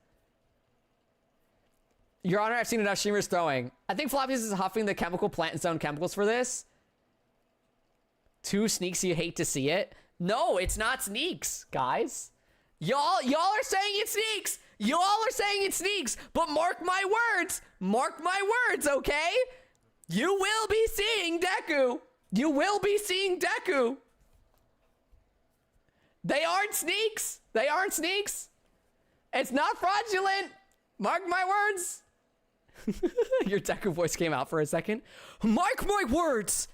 Speaker 1: Your Honor, I've seen enough streamers throwing. I think Floppies is huffing the chemical plant and zone chemicals for this. Two sneaks, you hate to see it. No, it's not sneaks, guys. Y'all are saying it's sneaks. Y'all are saying it's sneaks. But mark my words, okay? You will be seeing Deku. You will be seeing Deku. They aren't sneaks. They aren't sneaks. It's not fraudulent. Mark my words. Your Deku voice came out for a second. Mark my words.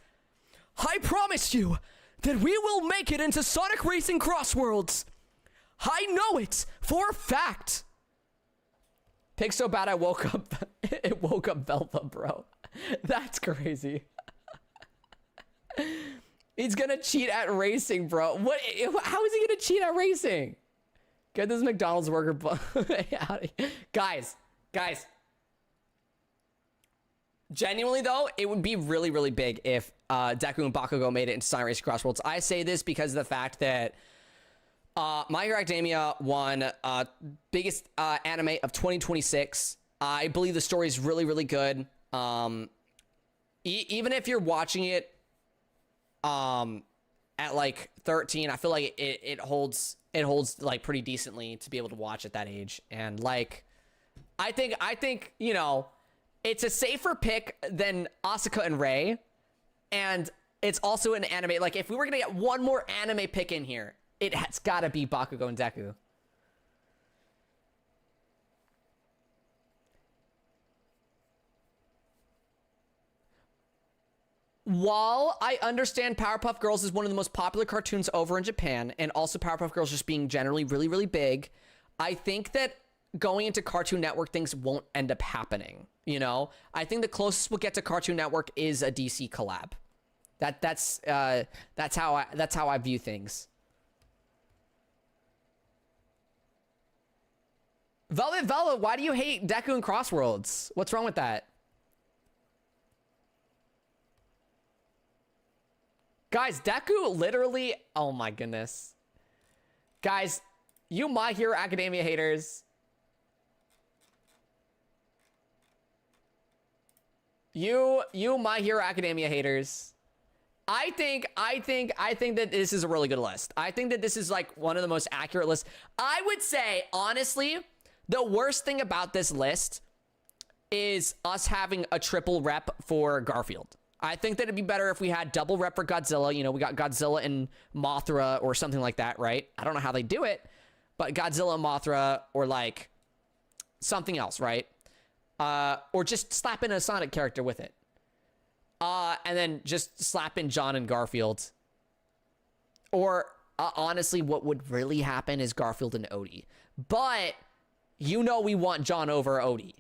Speaker 1: I promise you that we will make it into Sonic Racing Crossworlds. I know it for a fact. Pig so bad I woke up. It woke up Velva, bro. That's crazy. He's gonna cheat at racing, bro. What? How is he gonna cheat at racing? Get this McDonald's burger out of here. Guys. Genuinely though, it would be really, really big if Deku and Bakugo made it into Sonic Racing Crossworlds. I say this because of the fact that My Hero Academia won biggest anime of 2026. I believe the story is really, really good. Even if you're watching it at like 13, I feel like it holds like pretty decently to be able to watch at that age. And like, I think, you know, it's a safer pick than Asuka and Rei. And it's also an anime. Like, if we were going to get one more anime pick in here, it has got to be Bakugo and Deku. While I understand Powerpuff Girls is one of the most popular cartoons over in Japan, and also Powerpuff Girls just being generally really, really big, I think that going into Cartoon Network things won't end up happening. You know, I think the closest we'll get to Cartoon Network is a DC collab. That's how I view things. Velvet Velvet, why do you hate Deku and Crossworlds? What's wrong with that? Guys, Deku literally, oh my goodness. Guys, you My Hero Academia haters. You My Hero Academia haters. I think that this is a really good list. I think that this is like one of the most accurate lists. I would say, honestly, the worst thing about this list is us having a triple rep for Garfield. I think that it'd be better if we had double rep for Godzilla. You know, we got Godzilla and Mothra or something like that, right? I don't know how they do it, but Godzilla and Mothra or like something else, right? Or just slap in a Sonic character with it. And then just slap in John and Garfield. Or honestly, what would really happen is Garfield and Odie. But you know we want John over Odie.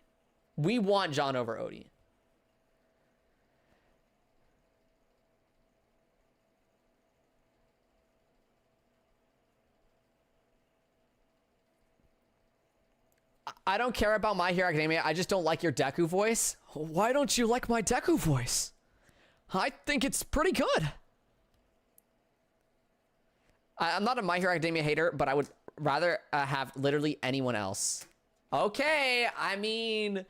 Speaker 1: We want John over Odie. I don't care about My Hero Academia. I just don't like your Deku voice. Why don't you like my Deku voice? I think it's pretty good. I'm not a My Hero Academia hater, but I would rather have literally anyone else. Okay, I mean,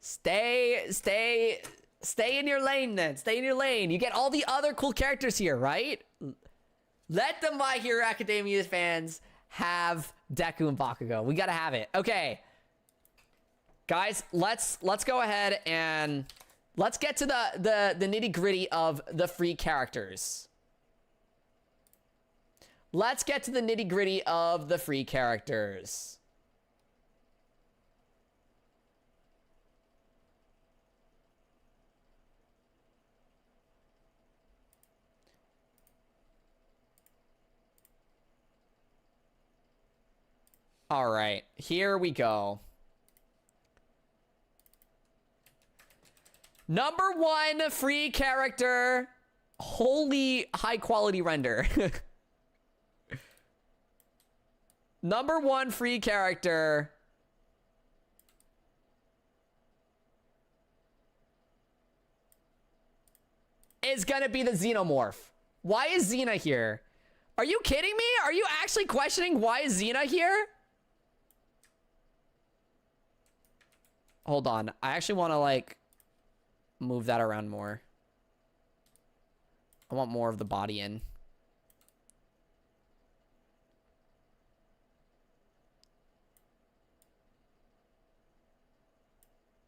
Speaker 1: stay in your lane then. Stay in your lane. You get all the other cool characters here, right? Let the My Hero Academia fans have Deku and Bakugo. We gotta have it. Okay, guys, let's go ahead and let's get to the nitty gritty of the free characters. Let's get to the nitty gritty of the free characters. All right, here we go. Number 1 free character. Holy high quality render. Number 1 free character. Is gonna be the Xenomorph. Why is Xena here? Are you kidding me? Are you actually questioning why is Xena here? Hold on. I actually want to, like, move that around more. I want more of the body in.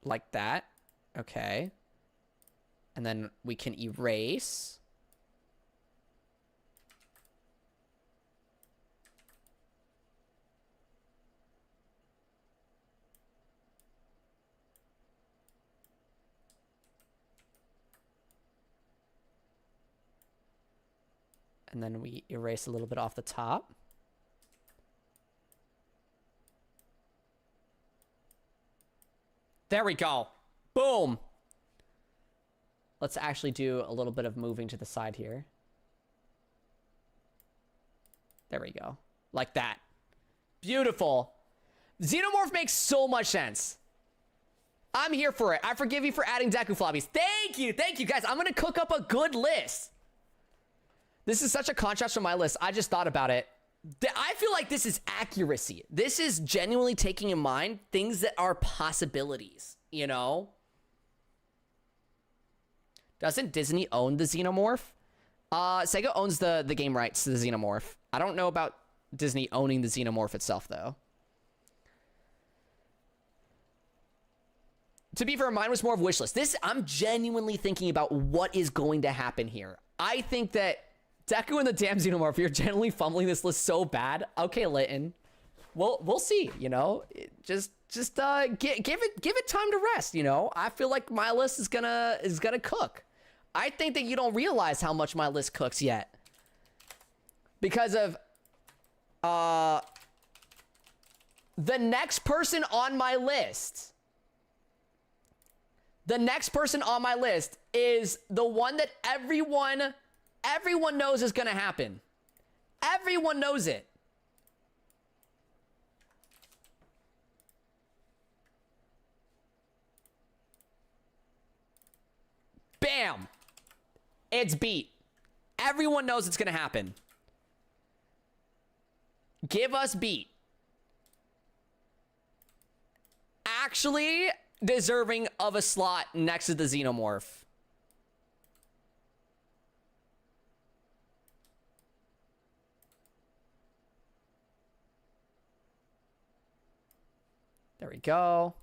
Speaker 1: Like that. Okay. And then we can erase. And then we erase a little bit off the top. There we go. Boom. Let's actually do a little bit of moving to the side here. There we go. Like that. Beautiful. Xenomorph makes so much sense. I'm here for it. I forgive you for adding Deku floppies. Thank you. Thank you, guys. I'm going to cook up a good list. This is such a contrast from my list. I just thought about it. I feel like this is accuracy. This is genuinely taking in mind things that are possibilities, you know? Doesn't Disney own the Xenomorph? Sega owns the game rights to the Xenomorph. I don't know about Disney owning the Xenomorph itself, though. To be fair, mine was more of a wish list. This, I'm genuinely thinking about what is going to happen here. I think that Deku and the damn Xenomorph, you're generally fumbling this list so bad. Okay, Litton. We'll see, you know? Just give it time to rest, you know? I feel like my list is gonna cook. I think that you don't realize how much my list cooks yet. Because of the next person on my list. The next person on my list is the one that everyone knows is gonna happen. Everyone knows it. Bam! It's beat. Everyone knows it's gonna happen. Give us beat. Actually deserving of a slot next to the Xenomorph. There we go.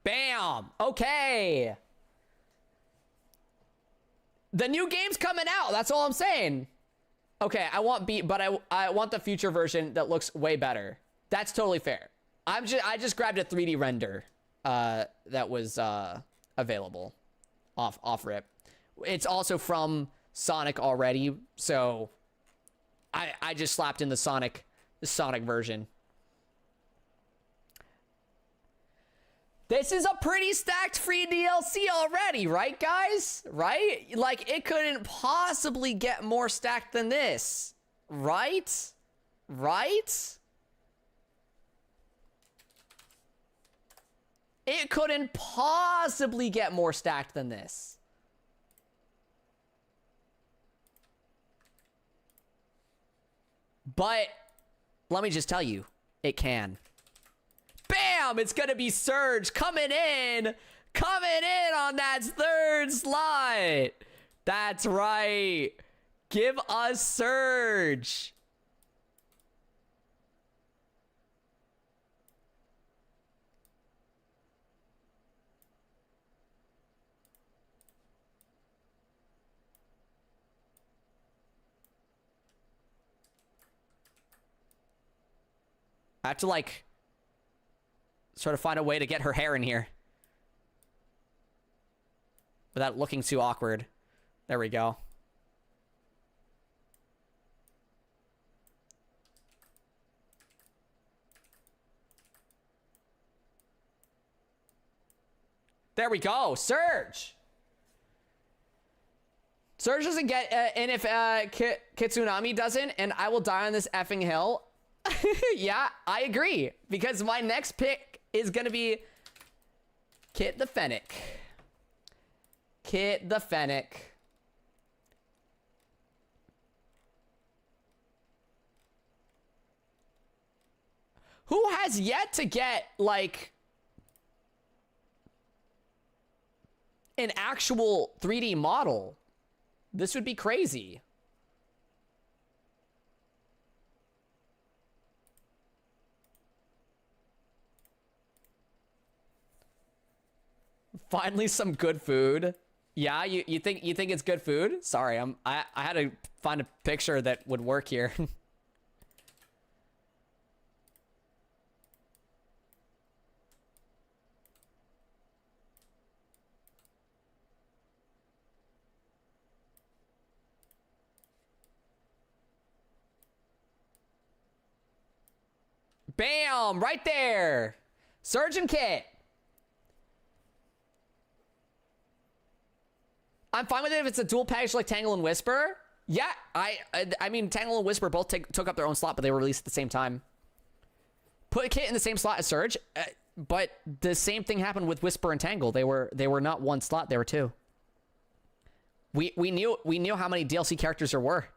Speaker 1: Bam! Okay. The new game's coming out. That's all I'm saying. Okay, I want beat, but I want the future version that looks way better. That's totally fair. I just grabbed a 3D render that was available off rip. It's also from Sonic already, so I just slapped in the Sonic version. This is a pretty stacked free DLC already, right, guys? Right? Like, it couldn't possibly get more stacked than this. Right? Right? It couldn't possibly get more stacked than this. But let me just tell you, it can. Bam! It's gonna be Surge coming in on that third slot. That's right. Give us Surge. I have to, like, sort of find a way to get her hair in here without looking too awkward. There we go. There we go. Surge. Surge doesn't get, and if Kitsunami doesn't, and I will die on this effing hill. Yeah, I agree. Because my next pick is going to be Kit the Fennec. Kit the Fennec. Who has yet to get, like, an actual 3D model? This would be crazy. Finally some good food. Yeah, you think it's good food? Sorry, I had to find a picture that would work here. Bam! Right there! Surgeon kit! I'm fine with it if it's a dual package like Tangle and Whisper. Yeah, I mean, Tangle and Whisper both took up their own slot, but they were released at the same time. Put a kit in the same slot as Surge, but the same thing happened with Whisper and Tangle. They were not one slot, they were two. We knew how many DLC characters there were.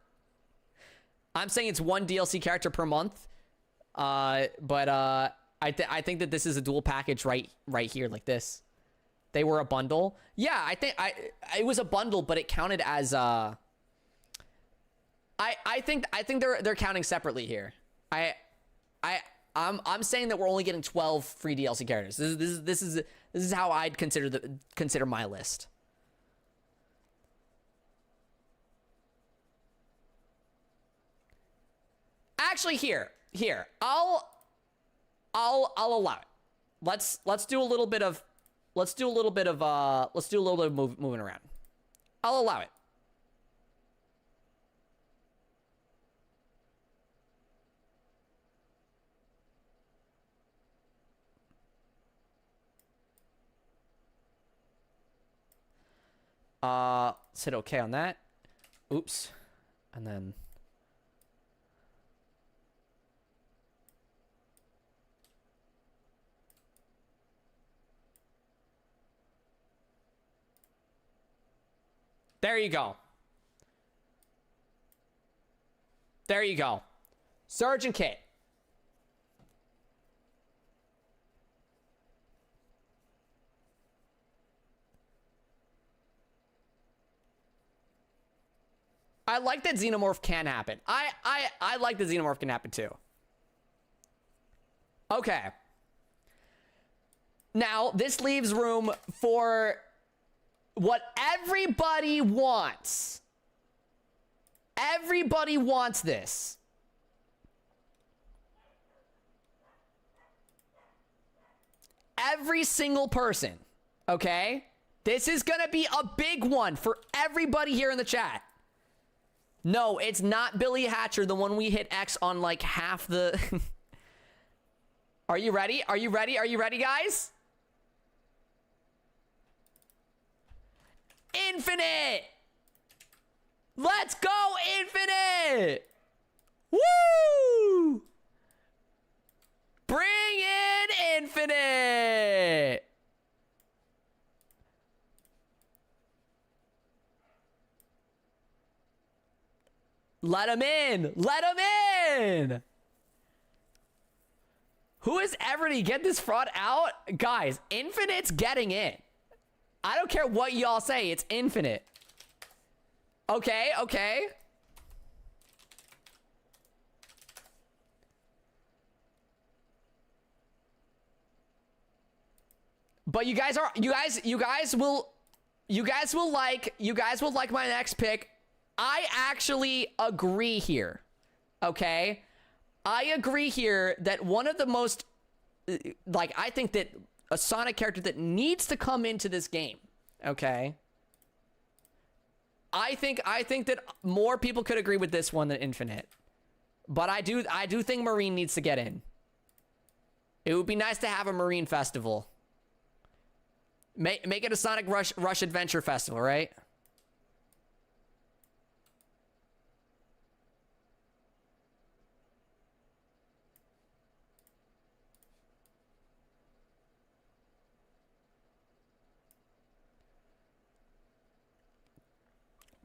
Speaker 1: I'm saying it's one DLC character per month. But I think that this is a dual package right here like this. They were a bundle. Yeah, I think it was a bundle, but it counted as I think they're counting separately here. I'm saying that we're only getting 12 free DLC characters. This is how I'd consider my list. Actually, here, I'll allow it. Let's do a little bit of moving around. I'll allow it. Let's hit okay on that. Oops. And then there you go. There you go. Surgeon kit. I like that Xenomorph can happen. I like that Xenomorph can happen too. Okay. Now, this leaves room for what everybody wants. Everybody wants this. Every single person, okay? This is gonna be a big one for everybody here in the chat. No, it's not Billy Hatcher, the one we hit X on like half the... Are you ready? Are you ready? Are you ready, guys? Infinite! Let's go, Infinite! Woo! Bring in Infinite! Let him in! Let him in! Who is ever to get this fraud out? Guys, Infinite's getting in. I don't care what y'all say, it's Infinite. Okay, okay. But you guys will like my next pick. I actually agree here. Okay? I agree here that one of the most I think that a Sonic character that needs to come into this game. Okay? I think that more people could agree with this one than Infinite. But I do think Marine needs to get in. It would be nice to have a Marine festival. Make it a Sonic Rush Adventure Festival, right?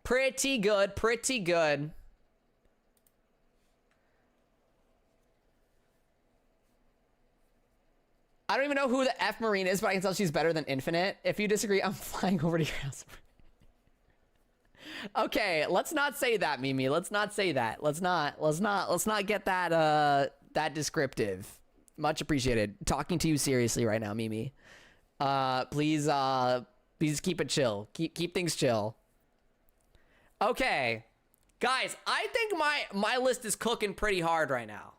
Speaker 1: Pretty good, pretty good. I don't even know who the F Marine is, but I can tell she's better than Infinite. If you disagree, I'm flying over to your house. Okay, let's not say that, Mimi. Let's not say that. Let's not get that that descriptive. Much appreciated. Talking to you seriously right now, Mimi. Please keep it chill. Keep things chill. Okay. Guys, I think my list is cooking pretty hard right now.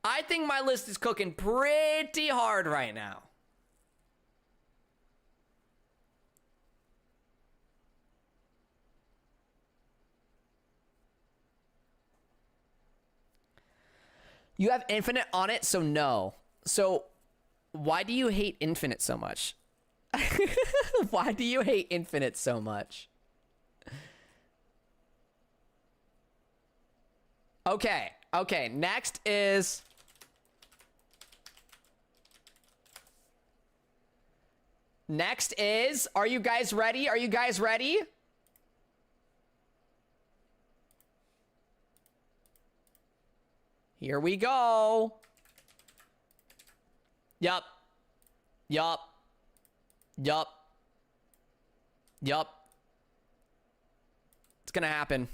Speaker 1: I think my list is cooking pretty hard right now. You have Infinite on it, so no. So why do you hate Infinite so much? Why do you hate Infinite so much? Okay, okay, next is... Next is... Are you guys ready? Are you guys ready? Here we go. Yup. Yup. Yup. Yup. It's gonna happen.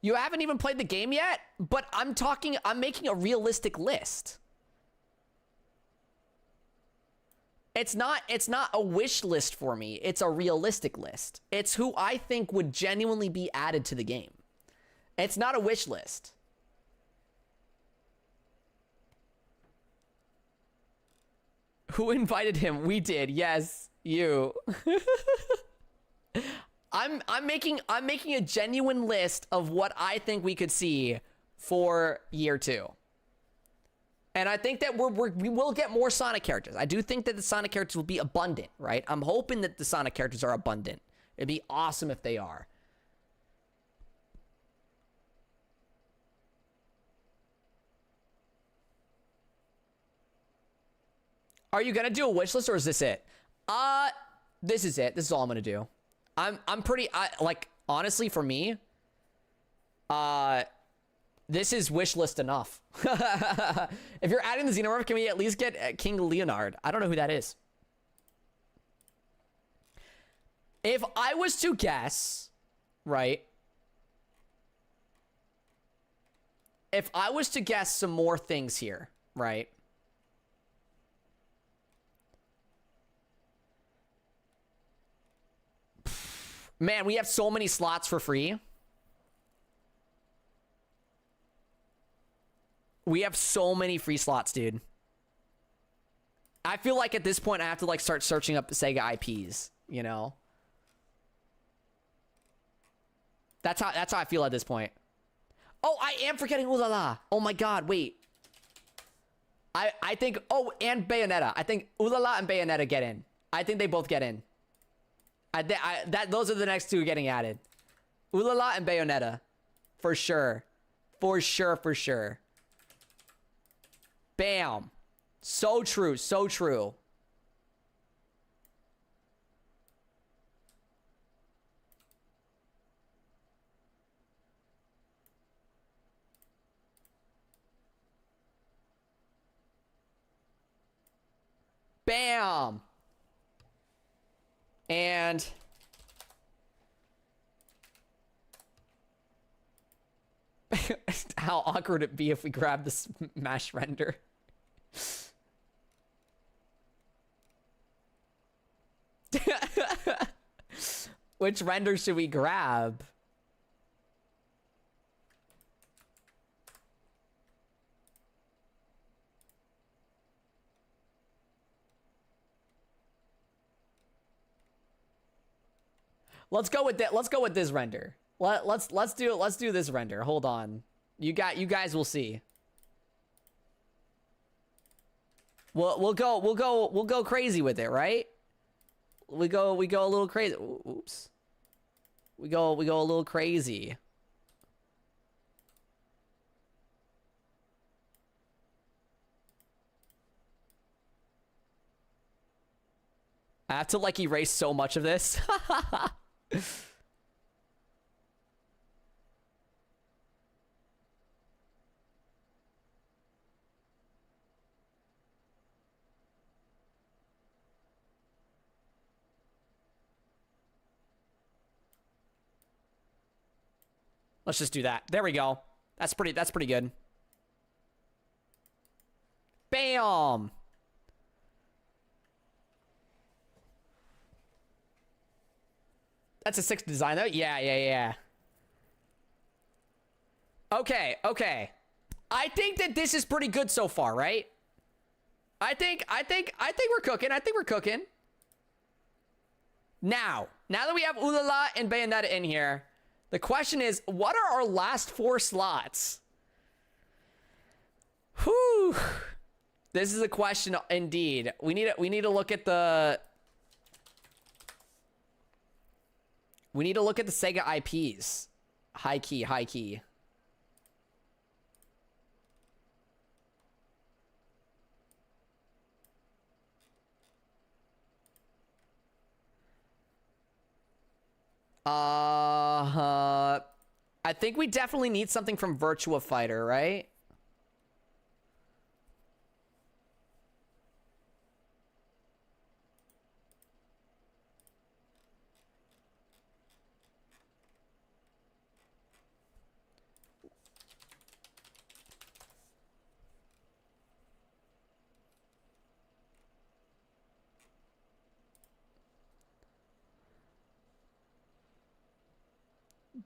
Speaker 1: You haven't even played the game yet, but I'm making a realistic list. It's not a wish list for me. It's a realistic list. It's who I think would genuinely be added to the game. It's not a wish list. Who invited him? We did. Yes, you. I'm making a genuine list of what I think we could see for year 2. And I think that we will get more Sonic characters. I do think that the Sonic characters will be abundant, right? I'm hoping that the Sonic characters are abundant. It'd be awesome if they are. Are you gonna do a wish list or is this it? This is it. This is all I'm gonna do. I'm pretty, like, honestly, for me, this is wish list enough. If you're adding the Xenomorph, can we at least get King Leonard? I don't know who that is. If I was to guess, right? If I was to guess some more things here, right? Man, we have so many slots for free. We have so many free slots, dude. I feel like at this point I have to like start searching up the Sega IPs, you know? That's how I feel at this point. Oh, I am forgetting Ooh La La. Oh my god, wait. I think, oh, and Bayonetta. I think Ooh La La and Bayonetta get in. I think they both get in. Those are the next two getting added. Ooh La La and Bayonetta. For sure. For sure, for sure. Bam. So true, so true. Bam. And how awkward it'd be if we grab the Smash render. Which render should we grab? Let's go with that. Let's go with this render. Let's do this render. Hold on. You guys will see. We'll go crazy with it, right? We go a little crazy. Oops. We go a little crazy. I have to like erase so much of this. Let's just do that. There we go. That's pretty good. Bam. That's a 6 design though. Yeah. Okay. I think that this is pretty good so far, right? I think we're cooking. Now that we have Ulala and Bayonetta in here, the question is, what are our last 4 slots? Whew. This is a question indeed. We need to look at the Sega IPs. High key. I think we definitely need something from Virtua Fighter, right?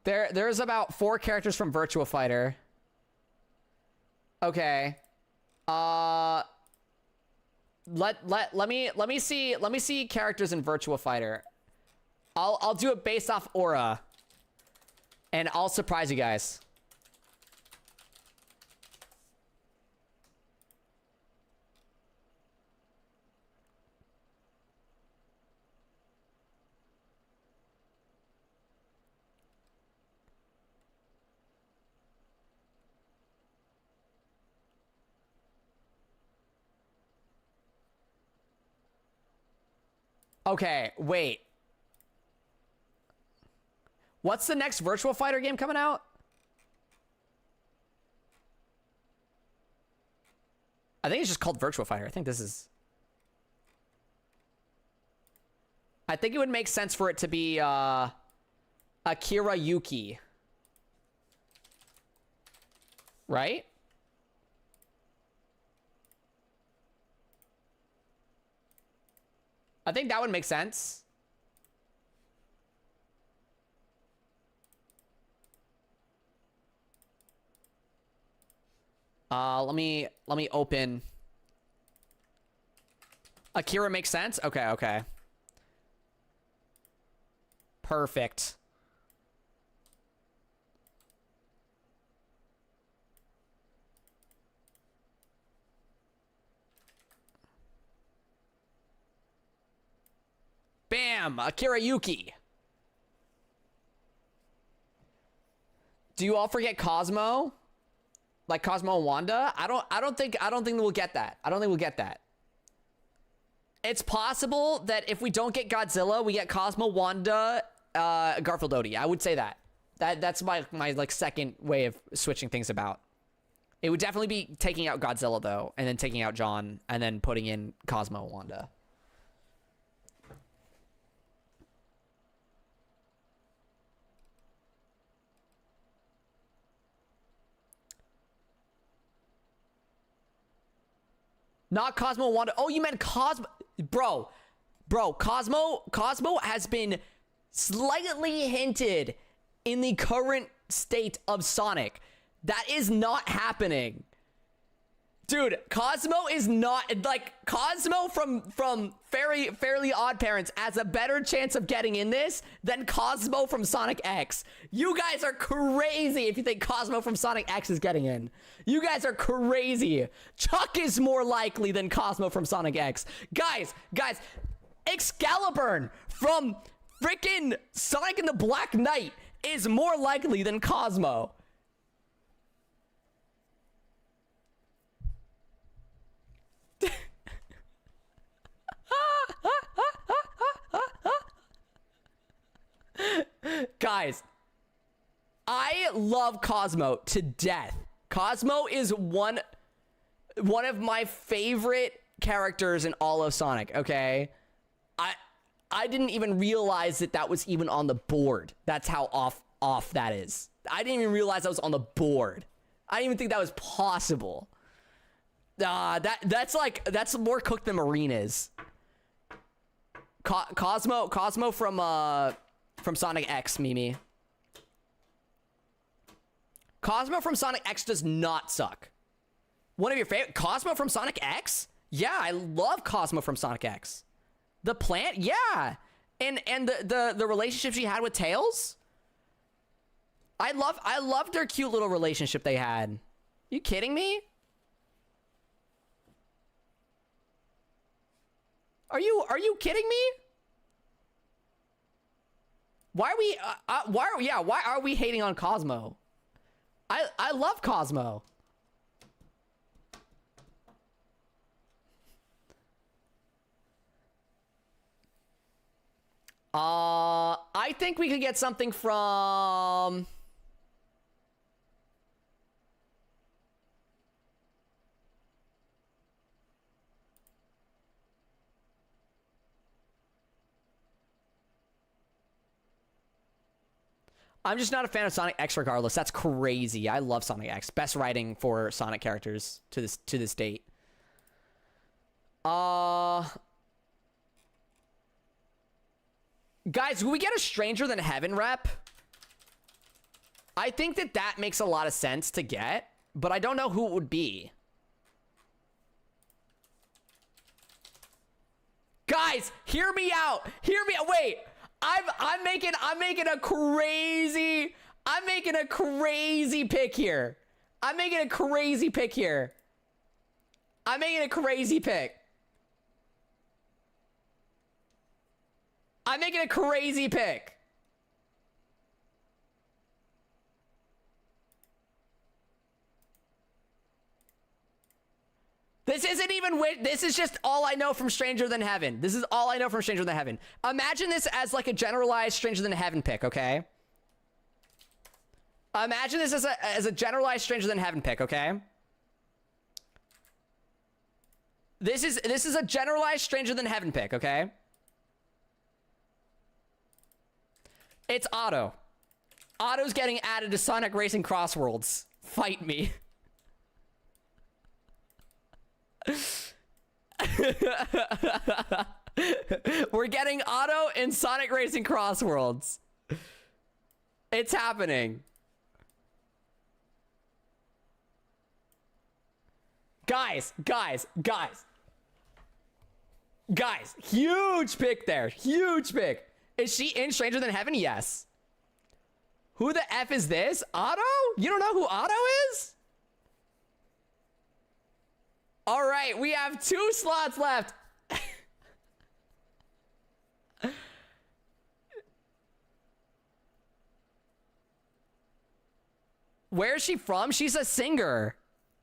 Speaker 1: There's about 4 characters from Virtua Fighter. Okay. Let me see characters in Virtua Fighter. I'll do it based off aura. And I'll surprise you guys. Okay, wait. What's the next Virtua Fighter game coming out? I think it's just called Virtua Fighter. I think it would make sense for it to be Akira Yuki. Right? I think that would make sense. Let me open. Akira makes sense? Okay. Perfect. Bam! Akira Yuki. Do you all forget Cosmo? Like Cosmo and Wanda? I don't think we'll get that. I don't think we'll get that. It's possible that if we don't get Godzilla, we get Cosmo, Wanda, Garfield Odie. I would say that. That's my like second way of switching things about. It would definitely be taking out Godzilla though, and then taking out John, and then putting in Cosmo and Wanda. Not Cosmo and Wanda. Oh, you meant Cosmo. Bro, Cosmo has been slightly hinted in the current state of Sonic. That is not happening. Dude, Cosmo is not, like, Cosmo from Fairly Odd Parents has a better chance of getting in this than Cosmo from Sonic X. You guys are crazy if you think Cosmo from Sonic X is getting in. You guys are crazy. Chuck is more likely than Cosmo from Sonic X. Guys, Excalibur from freaking Sonic and the Black Knight is more likely than Cosmo. Guys, I love Cosmo to death. Cosmo is one of my favorite characters in all of Sonic, okay? I didn't even realize that was even on the board. That's how off that is. I didn't even realize that was on the board. I didn't even think that was possible. That's more cooked than Marine is. Cosmo from Sonic X, Mimi. Cosmo from Sonic X does not suck. One of your favorite Cosmo from Sonic X? Yeah, I love Cosmo from Sonic X. The plant? Yeah. And the relationship she had with Tails? I loved their cute little relationship they had. You kidding me? Are you kidding me? Why are we hating on Cosmo? I love Cosmo. I think we could get something from... I'm just not a fan of Sonic X regardless. That's crazy. I love Sonic X. Best writing for Sonic characters to this date. Guys, will we get a Stranger Than Heaven rep? I think that makes a lot of sense to get, but I don't know who it would be. Guys, hear me out. Hear me out. Wait. I'm making a crazy pick here. I'm making a crazy pick. This isn't even this is just all I know from Stranger Than Heaven. This is all I know from Stranger Than Heaven. Imagine this as like a generalized Stranger Than Heaven pick, okay? Imagine this as a generalized Stranger Than Heaven pick, okay? This is a generalized Stranger Than Heaven pick, okay? It's Otto. Otto's getting added to Sonic Racing Crossworlds. Fight me. We're getting Otto in Sonic Racing Crossworlds. It's happening. Guys, huge pick there. Huge pick. Is she in Stranger Than Heaven? Yes. Who the F is this? Otto? You don't know who Otto is? All right, we have 2 slots left. Where is she from? She's a singer.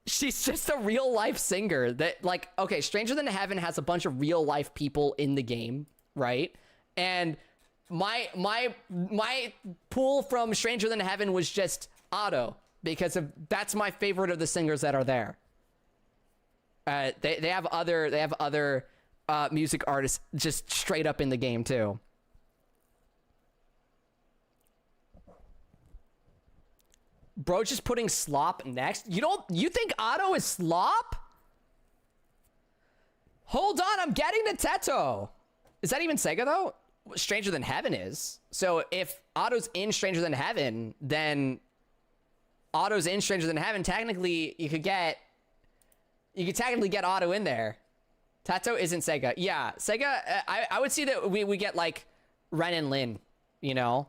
Speaker 1: She's just a real life singer that, like, okay, Stranger Than Heaven has a bunch of real life people in the game, right? And my pool from Stranger Than Heaven was just Otto because that's my favorite of the singers that are there. They have other music artists just straight up in the game too. Bro, just putting Slop next. You think Otto is Slop? Hold on, I'm getting to Teto. Is that even Sega though? Stranger Than Heaven is. So if Otto's in Stranger Than Heaven, then Otto's in Stranger Than Heaven. Technically, you could technically get Otto in there. Tato isn't Sega. Yeah, Sega, I would see that we get, like, Ren and Lin, you know?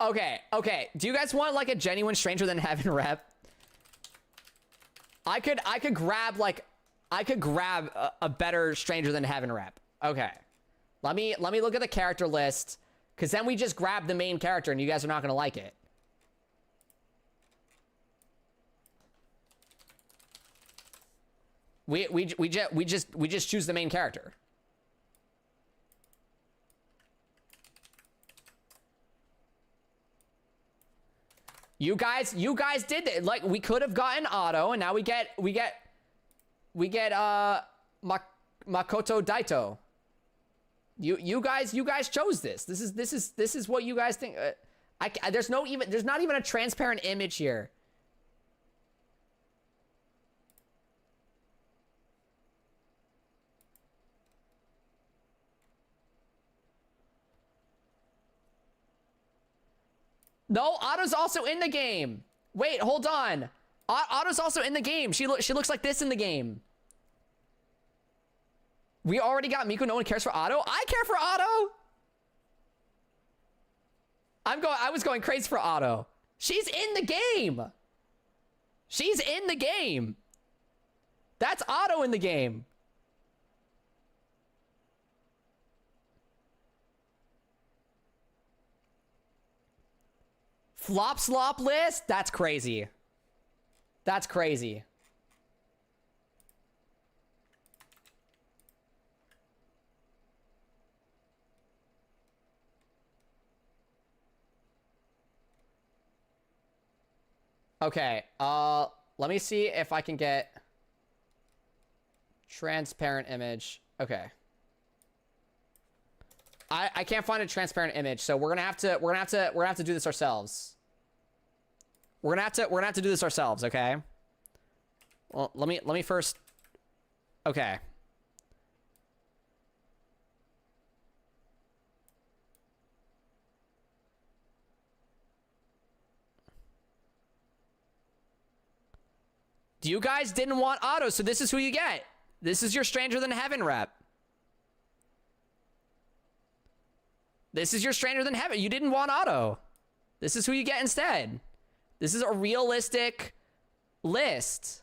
Speaker 1: Okay. Do you guys want, like, a genuine Stranger Than Heaven rep? I could grab, like... I could grab a better Stranger Than Heaven rep. Okay. Let me look at the character list. Because then we just grab the main character and you guys are not going to like it. We just choose the main character. You guys did it. Like, we could have gotten Otto, and now we get Makoto Daito. You guys chose this. This is what you guys think. There's not even a transparent image here. No, Otto's also in the game. Wait, hold on. Otto's also in the game. She looks like this in the game. We already got Miku. No one cares for Otto. I care for Otto. I was going crazy for Otto. She's in the game. She's in the game. That's Otto in the game. Flop slop list? That's crazy. That's crazy. Okay, let me see if I can get transparent image. Okay. I can't find a transparent image, so we're gonna have to do this ourselves. We're gonna have to do this ourselves, okay? Well, let me first. Okay. You guys didn't want Otto, so this is who you get. This is your Stranger Than Heaven rep. This is your Stranger Than Heaven. You didn't want Otto. This is who you get instead. This is a realistic list.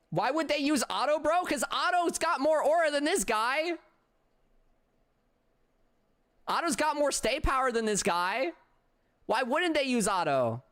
Speaker 1: Why would they use Otto, bro? Because Otto's got more aura than this guy. Otto's got more stay power than this guy. Why wouldn't they use Otto?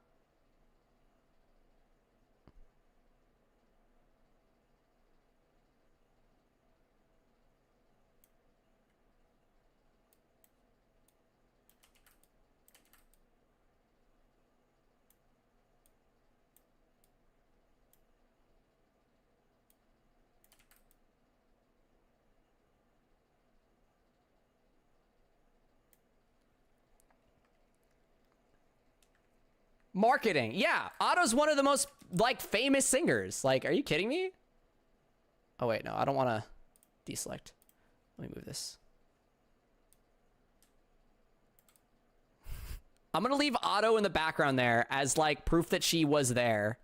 Speaker 1: Marketing. Yeah, Otto's one of the most, like, famous singers. Like, are you kidding me? Oh, wait, no, I don't want to deselect. Let me move this. I'm going to leave Otto in the background there as, like, proof that she was there.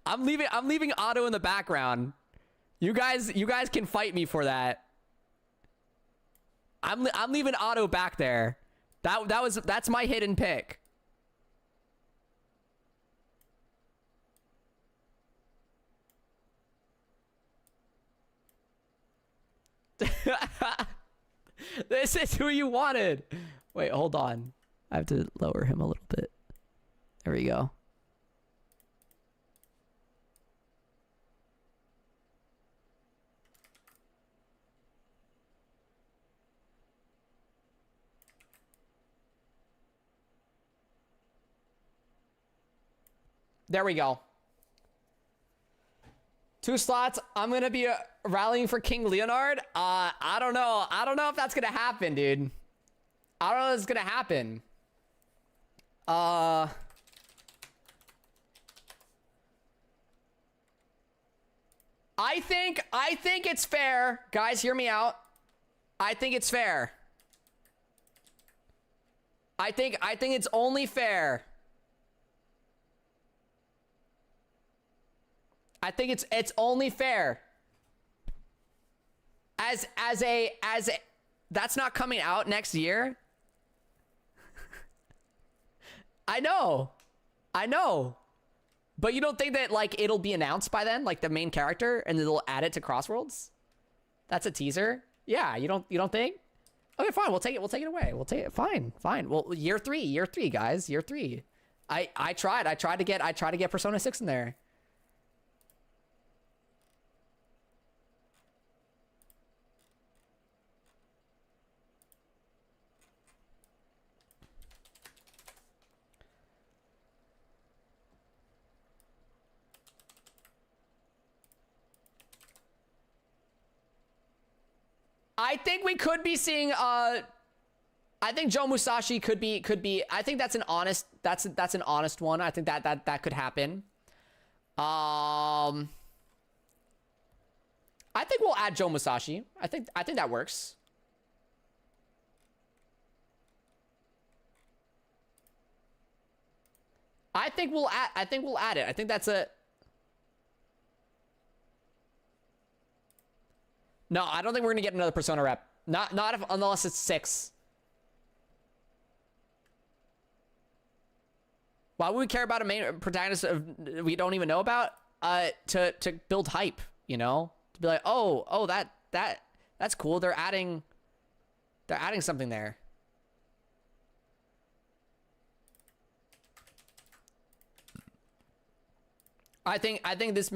Speaker 1: I'm leaving Otto in the background. You guys can fight me for that. I'm leaving Otto back there. That's my hidden pick. This is who you wanted. Wait, hold on. I have to lower him a little bit. There we go. There we go. 2 slots. I'm gonna be rallying for King Leonard. I don't know. I don't know if that's gonna happen, dude. I don't know if it's gonna happen. I think it's fair. Guys, hear me out. I think it's fair. I think it's only fair. I think it's only fair. As a that's not coming out next year. I know. I know. But you don't think that, like, it'll be announced by then, like the main character, and then they'll add it to Crossworlds? That's a teaser? Yeah, you don't think? Okay, fine. We'll take it away. We'll take it. Fine. Well, year three, guys. Year 3. I tried to get Persona 6 in there. I think we could be seeing I think Joe Musashi could be I think that's an honest one. I think that could happen. I think we'll add Joe Musashi. I think that works. I think we'll add it. I think that's a No, I don't think we're gonna get another Persona rep. Not unless it's 6. Why would we care about a main protagonist we don't even know about? To build hype, you know? To be like, oh, that's cool. They're adding something there. I think this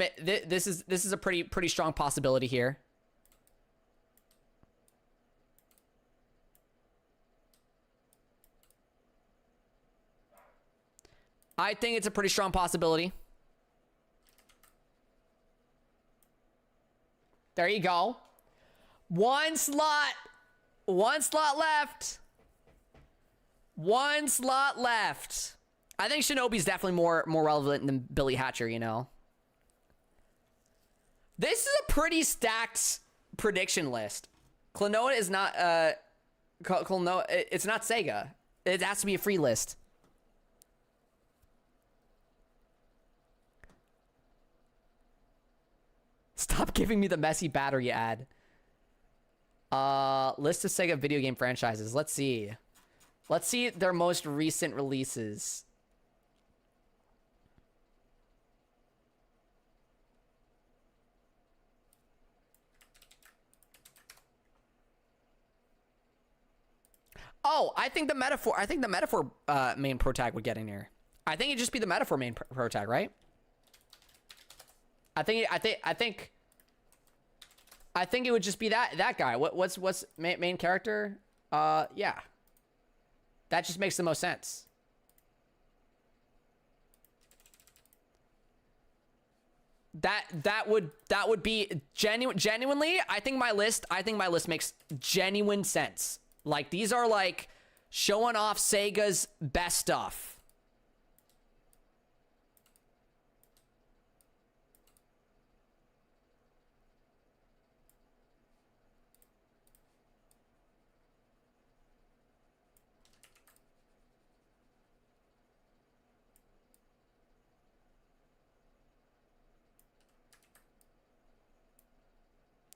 Speaker 1: is a pretty strong possibility here. I think it's a pretty strong possibility. There you go. One slot left. I think Shinobi's definitely more relevant than Billy Hatcher, you know. This is a pretty stacked prediction list. Klonoa is not Klonoa, it's not Sega. It has to be a free list. Stop giving me the messy battery ad. List of Sega video game franchises. Let's see their most recent releases. Oh, I think the metaphor main pro tag would get in here. I think it'd just be the metaphor main pro tag, right? I think it would just be that guy. What's main character? Yeah. That just makes the most sense. That would be genuinely, I think my list makes genuine sense. Like, these are like showing off Sega's best stuff.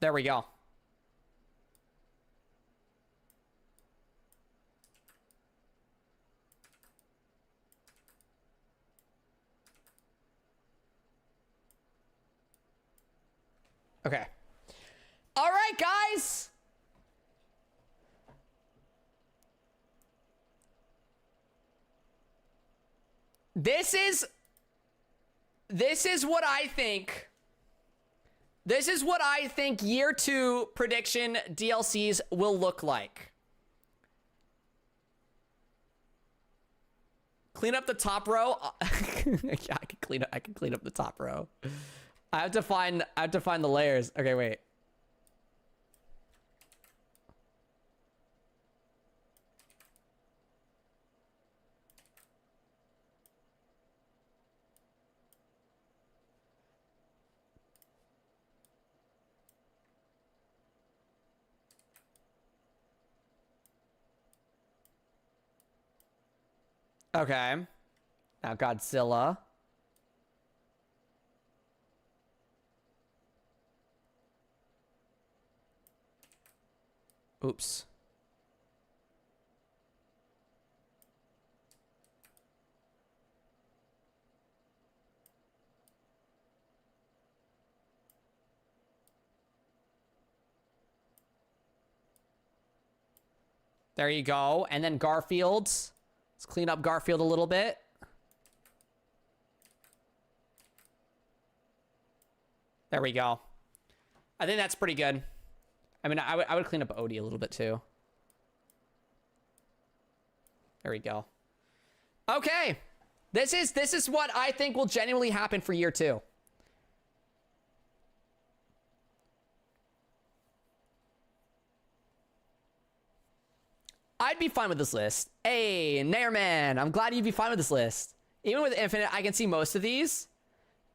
Speaker 1: There we go. Okay. All right, guys. This is what I think. This is what I think year 2 prediction DLCs will look like. Clean up the top row. Yeah, I can clean up the top row. I have to find the layers. Okay, wait. Okay. Now Godzilla. Oops. There you go. And then Garfield. Let's clean up Garfield a little bit. There we go. I think that's pretty good. I mean, I would clean up Odie a little bit too. There we go. Okay. This is what I think will genuinely happen for year 2. I'd be fine with this list. Hey, Nairman, I'm glad you'd be fine with this list. Even with Infinite, I can see most of these.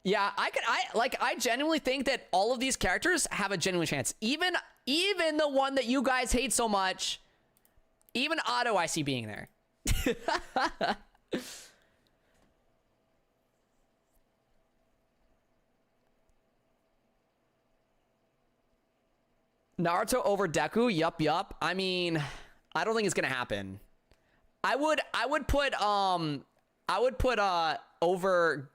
Speaker 1: Yeah, I genuinely think that all of these characters have a genuine chance. Even the one that you guys hate so much, even Otto I see being there. Naruto over Deku? Yup. I mean, I don't think it's gonna happen. I would put over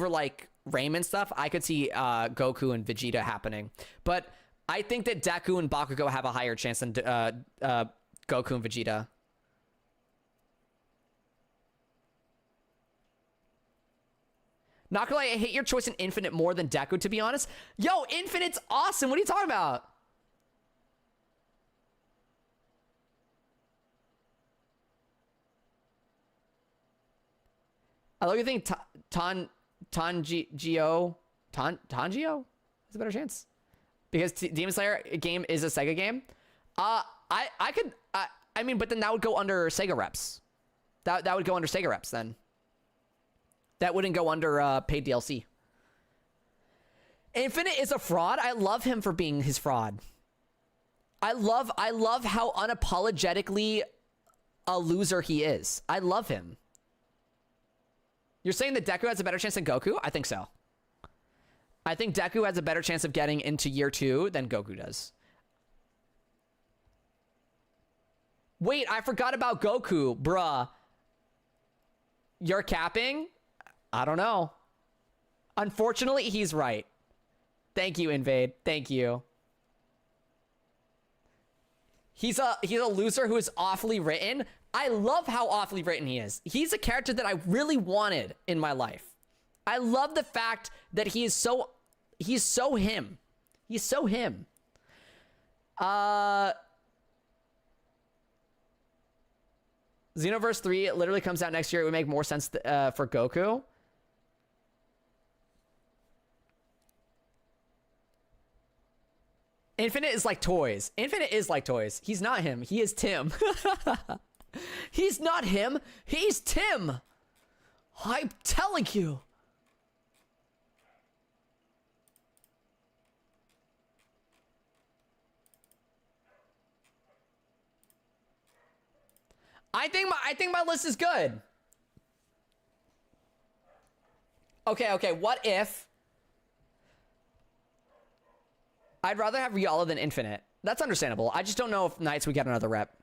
Speaker 1: like Raymond stuff. I could see Goku and Vegeta happening, but I think that Deku and Bakugo have a higher chance than Goku and Vegeta. Not gonna lie, I hate your choice in Infinite more than Deku, to be honest. Yo, Infinite's awesome. What are you talking about? I like to think Tangio has a better chance because Demon Slayer game is a Sega game. I mean, but then that would go under Sega reps. That would go under Sega reps then. That wouldn't go under paid DLC. Infinite is a fraud. I love him for being his fraud. I love how unapologetically a loser he is. I love him. You're saying that Deku has a better chance than Goku? I think so. I think Deku has a better chance of getting into year 2 than Goku does. Wait, I forgot about Goku, bruh. You're capping? I don't know. Unfortunately, he's right. Thank you, Invade. Thank you. He's a loser who is awfully written. I love how awfully written he is. He's a character that I really wanted in my life. I love the fact that he's so him. He's so him. Xenoverse 3 literally comes out next year. It would make more sense for Goku. Infinite is like toys. Infinite is like toys. He's not him. He is Tim. He's not him. He's Tim. I'm telling you. I think my list is good. Okay. What if I'd rather have Riala than Infinite? That's understandable. I just don't know if Knights would get another rep.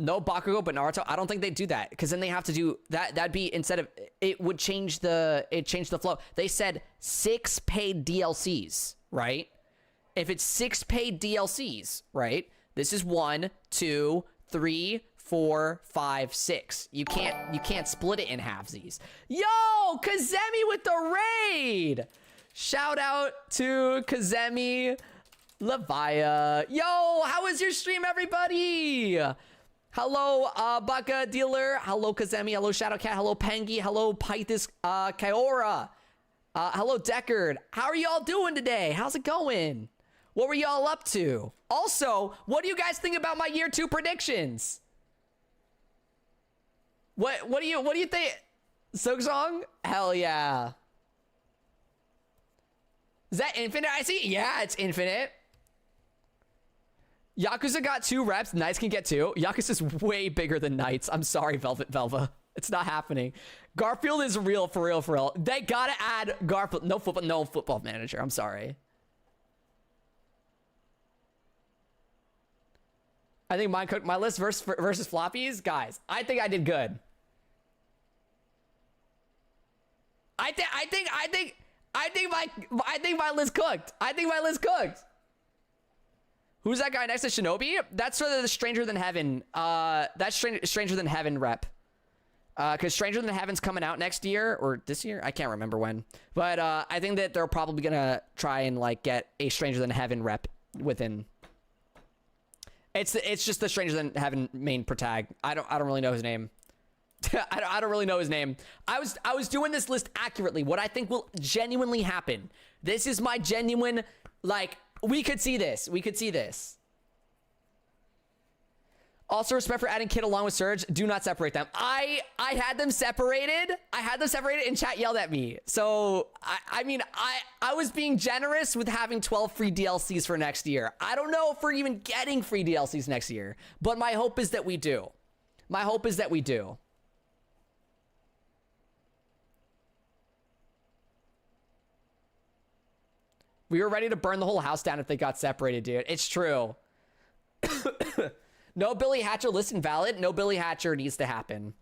Speaker 1: No Bakugo, but Naruto. I don't think they'd do that because then they have to do that. That'd be instead of it would change the flow. They said 6 paid DLCs, right? If it's 6 paid DLCs, right? This is 1, 2, 3, 4, 5, 6. You can't split it in halvesies. Yo, Kazemi with the raid. Shout out to Kazemi Levia. Yo, how was your stream, everybody? Hello, Baka Dealer. Hello, Kazemi. Hello, Shadow Cat. Hello, Pengi. Hello, Pythis Kaora. Hello, Deckard. How are y'all doing today? How's it going? What were y'all up to? Also, what do you guys think about my year 2 predictions? What do you think? Silksong? Hell yeah. Is that Infinite I see? Yeah, it's Infinite. Yakuza got 2 reps. Knights can get 2. Yakuza's way bigger than Knights. I'm sorry, Velvet Velva. It's not happening. Garfield is real, for real. They gotta add Garfield. No football manager. I'm sorry. I think mine cooked my list versus floppies. Guys, I think I did good. I think my list cooked. I think my list cooked. Who's that guy next to Shinobi? That's for the Stranger Than Heaven. That's Stranger Than Heaven rep. Because Stranger Than Heaven's coming out next year or this year. I can't remember when. But I think that they're probably gonna try and like get a Stranger Than Heaven rep within. It's just the Stranger Than Heaven main protag. I don't really know his name. I don't really know his name. I was doing this list accurately. What I think will genuinely happen. This is my genuine, like, we could see this. We could see this. Also, respect for adding Kid along with Surge. Do not separate them. I had them separated. I had them separated and chat yelled at me. So, I mean, I was being generous with having 12 free DLCs for next year. I don't know if we're even getting free DLCs next year. But my hope is that we do. My hope is that we do. We were ready to burn the whole house down if they got separated, dude. It's true. No Billy Hatcher list invalid. No Billy Hatcher needs to happen.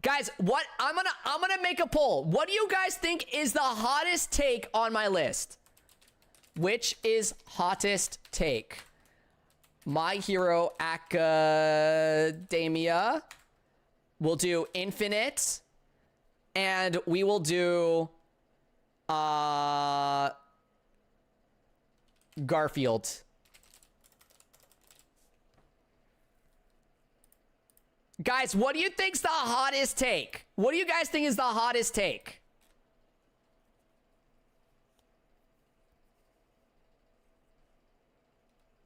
Speaker 1: Guys, what I'm gonna make a poll. What do you guys think is the hottest take on my list? Which is hottest take? My Hero Academia. We'll do Infinite. And we will do Garfield. Guys, what do you think's the hottest take? What do you guys think is the hottest take?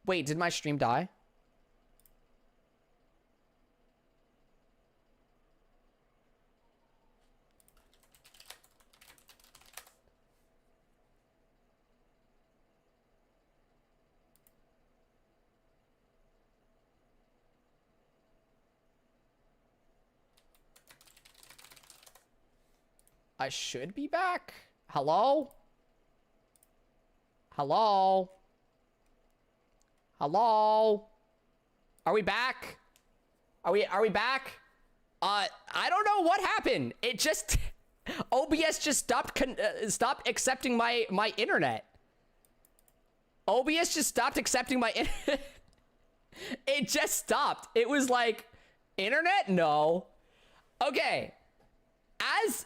Speaker 1: Wait, did my stream die? I should be back. Hello? Hello? Hello? Are we back? Are we back? I don't know what happened. It just OBS just stopped accepting my internet. OBS just stopped accepting my internet. It just stopped. It was like, internet? No. Okay. As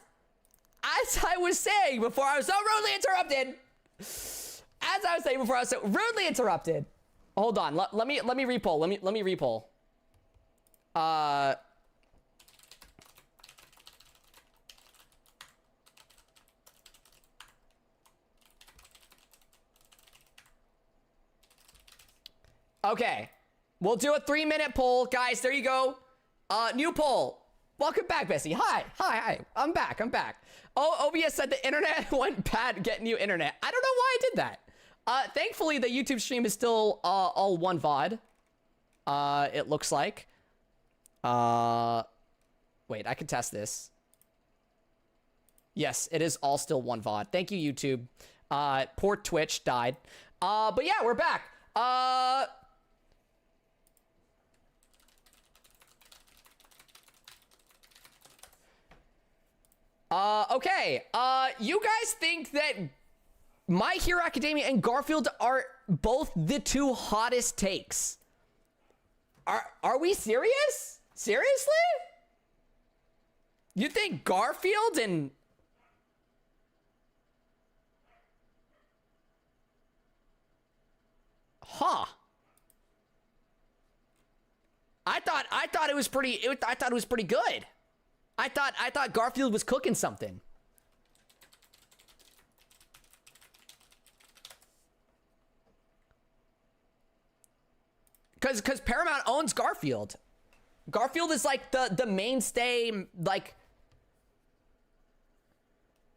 Speaker 1: I was saying before I was so rudely interrupted. Hold on. Let me repoll. Let me repoll. Okay. We'll do a 3-minute poll, guys. There you go. New poll. Welcome back, Bessie. Hi. I'm back. Oh, OBS said the internet went bad. Get new internet. I don't know why I did that. Thankfully, the YouTube stream is still all one VOD. It looks like. Wait, I can test this. Yes, it is all still one VOD. Thank you, YouTube. Poor Twitch died. But yeah, we're back. Okay. You guys think that My Hero Academia and Garfield are both the two hottest takes? Are we serious? Seriously? You think Garfield and... Huh. I thought it was pretty good. I thought Garfield was cooking something. Cause Paramount owns Garfield. Garfield is like the mainstay, like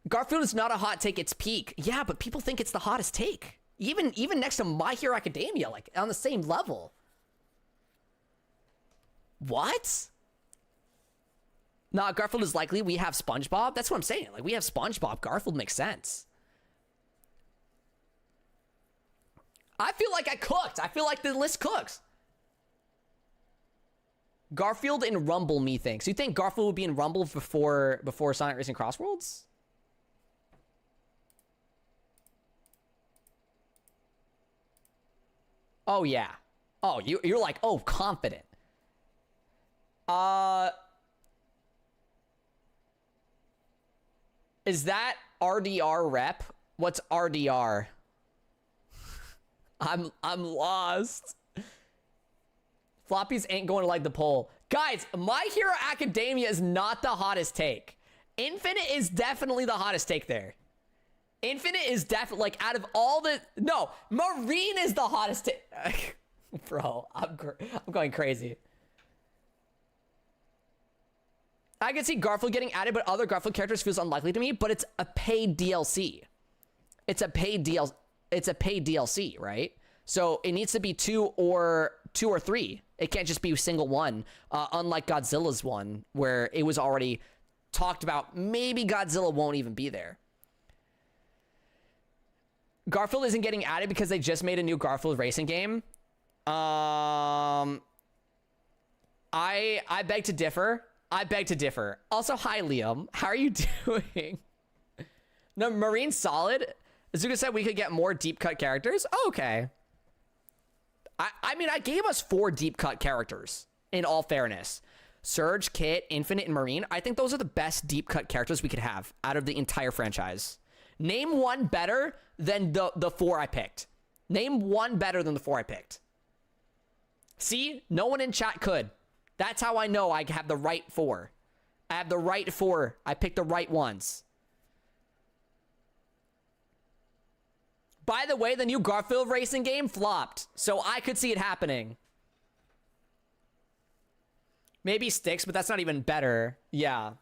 Speaker 1: Garfield is not a hot take, it's peak. Yeah, but people think it's the hottest take. Even next to My Hero Academia, like on the same level. What? Nah, Garfield is likely. We have SpongeBob. That's what I'm saying. Like, we have SpongeBob. Garfield makes sense. I feel like I cooked. I feel like the list cooks. Garfield in Rumble, methinks. You think Garfield would be in Rumble before Sonic Racing Crossworlds? Oh, yeah. Oh, you're like, oh, confident. Is that RDR rep? What's RDR? I'm lost. Floppies ain't going to like the poll. Guys, My Hero Academia is not the hottest take. Infinite is definitely the hottest take there. Infinite is definitely, like, out of all the... No, Marine is the hottest take. Bro, I'm going crazy. I can see Garfield getting added, but other Garfield characters feels unlikely to me, but it's a paid DLC. It's a paid DLC, right? So it needs to be two or three. It can't just be a single one, unlike Godzilla's one, where it was already talked about. Maybe Godzilla won't even be there. Garfield isn't getting added because they just made a new Garfield racing game. I beg to differ. Also, hi, Liam. How are you doing? No, Marine's solid. Azuka said we could get more deep cut characters. Oh, okay. I mean, I gave us 4 deep cut characters, in all fairness. Surge, Kit, Infinite, and Marine. I think those are the best deep cut characters we could have out of the entire franchise. Name one better than the 4 I picked. Name one better than the 4 I picked. See? No one in chat could. That's how I know I have the right 4. I have the right 4. I picked the right ones. By the way, the new Garfield racing game flopped, so I could see it happening. Maybe Styx, but that's not even better. Yeah.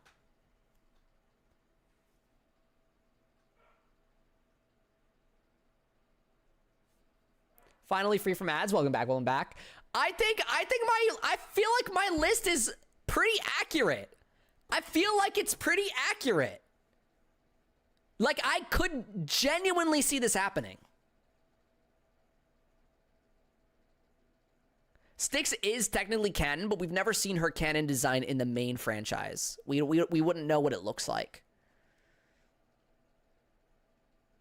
Speaker 1: Finally free from ads. Welcome back. I feel like my list is pretty accurate. I feel like it's pretty accurate. Like, I could genuinely see this happening. Styx is technically canon, but we've never seen her canon design in the main franchise. We wouldn't know what it looks like.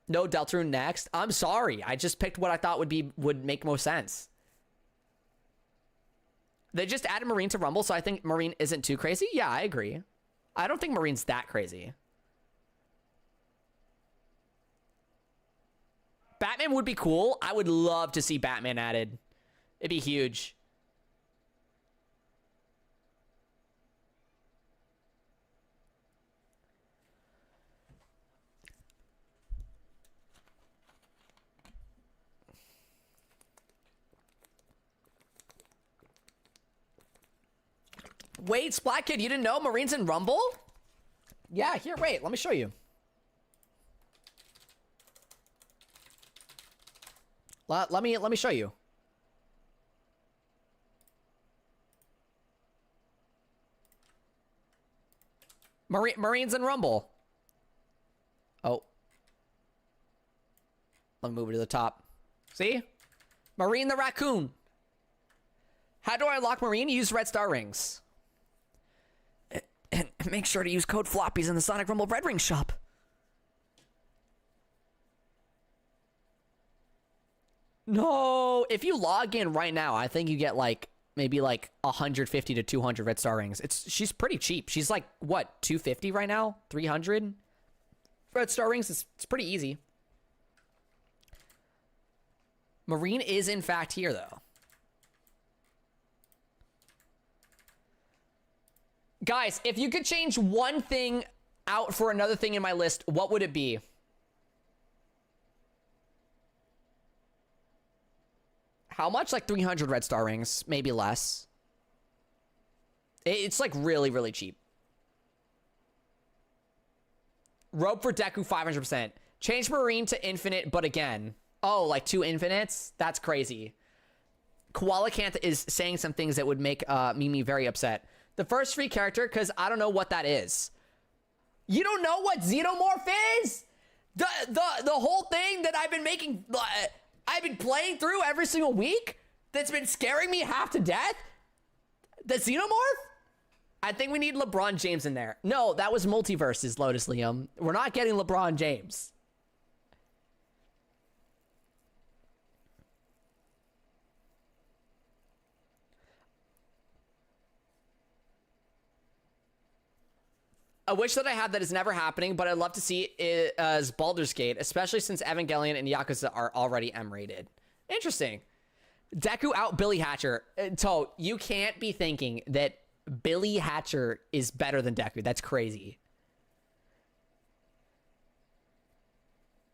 Speaker 1: No Deltarune next. I'm sorry. I just picked what I thought would make most sense. They just added Marine to Rumble, so I think Marine isn't too crazy. Yeah, I agree. I don't think Marine's that crazy. Batman would be cool. I would love to see Batman added. It'd be huge. Wait, Splat Kid, you didn't know Marine's in Rumble? Yeah, here, wait, let me show you. Let me show you. Marine's in Rumble. Oh. Let me move it to the top. See? Marine the raccoon. How do I lock Marine? Use red star rings. And make sure to use code floppies in the Sonic Rumble Red Ring shop. No, if you log in right now, I think you get like maybe like 150 to 200 red star rings. She's pretty cheap. She's like what, 250 right now? 300 red star rings. It's pretty easy. Marine is in fact here though. Guys, if you could change one thing out for another thing in my list, what would it be? How much? Like 300 red star rings, maybe less. It's like really, really cheap. Robe for Deku, 500%. Change Marine to Infinite, but again. Oh, like 2 Infinites? That's crazy. Koala Kant is saying some things that would make Mimi very upset. The first free character, because I don't know what that is. You don't know what Xenomorph is? The whole thing that I've been making... I've been playing through every single week? That's been scaring me half to death? The Xenomorph? I think we need LeBron James in there. No, that was Multiverses, Lotus Liam. We're not getting LeBron James. A wish that I have that is never happening, but I'd love to see it as Baldur's Gate, especially since Evangelion and Yakuza are already M-rated. Interesting. Deku out Billy Hatcher. To, you can't be thinking that Billy Hatcher is better than Deku. That's crazy.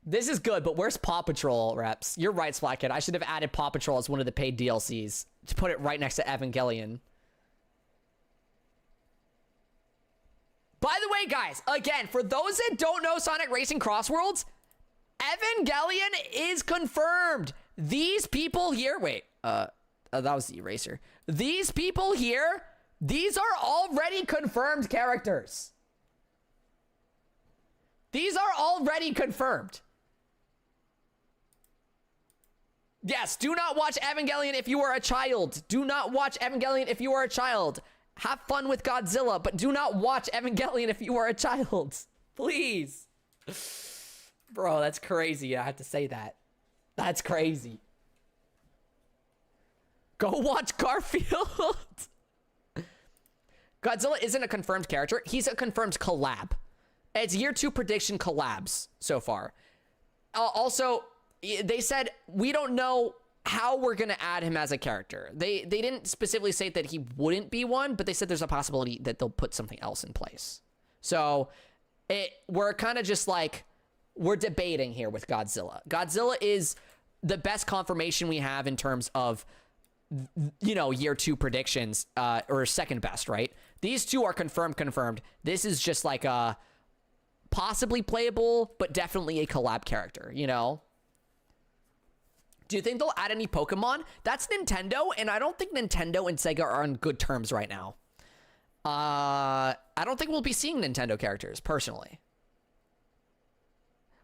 Speaker 1: This is good, but where's Paw Patrol, reps? You're right, Splatkid. I should have added Paw Patrol as one of the paid DLCs to put it right next to Evangelion. By the way, guys, again, for those that don't know Sonic Racing Crossworlds, Evangelion is confirmed. These people here, wait, that was the eraser. These people here, these are already confirmed characters. These are already confirmed. Yes, do not watch Evangelion if you are a child. Do not watch Evangelion if you are a child. Have fun with Godzilla, but do not watch Evangelion if you are a child. Please. Bro, that's crazy. I have to say that. That's crazy. Go watch Garfield. Godzilla isn't a confirmed character. He's a confirmed collab. It's year 2 prediction collabs so far. Also, they said we don't know how we're going to add him as a character. They didn't specifically say that he wouldn't be one, but they said there's a possibility that they'll put something else in place. So we're kind of just like, we're debating here with Godzilla. Godzilla is the best confirmation we have in terms of, you know, year 2 predictions, or second best, right? These two are confirmed. This is just like a possibly playable, but definitely a collab character, you know? Do you think they'll add any Pokemon? That's Nintendo, and I don't think Nintendo and Sega are on good terms right now. I don't think we'll be seeing Nintendo characters, personally.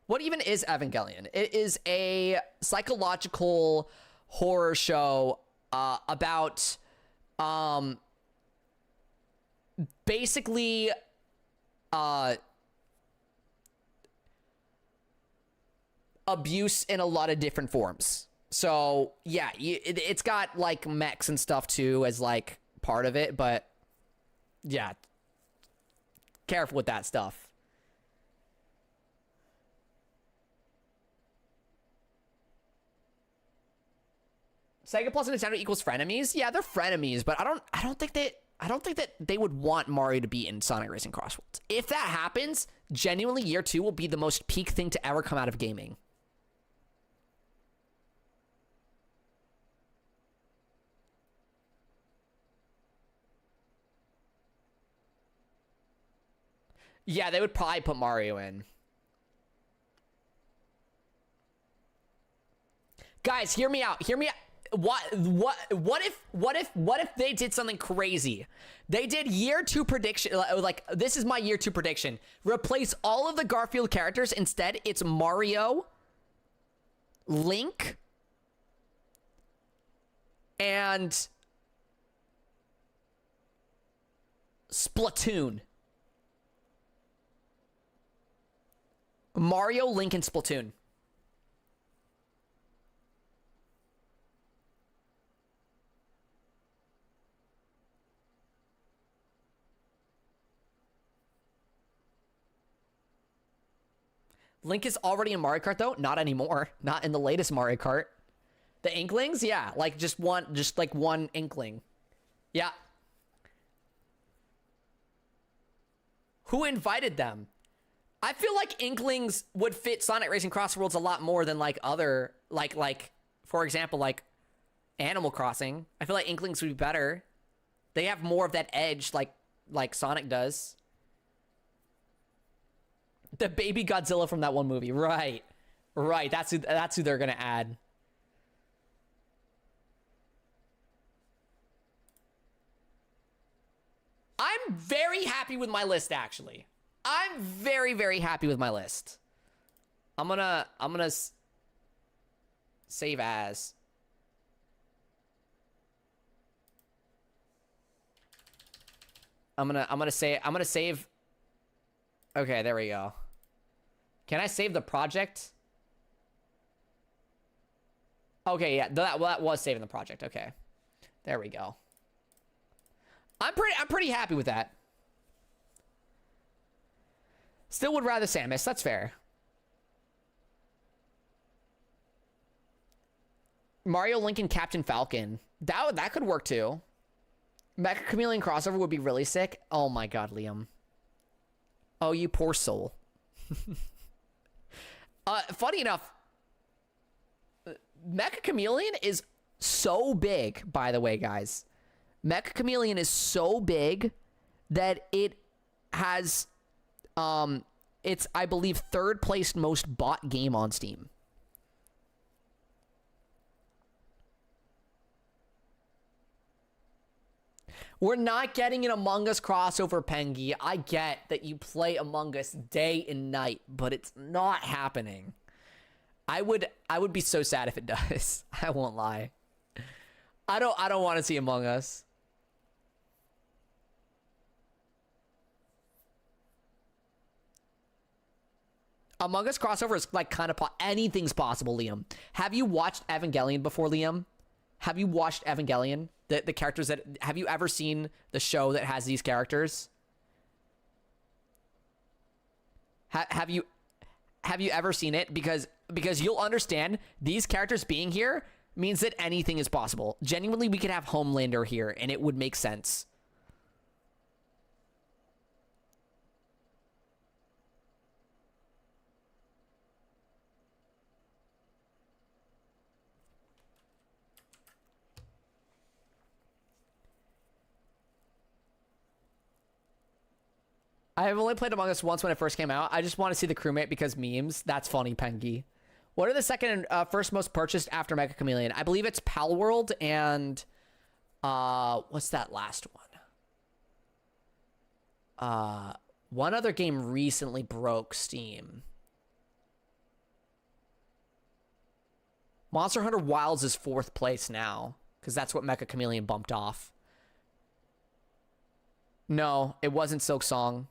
Speaker 1: What even is Evangelion? It is a psychological horror show about basically abuse in a lot of different forms. So yeah, it's got like mechs and stuff too as like part of it, but yeah, careful with that stuff. Sega Plus and Nintendo equals frenemies. Yeah, they're frenemies, but I don't think that they would want Mario to be in Sonic Racing Crossworlds. If that happens, genuinely year 2 will be the most peak thing to ever come out of gaming. Yeah, they would probably put Mario in. Guys, hear me out. Hear me out. What if they did something crazy? They did year 2 prediction. Like, this is my year 2 prediction. Replace all of the Garfield characters. Instead, it's Mario, Link, and Splatoon. Mario, Link, and Splatoon. Link is already in Mario Kart though? Not anymore. Not in the latest Mario Kart. The Inklings? Yeah, like just like one Inkling. Yeah. Who invited them? I feel like Inklings would fit Sonic Racing Crossworlds a lot more than like other, like for example, like Animal Crossing. I feel like Inklings would be better. They have more of that edge like Sonic does. The baby Godzilla from that one movie. Right. That's who they're going to add. I'm very happy with my list, actually. I'm very, very happy with my list. I'm gonna save as. I'm gonna save. Okay, there we go. Can I save the project? Okay, yeah, that was saving the project. Okay, there we go. I'm pretty happy with that. Still would rather Samus. That's fair. Mario, Link, and Captain Falcon. That could work too. Mecha Chameleon crossover would be really sick. Oh my god, Liam. Oh, you poor soul. Funny enough, Mecha Chameleon is so big, by the way, guys. Mecha Chameleon is so big that it has, it's, I believe, third place most bought game on Steam. We're not getting an Among Us crossover, Pengy. I get that you play Among Us day and night, but it's not happening. I would be so sad if it does. I won't lie. I don't want to see Among Us. Among Us crossover is like kind of anything's possible, Liam. Have you watched Evangelion before, Liam? Have you watched Evangelion? The characters that, have you ever seen the show that has these characters? Have you ever seen it? Because you'll understand these characters being here means that anything is possible. Genuinely, we could have Homelander here and it would make sense. I've only played Among Us once when it first came out. I just want to see the crewmate because memes. That's funny, Pengy. What are the second and first most purchased after Mecha Chameleon? I believe it's Pal World and what's that last one? One other game recently broke Steam. Monster Hunter Wilds is 4th place now because that's what Mecha Chameleon bumped off. No, it wasn't Silk Song.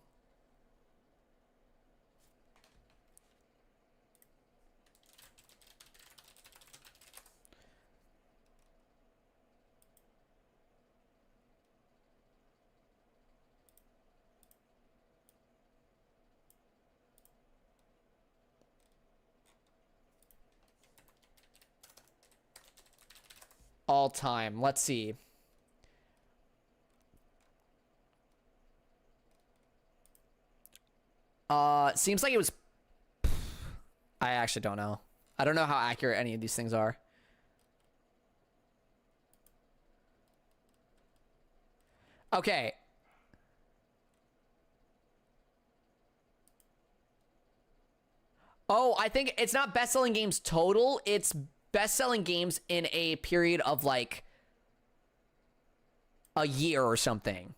Speaker 1: All time. Let's see. Seems like it was... I actually don't know. I don't know how accurate any of these things are. Okay. Oh, I think it's not best-selling games total. It's best-selling games in a period of like a year or something.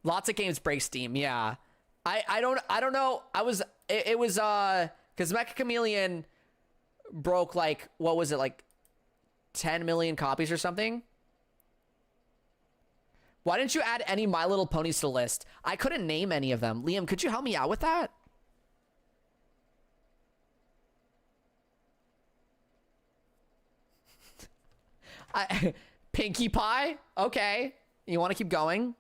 Speaker 1: Lots of games break Steam. Yeah. I don't know. It was because Mecha Chameleon broke like, what was it, like 10 million copies or something? Why didn't you add any My Little Ponies to the list? I couldn't name any of them. Liam, could you help me out with that? Pinkie Pie? Okay. You want to keep going?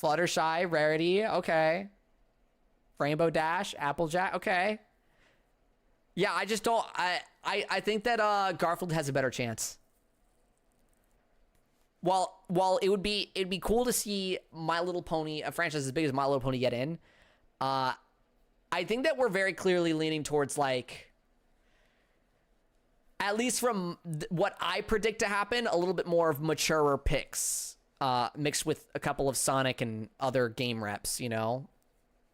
Speaker 1: Fluttershy, Rarity, okay. Rainbow Dash, Applejack, okay. Yeah, I just don't... I think that Garfield has a better chance. While it'd be cool to see My Little Pony, a franchise as big as My Little Pony, get in. I think that we're very clearly leaning towards like... At least from what I predict to happen, a little bit more of maturer picks, mixed with a couple of Sonic and other game reps, you know?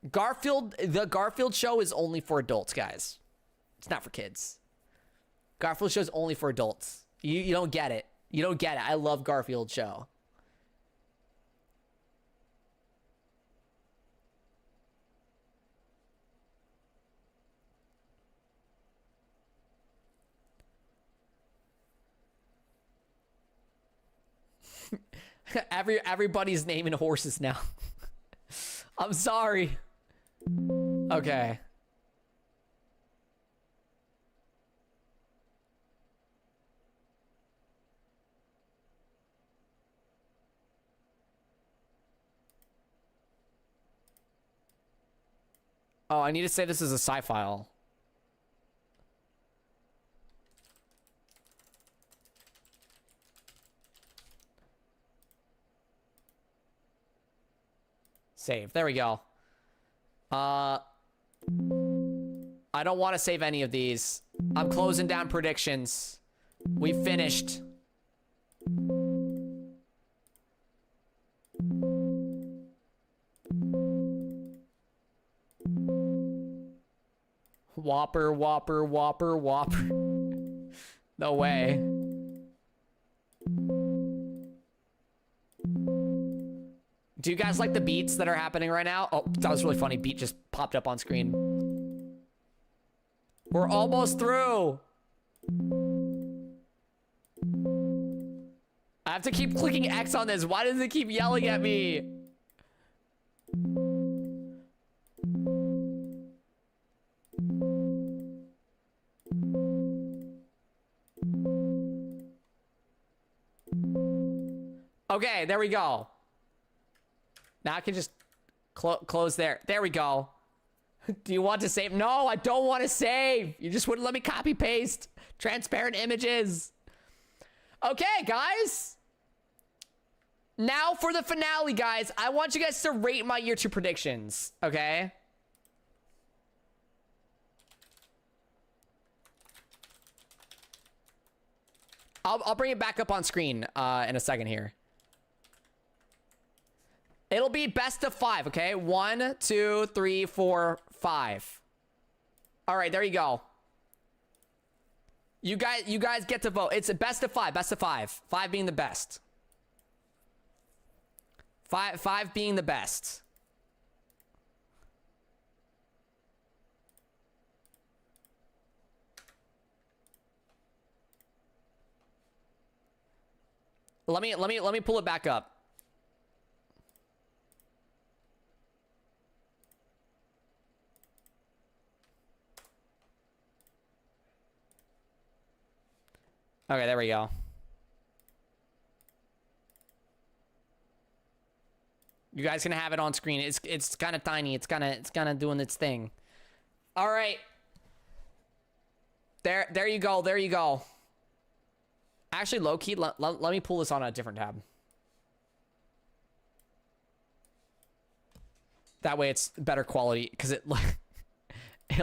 Speaker 1: The Garfield show is only for adults, guys. It's not for kids. Garfield show is only for adults. You don't get it. You don't get it. I love Garfield show. Everybody's naming horses now. I'm sorry. Okay. Oh, I need to say this is a sci file. Save. There we go. I don't want to save any of these. I'm closing down predictions. We finished. Whopper, whopper, whopper, whopper. No way. Do you guys like the beats that are happening right now? Oh, that was really funny. Beat just popped up on screen. We're almost through. I have to keep clicking X on this. Why does it keep yelling at me? Okay, there we go. Now I can just close there. There we go. Do you want to save? No, I don't want to save. You just wouldn't let me copy paste transparent images. Okay, guys. Now for the finale, guys. I want you guys to rate my year 2 predictions. Okay. I'll bring it back up on screen in a second here. It'll be best of 5, okay? 1, 2, 3, 4, 5. All right, there you go. You guys get to vote. It's a best of 5, best of 5. 5 being the best. 5 being the best. Let me pull it back up. Okay, there we go. You guys can have it on screen. It's kind of tiny. It's kind of doing its thing. All right. There you go. There you go. Actually, low key, let me pull this on a different tab. That way it's better quality because it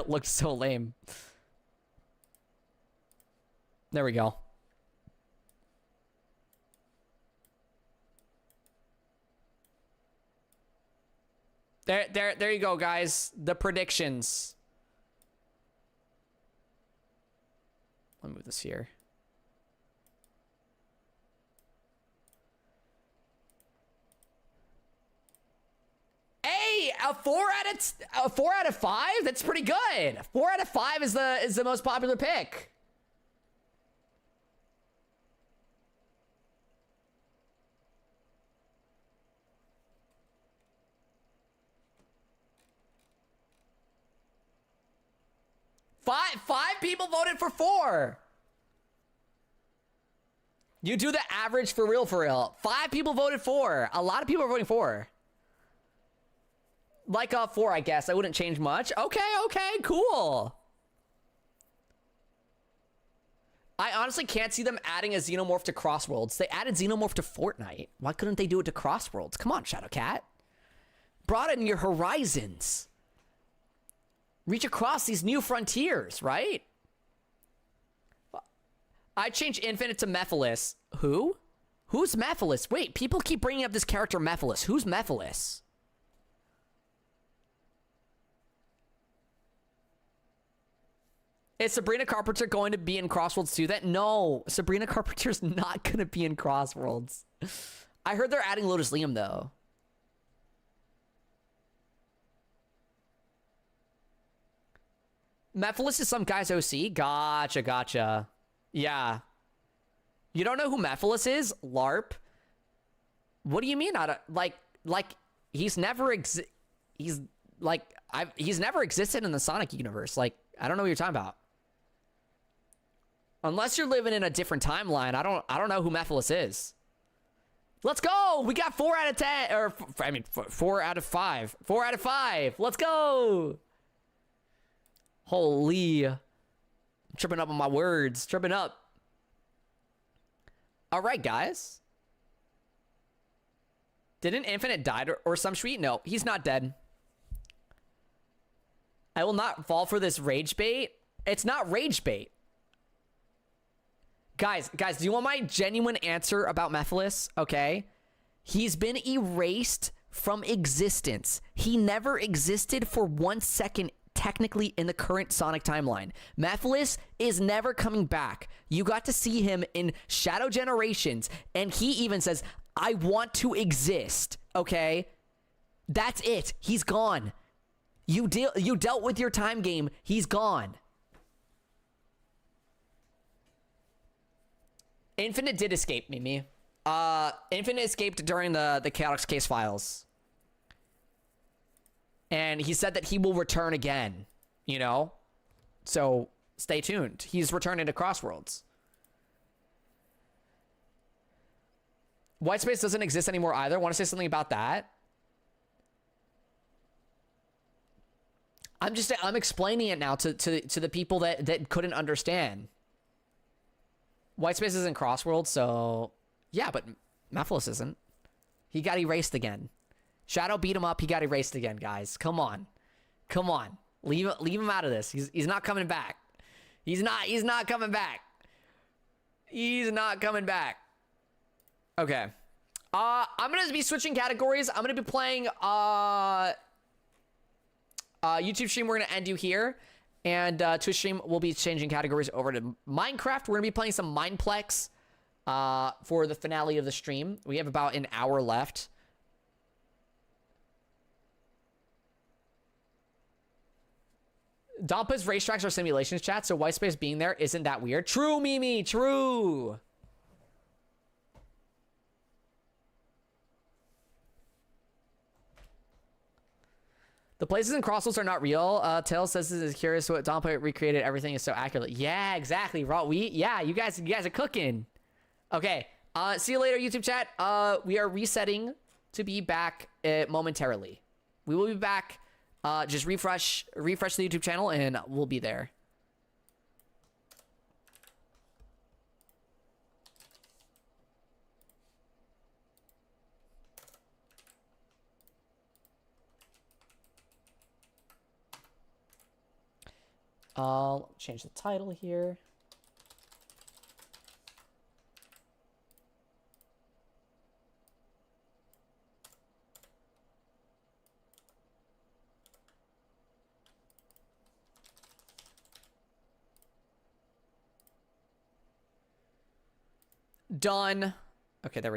Speaker 1: looks so lame. There we go. There you go, guys. The predictions. Let me move this here. Hey, a 4 out of 5? That's pretty good. 4 out of 5 is the most popular pick. Five people voted for 4. You do the average for real, for real. 5 people voted 4. A lot of people are voting 4. Like 4, I guess. I wouldn't change much. Okay, cool. I honestly can't see them adding a Xenomorph to Crossworlds. They added Xenomorph to Fortnite. Why couldn't they do it to Crossworlds? Come on, Shadowcat. Broaden your horizons. Reach across these new frontiers, right? I changed Infinite to Mephiles. Who? Who's Mephiles? Wait, people keep bringing up this character Mephiles. Who's Mephiles? Is Sabrina Carpenter going to be in Crossworlds too? No, Sabrina Carpenter's not going to be in Crossworlds. I heard they're adding Lotus Liam though. Mephiles is some guy's OC? Gotcha. Yeah. You don't know who Mephiles is? LARP? What do you mean? He's never he's never existed in the Sonic universe. Like, I don't know what you're talking about. Unless you're living in a different timeline, I don't know who Mephiles is. Let's go! We got 4 out of 10, or 4 out of 5. 4 out of 5. Let's go! Holy. I'm tripping up on my words. Tripping up. All right, guys. Didn't Infinite die or some shit? No, he's not dead. I will not fall for this rage bait. It's not rage bait. Guys, do you want my genuine answer about Mephiles? Okay. He's been erased from existence. He never existed for 1 second technically in the current Sonic timeline. Mephiles is never coming back. You got to see him in Shadow Generations, and he even says, I want to exist, okay? That's it. He's gone. You dealt with your time game. He's gone. Infinite did escape, Mimi. Infinite escaped during the Chaotix case files. And he said that he will return again, you know? So, stay tuned. He's returning to Crossworlds. Whitespace doesn't exist anymore either. Want to say something about that? I'm explaining it now to the people that couldn't understand. Whitespace isn't Crossworlds, so... Yeah, but Mephiles isn't. He got erased again. Shadow beat him up. He got erased again, guys. Come on. Come on. Leave him out of this. He's not coming back. He's not coming back. He's not coming back. Okay. I'm going to be switching categories. I'm going to be playing YouTube stream. We're going to end you here. And Twitch stream, we'll be changing categories over to Minecraft. We're going to be playing some Mineplex for the finale of the stream. We have about an hour left. Dampa's racetracks are simulations, chat, so Whitespace being there isn't that weird. True, Mimi, true. The places in Crossworlds are not real. Tails says this is curious what Dampa recreated. Everything is so accurate. Yeah, exactly. Yeah, you guys are cooking. Okay. See you later, YouTube chat. We are resetting to be back momentarily. We will be back. Just refresh the YouTube channel and we'll be there. I'll change the title here. Done. Okay, there we go.